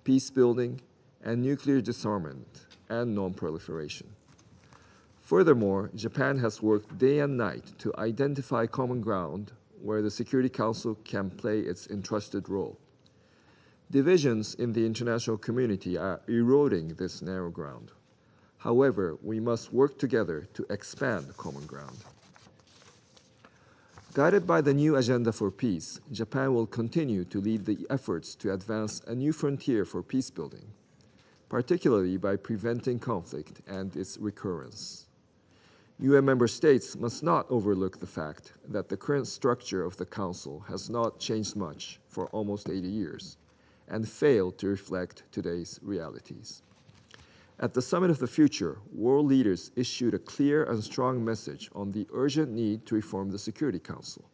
Speaker 16: peace building, and nuclear disarmament and non-proliferation. Furthermore, Japan has worked day and night to identify common ground where the Security Council can play its entrusted role. Divisions in the international community are eroding this narrow ground. However, we must work together to expand common ground. Guided by the new agenda for peace, Japan will continue to lead the efforts to advance a new frontier for peace building, particularly by preventing conflict and its recurrence. UN member states must not overlook the fact that the current structure of the Council has not changed much for almost 80 years and failed to reflect today's realities. At the Summit of the Future, world leaders issued a clear and strong message on the urgent need to reform the Security Council.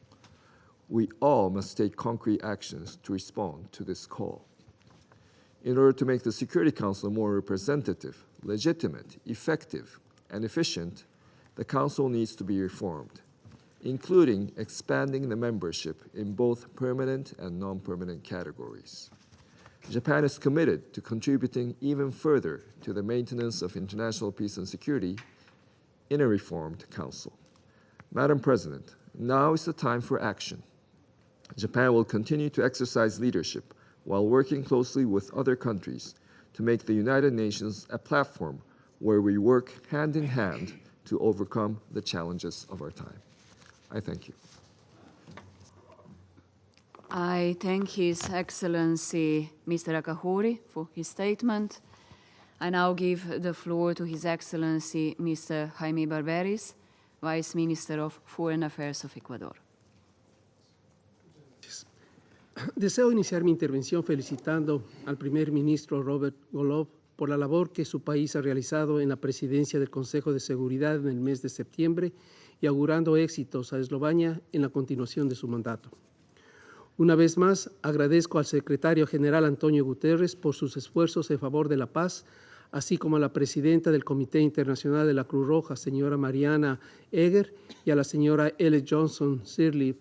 Speaker 16: We all must take concrete actions to respond to this call. In order to make the Security Council more representative, legitimate, effective, and efficient, the Council needs to be reformed, including expanding the membership in both permanent and non-permanent categories. Japan is committed to contributing even further to the maintenance of international peace and security in a reformed Council. Madam President, now is the time for action. Japan will continue to exercise leadership while working closely with other countries to make the United Nations a platform where we work hand in hand to overcome the challenges of our time. I thank you.
Speaker 11: I thank His Excellency Mr. Akahori for his statement. I now give the floor to His Excellency Mr. Jaime Barberis, Vice Minister of Foreign Affairs of Ecuador.
Speaker 17: Deseo iniciar mi intervención felicitando al primer ministro Robert Golob por la labor que su país ha realizado en la presidencia del Consejo de Seguridad en el mes de septiembre y augurando éxitos a Eslovenia en la continuación de su mandato. Una vez más, agradezco al secretario general Antonio Guterres por sus esfuerzos en favor de la paz, así como a la presidenta del Comité Internacional de la Cruz Roja, señora Mariana Eger, y a la señora Elle Johnson Sirleaf,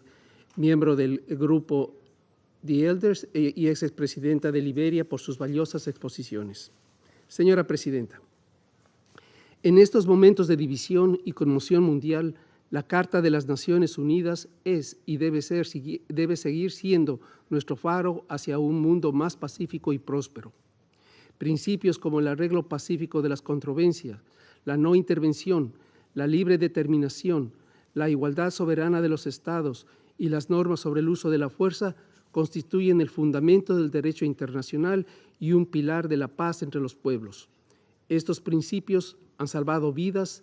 Speaker 17: miembro del grupo The Elders y expresidenta de Liberia, por sus valiosas exposiciones. Señora Presidenta, en estos momentos de división y conmoción mundial, la Carta de las Naciones Unidas es y debe seguir siendo nuestro faro hacia un mundo más pacífico y próspero. Principios como el arreglo pacífico de las controversias, la no intervención, la libre determinación, la igualdad soberana de los Estados y las normas sobre el uso de la fuerza constituyen el fundamento del derecho internacional y un pilar de la paz entre los pueblos. Estos principios han salvado vidas,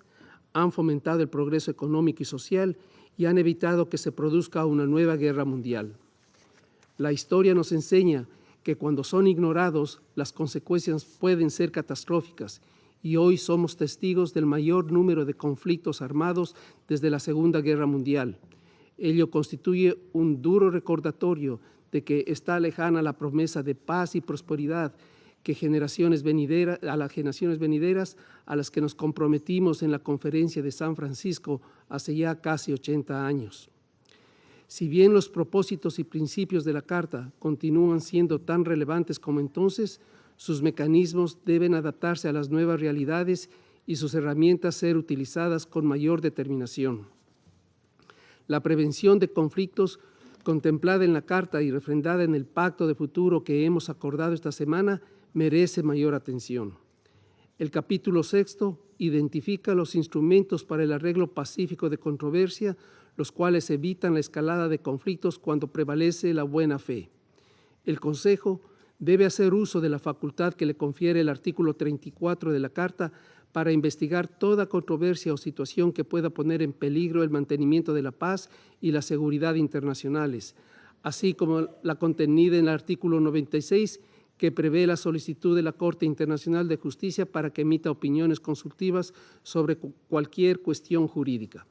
Speaker 17: han fomentado el progreso económico y social y han evitado que se produzca una nueva guerra mundial. La historia nos enseña que cuando son ignorados, las consecuencias pueden ser catastróficas y hoy somos testigos del mayor número de conflictos armados desde la Segunda Guerra Mundial. Ello constituye un duro recordatorio de que está lejana la promesa de paz y prosperidad que a las generaciones venideras a las que nos comprometimos en la Conferencia de San Francisco hace ya casi 80 años. Si bien los propósitos y principios de la Carta continúan siendo tan relevantes como entonces, sus mecanismos deben adaptarse a las nuevas realidades y sus herramientas ser utilizadas con mayor determinación. La prevención de conflictos contemplada en la Carta y refrendada en el Pacto de Futuro que hemos acordado esta semana merece mayor atención. El capítulo 6 identifica los instrumentos para el arreglo pacífico de controversia, los cuales evitan la escalada de conflictos cuando prevalece la buena fe. El Consejo debe hacer uso de la facultad que le confiere el artículo 34 de la Carta para investigar toda controversia o situación que pueda poner en peligro el mantenimiento de la paz y la seguridad internacionales, así como la contenida en el artículo 96 que prevé la solicitud de la Corte Internacional de Justicia para que emita opiniones consultivas sobre cualquier cuestión jurídica.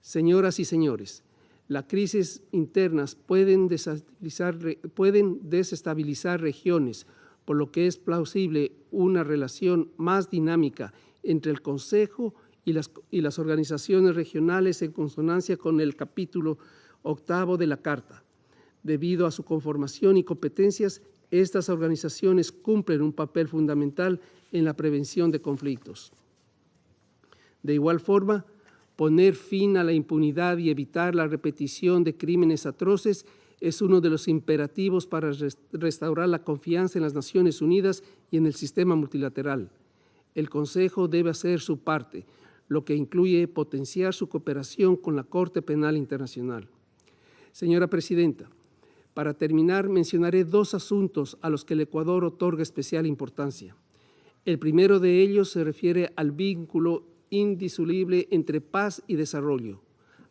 Speaker 17: Señoras y señores, las crisis internas pueden desestabilizar regiones, por lo que es plausible una relación más dinámica entre el Consejo y las organizaciones regionales en consonancia con el capítulo 8 de la Carta. Debido a su conformación y competencias, estas organizaciones cumplen un papel fundamental en la prevención de conflictos. De igual forma, poner fin a la impunidad y evitar la repetición de crímenes atroces es uno de los imperativos para restaurar la confianza en las Naciones Unidas y en el sistema multilateral. El Consejo debe hacer su parte, lo que incluye potenciar su cooperación con la Corte Penal Internacional. Señora Presidenta, para terminar, mencionaré dos asuntos a los que el Ecuador otorga especial importancia. El primero de ellos se refiere al vínculo indisoluble entre paz y desarrollo.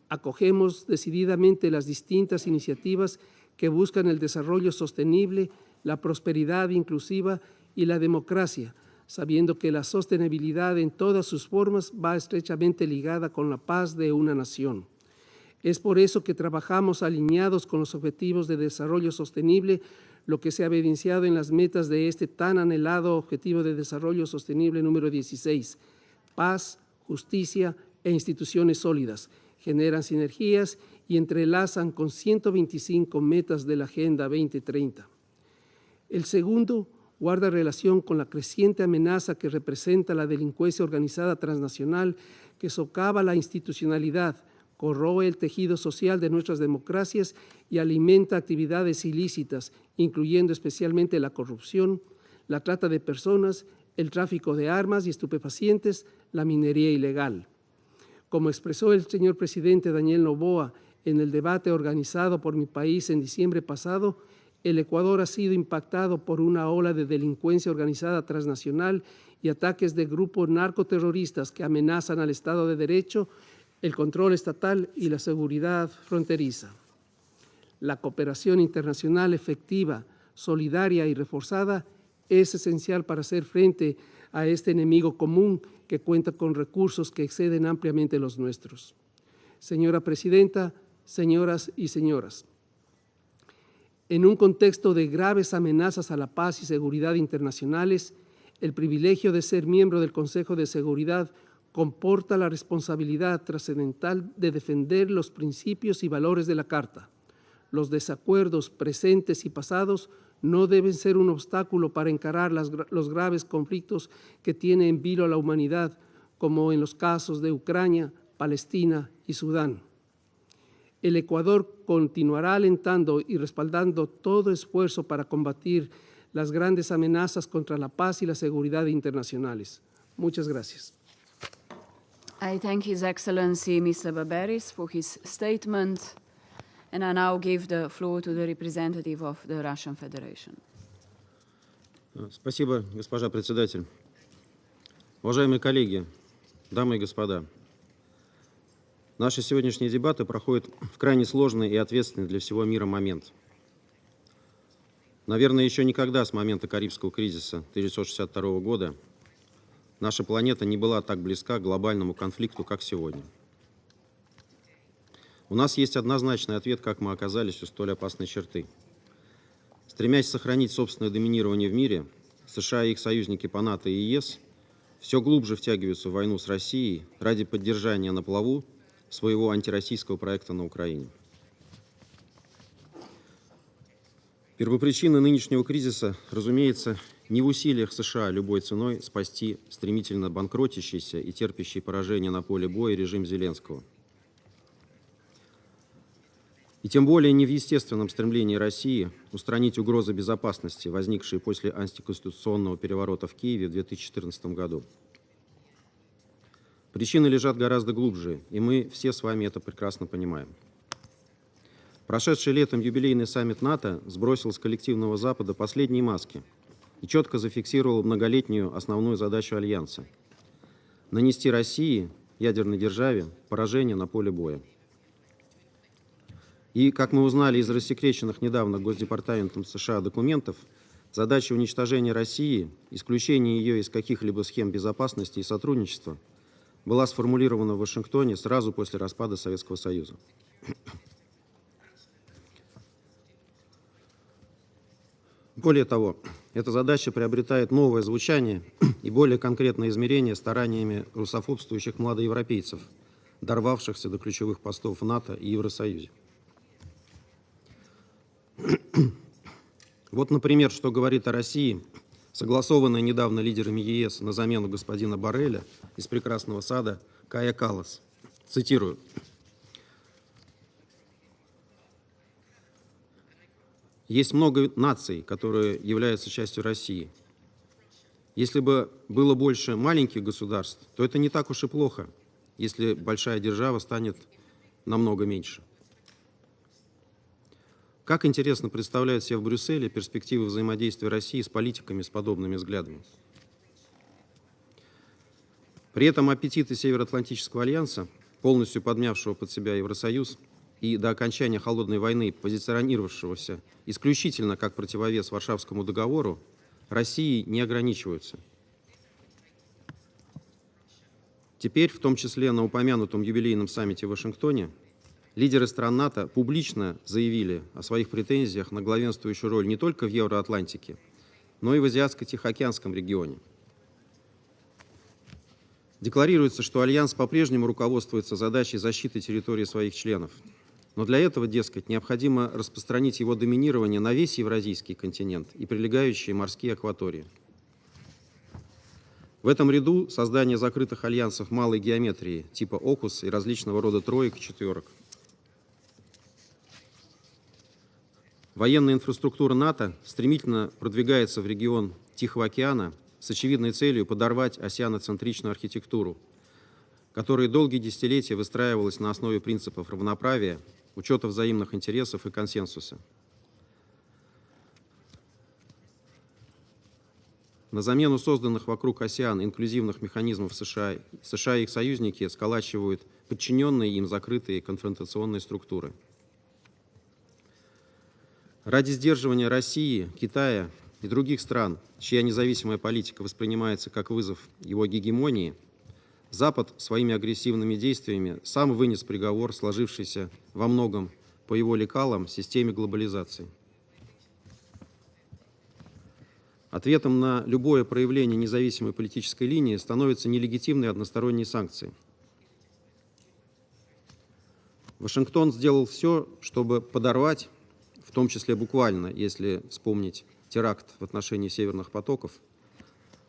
Speaker 17: Acogemos decididamente las distintas iniciativas que buscan el desarrollo sostenible, la prosperidad inclusiva y la democracia, sabiendo que la sostenibilidad en todas sus formas va estrechamente ligada con la paz de una nación. Es por eso que trabajamos alineados con los objetivos de desarrollo sostenible, lo que se ha evidenciado en las metas de este tan anhelado Objetivo de Desarrollo Sostenible número 16, paz, justicia e instituciones sólidas, generan sinergias y entrelazan con 125 metas de la Agenda 2030. El segundo guarda relación con la creciente amenaza que representa la delincuencia organizada transnacional que socava la institucionalidad, corroe el tejido social de nuestras democracias y alimenta actividades ilícitas, incluyendo especialmente la corrupción, la trata de personas, el tráfico de armas y estupefacientes, la minería ilegal. Como expresó el señor presidente Daniel Noboa en el debate organizado por mi país en diciembre pasado, el Ecuador ha sido impactado por una ola de delincuencia organizada transnacional y ataques de grupos narcoterroristas que amenazan al Estado de Derecho, el control estatal y la seguridad fronteriza. La cooperación internacional efectiva, solidaria y reforzada es esencial para hacer frente a este enemigo común que cuenta con recursos que exceden ampliamente los nuestros. Señora Presidenta, señoras y señores, en un contexto de graves amenazas a la paz y seguridad internacionales, el privilegio de ser miembro del Consejo de Seguridad comporta la responsabilidad trascendental de defender los principios y valores de la Carta. Los desacuerdos presentes y pasados no deben ser un obstáculo para encarar los graves conflictos que tiene en vilo a la humanidad, como en los casos de Ucrania, Palestina y Sudán. El Ecuador continuará alentando y respaldando todo esfuerzo para combatir las grandes amenazas contra la paz y la seguridad internacionales. Muchas gracias.
Speaker 11: I thank His Excellency Mr. Baberis for his statement, and I now give the floor to the representative of the Russian Federation.
Speaker 18: Спасибо, госпожа председатель. Уважаемые коллеги, дамы и господа, наши сегодняшние дебаты проходят в крайне сложный и ответственный для всего мира момент. Наверное, еще никогда с момента Карибского кризиса 1962 года наша планета не была так близка к глобальному конфликту, как сегодня. У нас есть однозначный ответ, как мы оказались у столь опасной черты. Стремясь сохранить собственное доминирование в мире, США и их союзники по НАТО и ЕС все глубже втягиваются в войну с Россией ради поддержания на плаву своего антироссийского проекта на Украине. Первопричина нынешнего кризиса, разумеется, не в усилиях США любой ценой спасти стремительно банкротящийся и терпящий поражение на поле боя режим Зеленского. И тем более не в естественном стремлении России устранить угрозы безопасности, возникшие после антиконституционного переворота в Киеве в 2014 году. Причины лежат гораздо глубже, и мы все с вами это прекрасно понимаем. Прошедший летом юбилейный саммит НАТО сбросил с коллективного Запада последние маски и четко зафиксировал многолетнюю основную задачу Альянса – нанести России, ядерной державе, поражение на поле боя. И, как мы узнали из рассекреченных недавно Госдепартаментом США документов, задача уничтожения России, исключения ее из каких-либо схем безопасности и сотрудничества была сформулирована в Вашингтоне сразу после распада Советского Союза. Более того, эта задача приобретает новое звучание и более конкретное измерение стараниями русофобствующих младоевропейцев, дорвавшихся до ключевых постов в НАТО и Евросоюзе. Вот, например, что говорит о России согласованная недавно лидерами ЕС на замену господина Борреля из прекрасного сада Кая Каллас. Цитирую. Есть много наций, которые являются частью России. Если бы было больше маленьких государств, то это не так уж и плохо, если большая держава станет намного меньше. Как интересно представляют себе в Брюсселе перспективы взаимодействия России с политиками с подобными взглядами. При этом аппетиты Североатлантического альянса, полностью подмявшего под себя Евросоюз и до окончания Холодной войны позиционировавшегося исключительно как противовес Варшавскому договору, России не ограничиваются. Теперь, в том числе на упомянутом юбилейном саммите в Вашингтоне, лидеры стран НАТО публично заявили о своих претензиях на главенствующую роль не только в Евроатлантике, но и в Азиатско-Тихоокеанском регионе. Декларируется, что Альянс по-прежнему руководствуется задачей защиты территории своих членов. Но для этого, дескать, необходимо распространить его доминирование на весь Евразийский континент и прилегающие морские акватории. В этом ряду создание закрытых альянсов малой геометрии типа ОКУС и различного рода троек и четверок. Военная инфраструктура НАТО стремительно продвигается в регион Тихого океана с очевидной целью подорвать осяноцентричную архитектуру, которая долгие десятилетия выстраивалась на основе принципов равноправия, учета взаимных интересов и консенсуса. На замену созданных вокруг ОСЕАН инклюзивных механизмов США и их союзники сколачивают подчиненные им закрытые конфронтационные структуры. Ради сдерживания России, Китая и других стран, чья независимая политика воспринимается как вызов его гегемонии, Запад своими агрессивными действиями сам вынес приговор, сложившийся во многом по его лекалам системе глобализации. Ответом на любое проявление независимой политической линии становятся нелегитимные односторонние санкции. Вашингтон сделал все, чтобы подорвать, в том числе буквально, если вспомнить теракт в отношении северных потоков,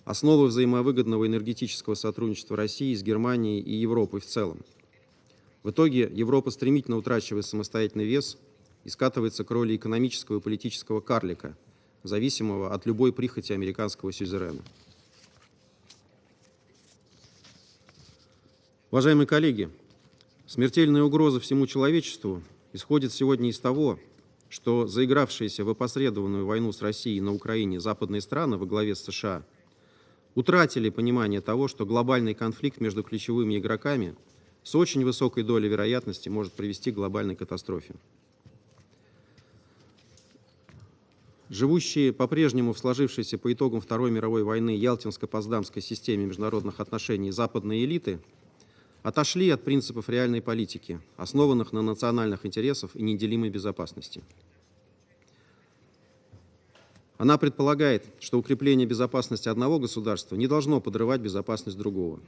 Speaker 18: основы взаимовыгодного энергетического сотрудничества России с Германией и Европой в целом. В итоге Европа стремительно утрачивает самостоятельный вес и скатывается к роли экономического и политического карлика, зависимого от любой прихоти американского сюзерена. Уважаемые коллеги, смертельная угроза всему человечеству исходит сегодня из того, что заигравшиеся в опосредованную войну с Россией на Украине западные страны во главе с США утратили понимание того, что глобальный конфликт между ключевыми игроками с очень высокой долей вероятности может привести к глобальной катастрофе. Живущие по-прежнему в сложившейся по итогам Второй мировой войны Ялтинско-Потсдамской системе международных отношений западные элиты отошли от принципов реальной политики, основанных на национальных интересах и неделимой безопасности. Она предполагает, что укрепление безопасности одного государства не должно подрывать безопасность другого.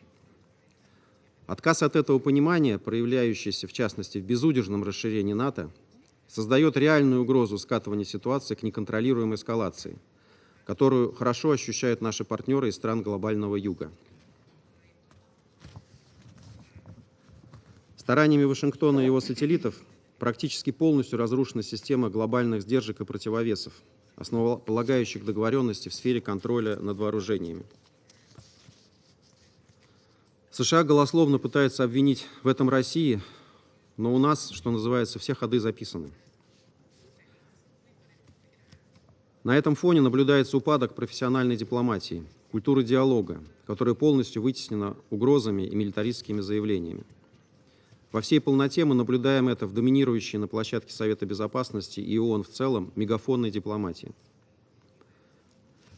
Speaker 18: Отказ от этого понимания, проявляющийся в частности в безудержном расширении НАТО, создает реальную угрозу скатывания ситуации к неконтролируемой эскалации, которую хорошо ощущают наши партнеры из стран глобального юга. Стараниями Вашингтона и его сателлитов практически полностью разрушена система глобальных сдержек и противовесов, основополагающих договоренности в сфере контроля над вооружениями. США голословно пытаются обвинить в этом Россию, но у нас, что называется, все ходы записаны. На этом фоне наблюдается упадок профессиональной дипломатии, культуры диалога, которая полностью вытеснена угрозами и милитаристскими заявлениями. Во всей полноте мы наблюдаем это в доминирующей на площадке Совета Безопасности и ООН в целом мегафонной дипломатии.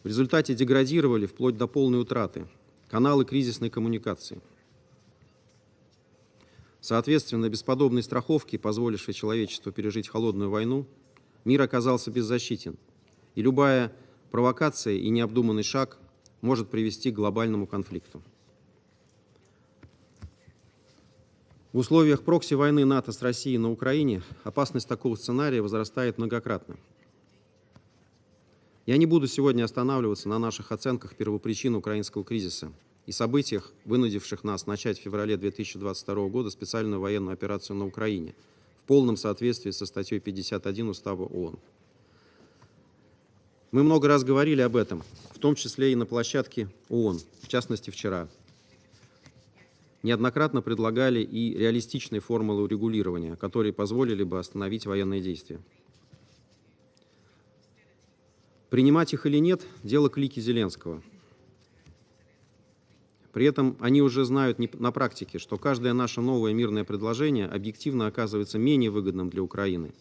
Speaker 18: В результате деградировали вплоть до полной утраты каналы кризисной коммуникации. Соответственно, без подобной страховки, позволившей человечеству пережить холодную войну, мир оказался беззащитен, и любая провокация и необдуманный шаг может привести к глобальному конфликту. В условиях прокси-войны НАТО с Россией на Украине опасность такого сценария возрастает многократно. Я не буду сегодня останавливаться на наших оценках первопричин украинского кризиса и событиях, вынудивших нас начать в феврале 2022 года специальную военную операцию на Украине в полном соответствии со статьей 51 Устава ООН. Мы много раз говорили об этом, в том числе и на площадке ООН, в частности вчера. Неоднократно предлагали и реалистичные формулы урегулирования, которые позволили бы остановить военные действия. Принимать их или нет – дело клики Зеленского. При этом они уже знают на практике, что каждое наше новое мирное предложение объективно оказывается менее выгодным для Украины,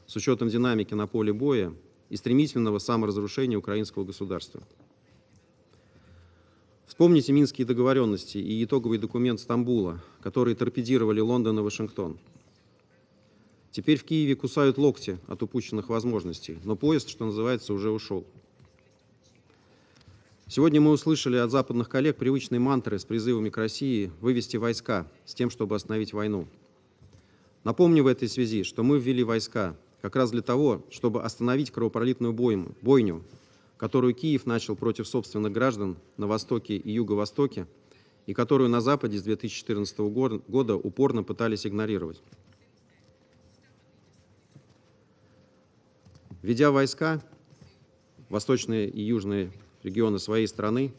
Speaker 18: с учетом динамики на поле боя и стремительного саморазрушения украинского государства. Вспомните минские договоренности и итоговый документ Стамбула, которые торпедировали Лондон и Вашингтон. Теперь в Киеве кусают локти от упущенных возможностей, но поезд, что называется, уже ушел. Сегодня мы услышали от западных коллег привычные мантры с призывами к России вывести войска с тем, чтобы остановить войну. Напомню в этой связи, что мы ввели войска как раз для того, чтобы остановить кровопролитную бойню, которую Киев начал против собственных граждан на востоке и юго-востоке, и которую на Западе с 2014 года упорно пытались игнорировать. Введя войска в восточные и южные регионы своей страны,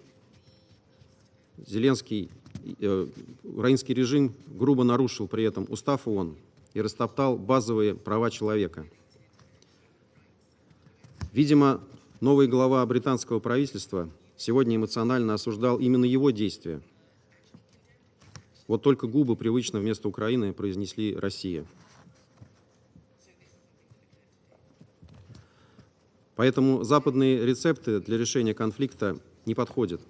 Speaker 18: украинский режим грубо нарушил при этом устав ООН и растоптал базовые права человека. Видимо, новый глава британского правительства сегодня эмоционально осуждал именно его действия. Вот только губы привычно вместо Украины произнесли «Россия». Поэтому западные рецепты для решения конфликта не подходят.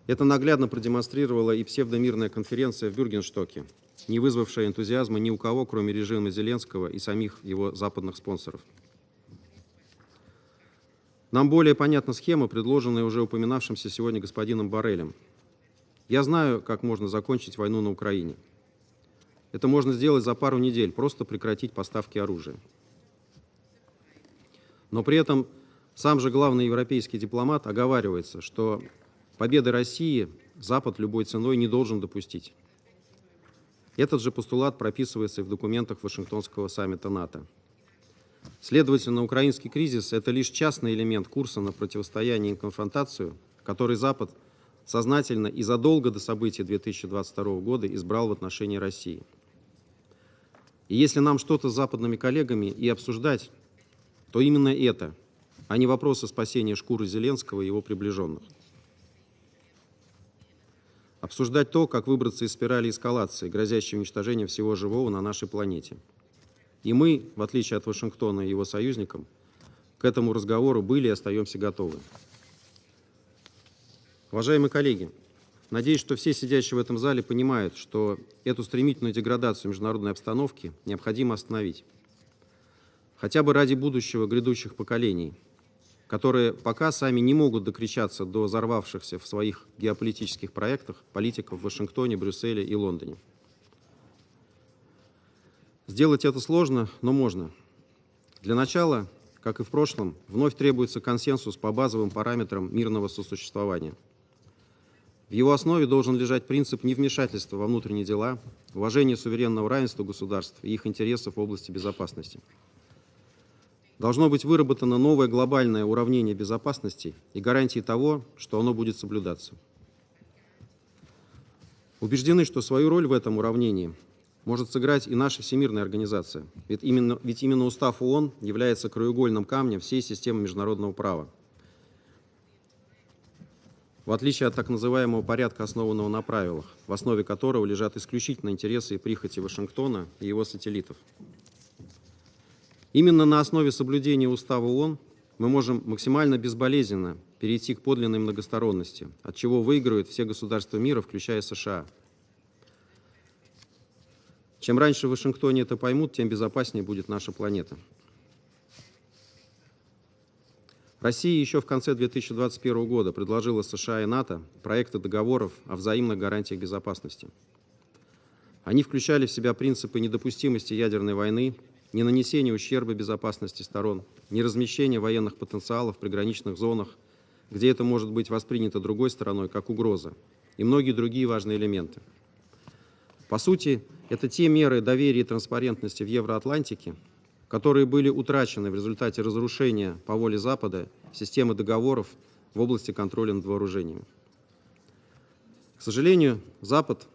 Speaker 18: Это наглядно продемонстрировала и псевдомирная конференция в Бюргенстоке, не вызвавшая энтузиазма ни у кого, кроме режима Зеленского и самих его западных спонсоров. Нам более понятна схема, предложенная уже упоминавшимся сегодня господином Боррелем. Я знаю, как можно закончить войну на Украине. Это можно сделать за пару недель, просто прекратить поставки оружия. Но при этом сам же главный европейский дипломат оговаривается, что победы России Запад любой ценой не должен допустить. Этот же постулат прописывается и в документах Вашингтонского саммита НАТО. Следовательно, украинский кризис – это лишь частный элемент курса на противостояние и конфронтацию, который Запад сознательно и задолго до событий 2022 года избрал в отношении России. И если нам что-то с западными коллегами и обсуждать, то именно это, а не вопросы спасения шкуры Зеленского и его приближенных. Обсуждать то, как выбраться из спирали эскалации, грозящей уничтожением всего живого на нашей планете. И мы, в отличие от Вашингтона и его союзников, к этому разговору были и остаемся готовы. Уважаемые коллеги, надеюсь, что все сидящие в этом зале понимают, что эту стремительную деградацию международной обстановки необходимо остановить. Хотя бы ради будущего грядущих поколений, которые пока сами не могут докричаться до взорвавшихся в своих геополитических проектах политиков в Вашингтоне, Брюсселе и Лондоне. Сделать это сложно, но можно. Для начала, как и в прошлом, вновь требуется консенсус по базовым параметрам мирного сосуществования. В его основе должен лежать принцип невмешательства во внутренние дела, уважения суверенного равенства государств и их интересов в области безопасности. Должно быть выработано новое глобальное уравнение безопасности и гарантии того, что оно будет соблюдаться. Убеждены, что свою роль в этом уравнении может сыграть и наша всемирная организация, ведь именно Устав ООН является краеугольным камнем всей системы международного права. В отличие от так называемого порядка, основанного на правилах, в основе которого лежат исключительно интересы и прихоти Вашингтона и его сателлитов. Именно на основе соблюдения Устава ООН мы можем максимально безболезненно перейти к подлинной многосторонности, от чего выигрывают все государства мира, включая США. Чем раньше в Вашингтоне это поймут, тем безопаснее будет наша планета. Россия еще в конце 2021 года предложила США и НАТО проекты договоров о взаимных гарантиях безопасности. Они включали в себя принципы недопустимости ядерной войны, ненанесения ущерба безопасности сторон, неразмещения военных потенциалов в приграничных зонах, где это может быть воспринято другой стороной как угроза, и многие другие важные элементы. По сути, это те меры доверия и транспарентности в Евроатлантике, которые были утрачены в результате разрушения по воле Запада системы договоров в области контроля над вооружениями. К сожалению, Запад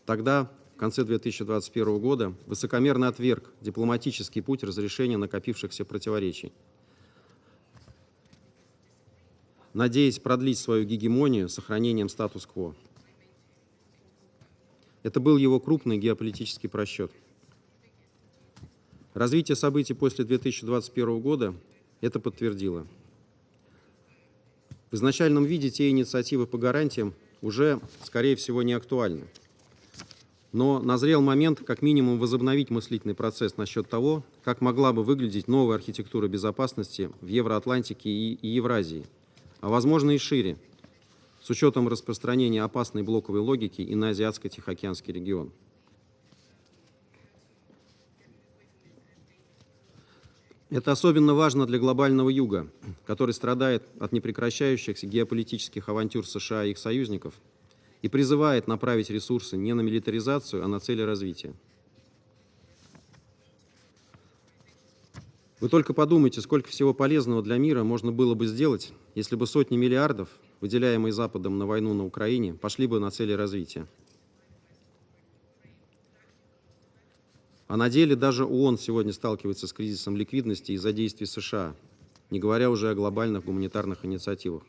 Speaker 18: тогда, в конце 2021 года, высокомерно отверг дипломатический путь разрешения накопившихся противоречий, надеясь продлить свою гегемонию сохранением статус-кво. Это был его крупный геополитический просчет. Развитие событий после 2021 года это подтвердило. В изначальном виде те инициативы по гарантиям уже, скорее всего, не актуальны. Но назрел момент, как минимум, возобновить мыслительный процесс насчет того, как могла бы выглядеть новая архитектура безопасности в Евроатлантике и Евразии, а возможно и шире, с учетом распространения опасной блоковой логики и на Азиатско-Тихоокеанский регион. Это особенно важно для глобального юга, который страдает от непрекращающихся геополитических авантюр США и их союзников и призывает направить ресурсы не на милитаризацию, а на цели развития. Вы только подумайте, сколько всего полезного для мира можно было бы сделать, если бы сотни миллиардов, выделяемые Западом на войну на Украине, пошли бы на цели развития. А на деле даже ООН сегодня сталкивается с кризисом ликвидности из-за действий США, не говоря уже о глобальных гуманитарных инициативах.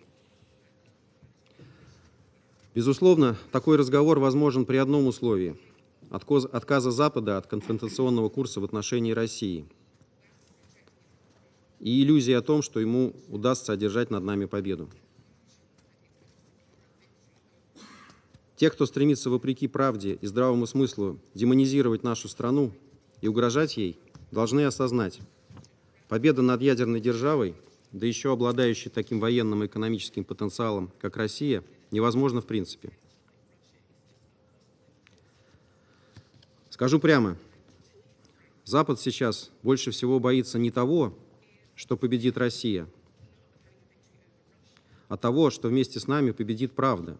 Speaker 18: Безусловно, такой разговор возможен при одном условии – отказа Запада от конфронтационного курса в отношении России и иллюзии о том, что ему удастся одержать над нами победу. Те, кто стремится вопреки правде и здравому смыслу демонизировать нашу страну и угрожать ей, должны осознать, победа над ядерной державой, да еще обладающей таким военным и экономическим потенциалом, как Россия, невозможна в принципе. Скажу прямо, Запад сейчас больше всего боится не того, что победит Россия, а того, что вместе с нами победит правда.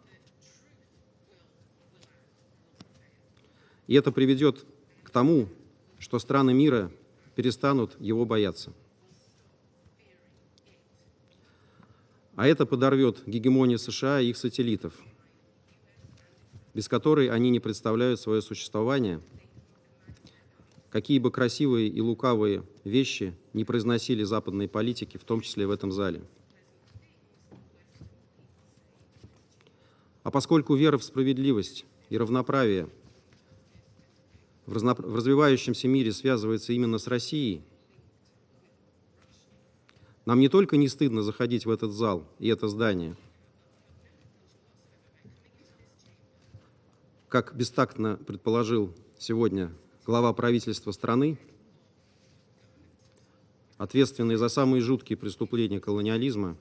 Speaker 18: И это приведет к тому, что страны мира перестанут его бояться. А это подорвет гегемонию США и их сателлитов, без которой они не представляют свое существование, какие бы красивые и лукавые вещи не произносили западные политики, в том числе в этом зале. А поскольку вера в справедливость и равноправие в развивающемся мире связывается именно с Россией, нам не только не стыдно заходить в этот зал и это здание, как бестактно предположил сегодня глава правительства страны, ответственный за самые жуткие преступления колониализма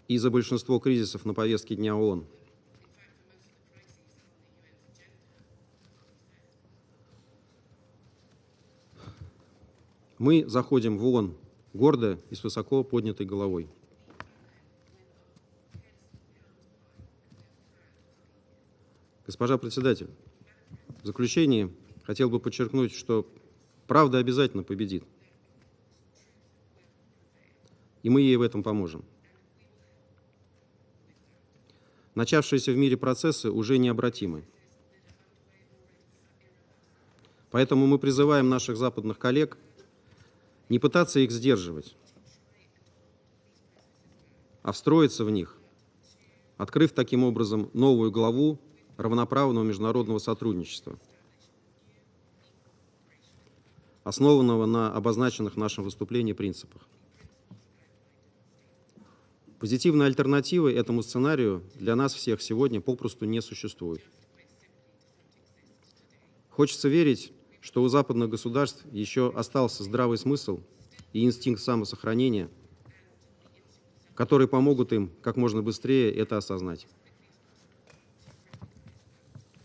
Speaker 18: и за большинство кризисов на повестке дня ООН. Мы заходим в ООН гордо и с высоко поднятой головой. Госпожа председатель, в заключение хотел бы подчеркнуть, что правда обязательно победит. И мы ей в этом поможем. Начавшиеся в мире процессы уже необратимы. Поэтому мы призываем наших западных коллег не пытаться их сдерживать, а встроиться в них, открыв таким образом новую главу равноправного международного сотрудничества, основанного на обозначенных в нашем выступлении принципах. Позитивной альтернативы этому сценарию для нас всех сегодня попросту не существует. Хочется верить, что у западных государств еще остался здравый смысл и инстинкт самосохранения, которые помогут им как можно быстрее это осознать.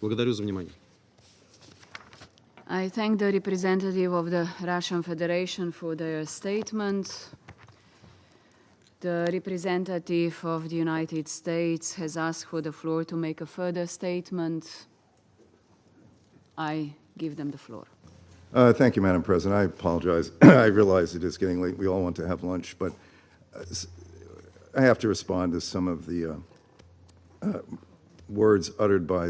Speaker 18: Благодарю за внимание.
Speaker 11: I thank the representative of the Russian Federation for their statement. The representative of the United States has asked for the floor to make a further statement. I give them the floor.
Speaker 19: Thank you, Madam President. I apologize. I realize it is getting late. We all want to have lunch, but I have to respond to some of the words uttered by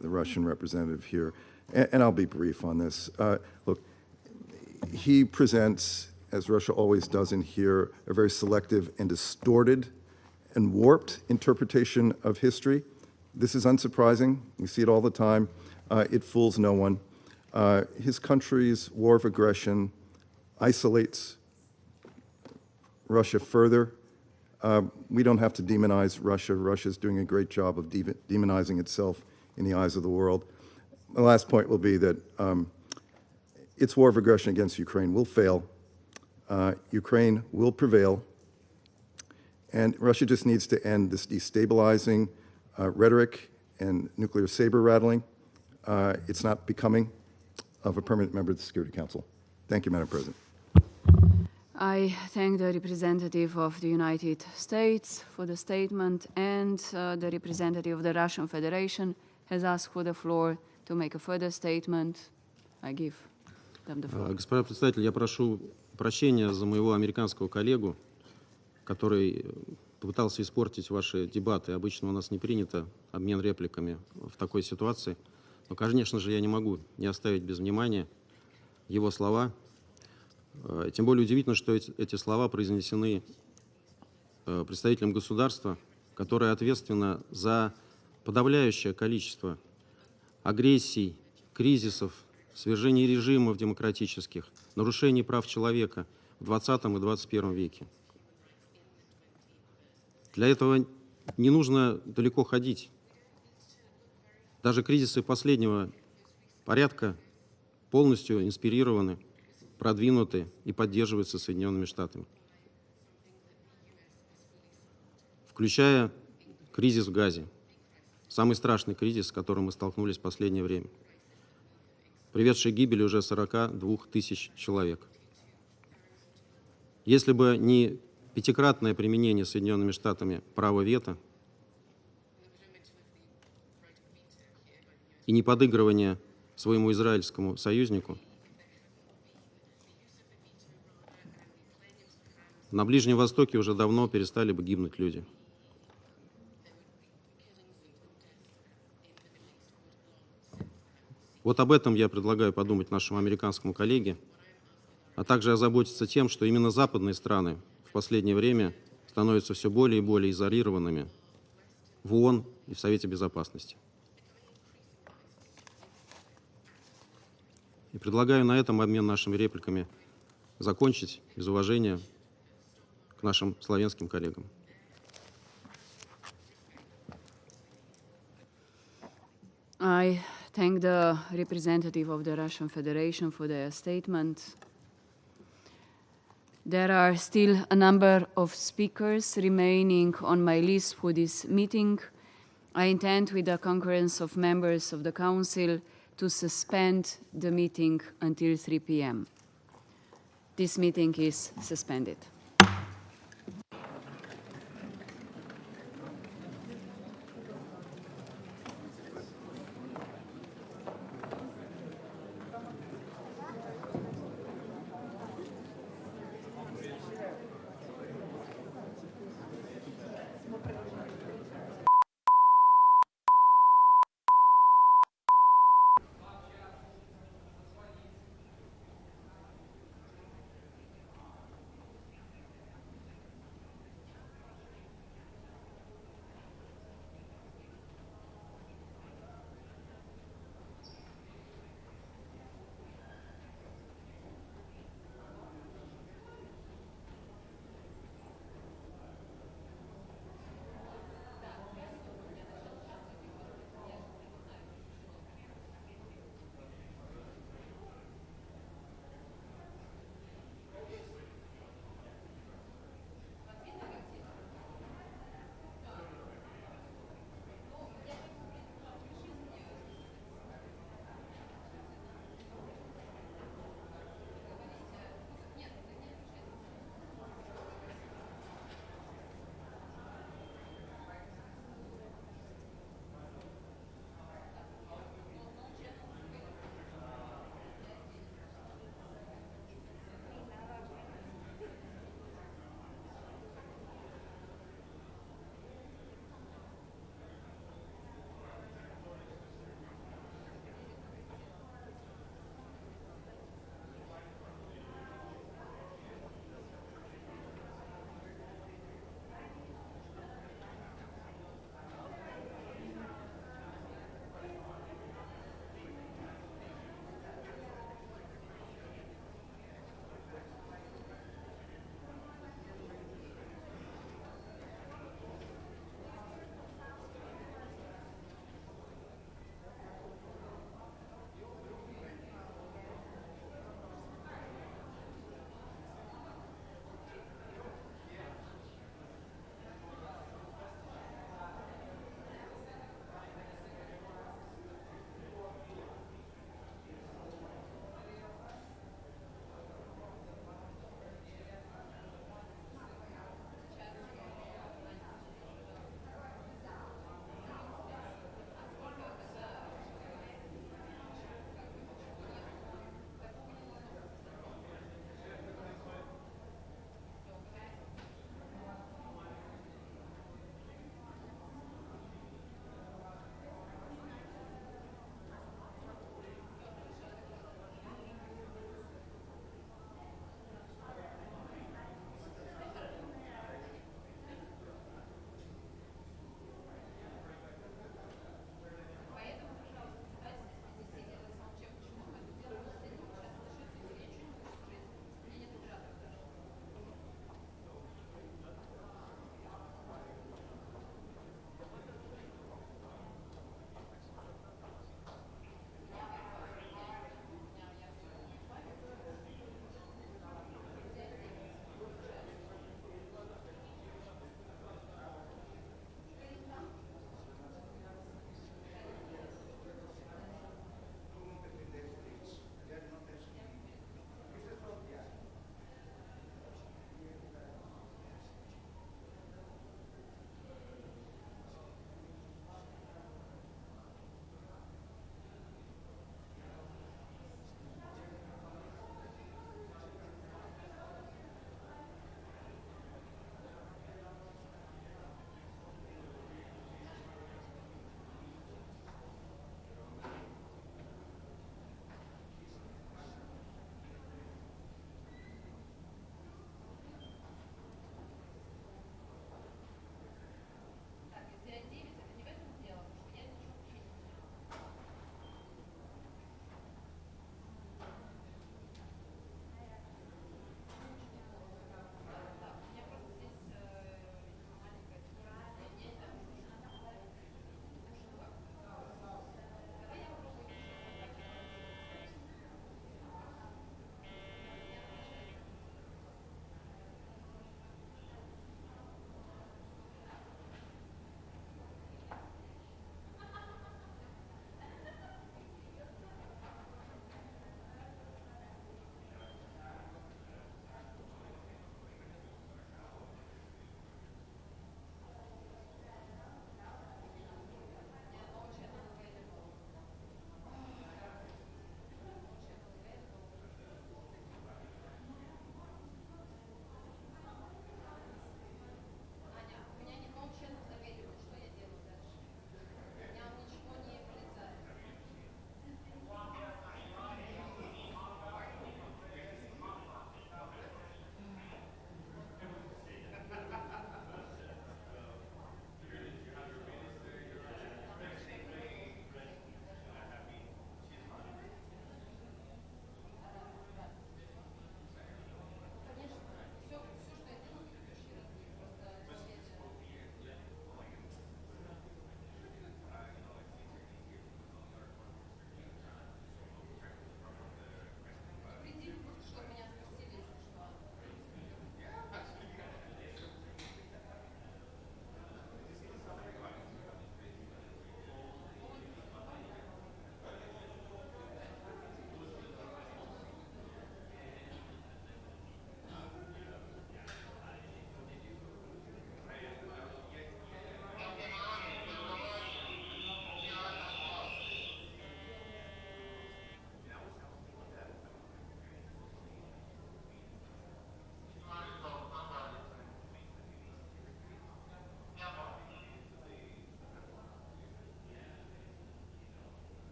Speaker 19: the Russian representative here, and I'll be brief on this. Look, he presents, as Russia always does in here, a very selective and distorted and warped interpretation of history. This is unsurprising. We see it all the time. It fools no one. His country's war of aggression isolates Russia further. We don't have to demonize Russia. Russia's doing a great job of demonizing itself in the eyes of the world. The last point will be that its war of aggression against Ukraine will fail. Ukraine will prevail. And Russia just needs to end this destabilizing rhetoric and nuclear saber rattling. It's not becoming of a permanent member of the Security Council. Thank you, Madam President.
Speaker 11: I thank the representative of the United States for the statement, and the representative of the Russian Federation has asked for the floor to make a further statement. I give them the floor.
Speaker 18: Господин председатель, я прошу прощения за моего американского коллегу, который попытался испортить ваши дебаты. Обычно у нас не принято обмен репликами в такой ситуации. Но, конечно же, я не могу не оставить без внимания его слова. Тем более удивительно, что эти слова произнесены представителем государства, которое ответственно за подавляющее количество агрессий, кризисов, свержений режимов демократических, нарушений прав человека в 20 и 21 веке. Для этого не нужно далеко ходить. Даже кризисы последнего порядка полностью инспирированы, продвинуты и поддерживаются Соединенными Штатами. Включая кризис в Газе. Самый страшный кризис, с которым мы столкнулись в последнее время, приведший к гибели уже 42 тысяч человек. Если бы не пятикратное применение Соединенными Штатами права вето и не подыгрывание своему израильскому союзнику, на Ближнем Востоке уже давно перестали бы гибнуть люди. Вот об этом я предлагаю подумать нашему американскому коллеге, а также озаботиться тем, что именно западные страны в последнее время становятся все более и более изолированными в ООН и в Совете Безопасности. И предлагаю на этом обмен нашими репликами закончить из уважения к нашим славянским коллегам.
Speaker 11: I thank the representative of the Russian Federation for their statement. There are still a number of speakers remaining on my list for this meeting. I intend, with the concurrence of members of the Council, to suspend the meeting until 3 p.m. This meeting is suspended.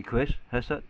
Speaker 20: The quiz, has that?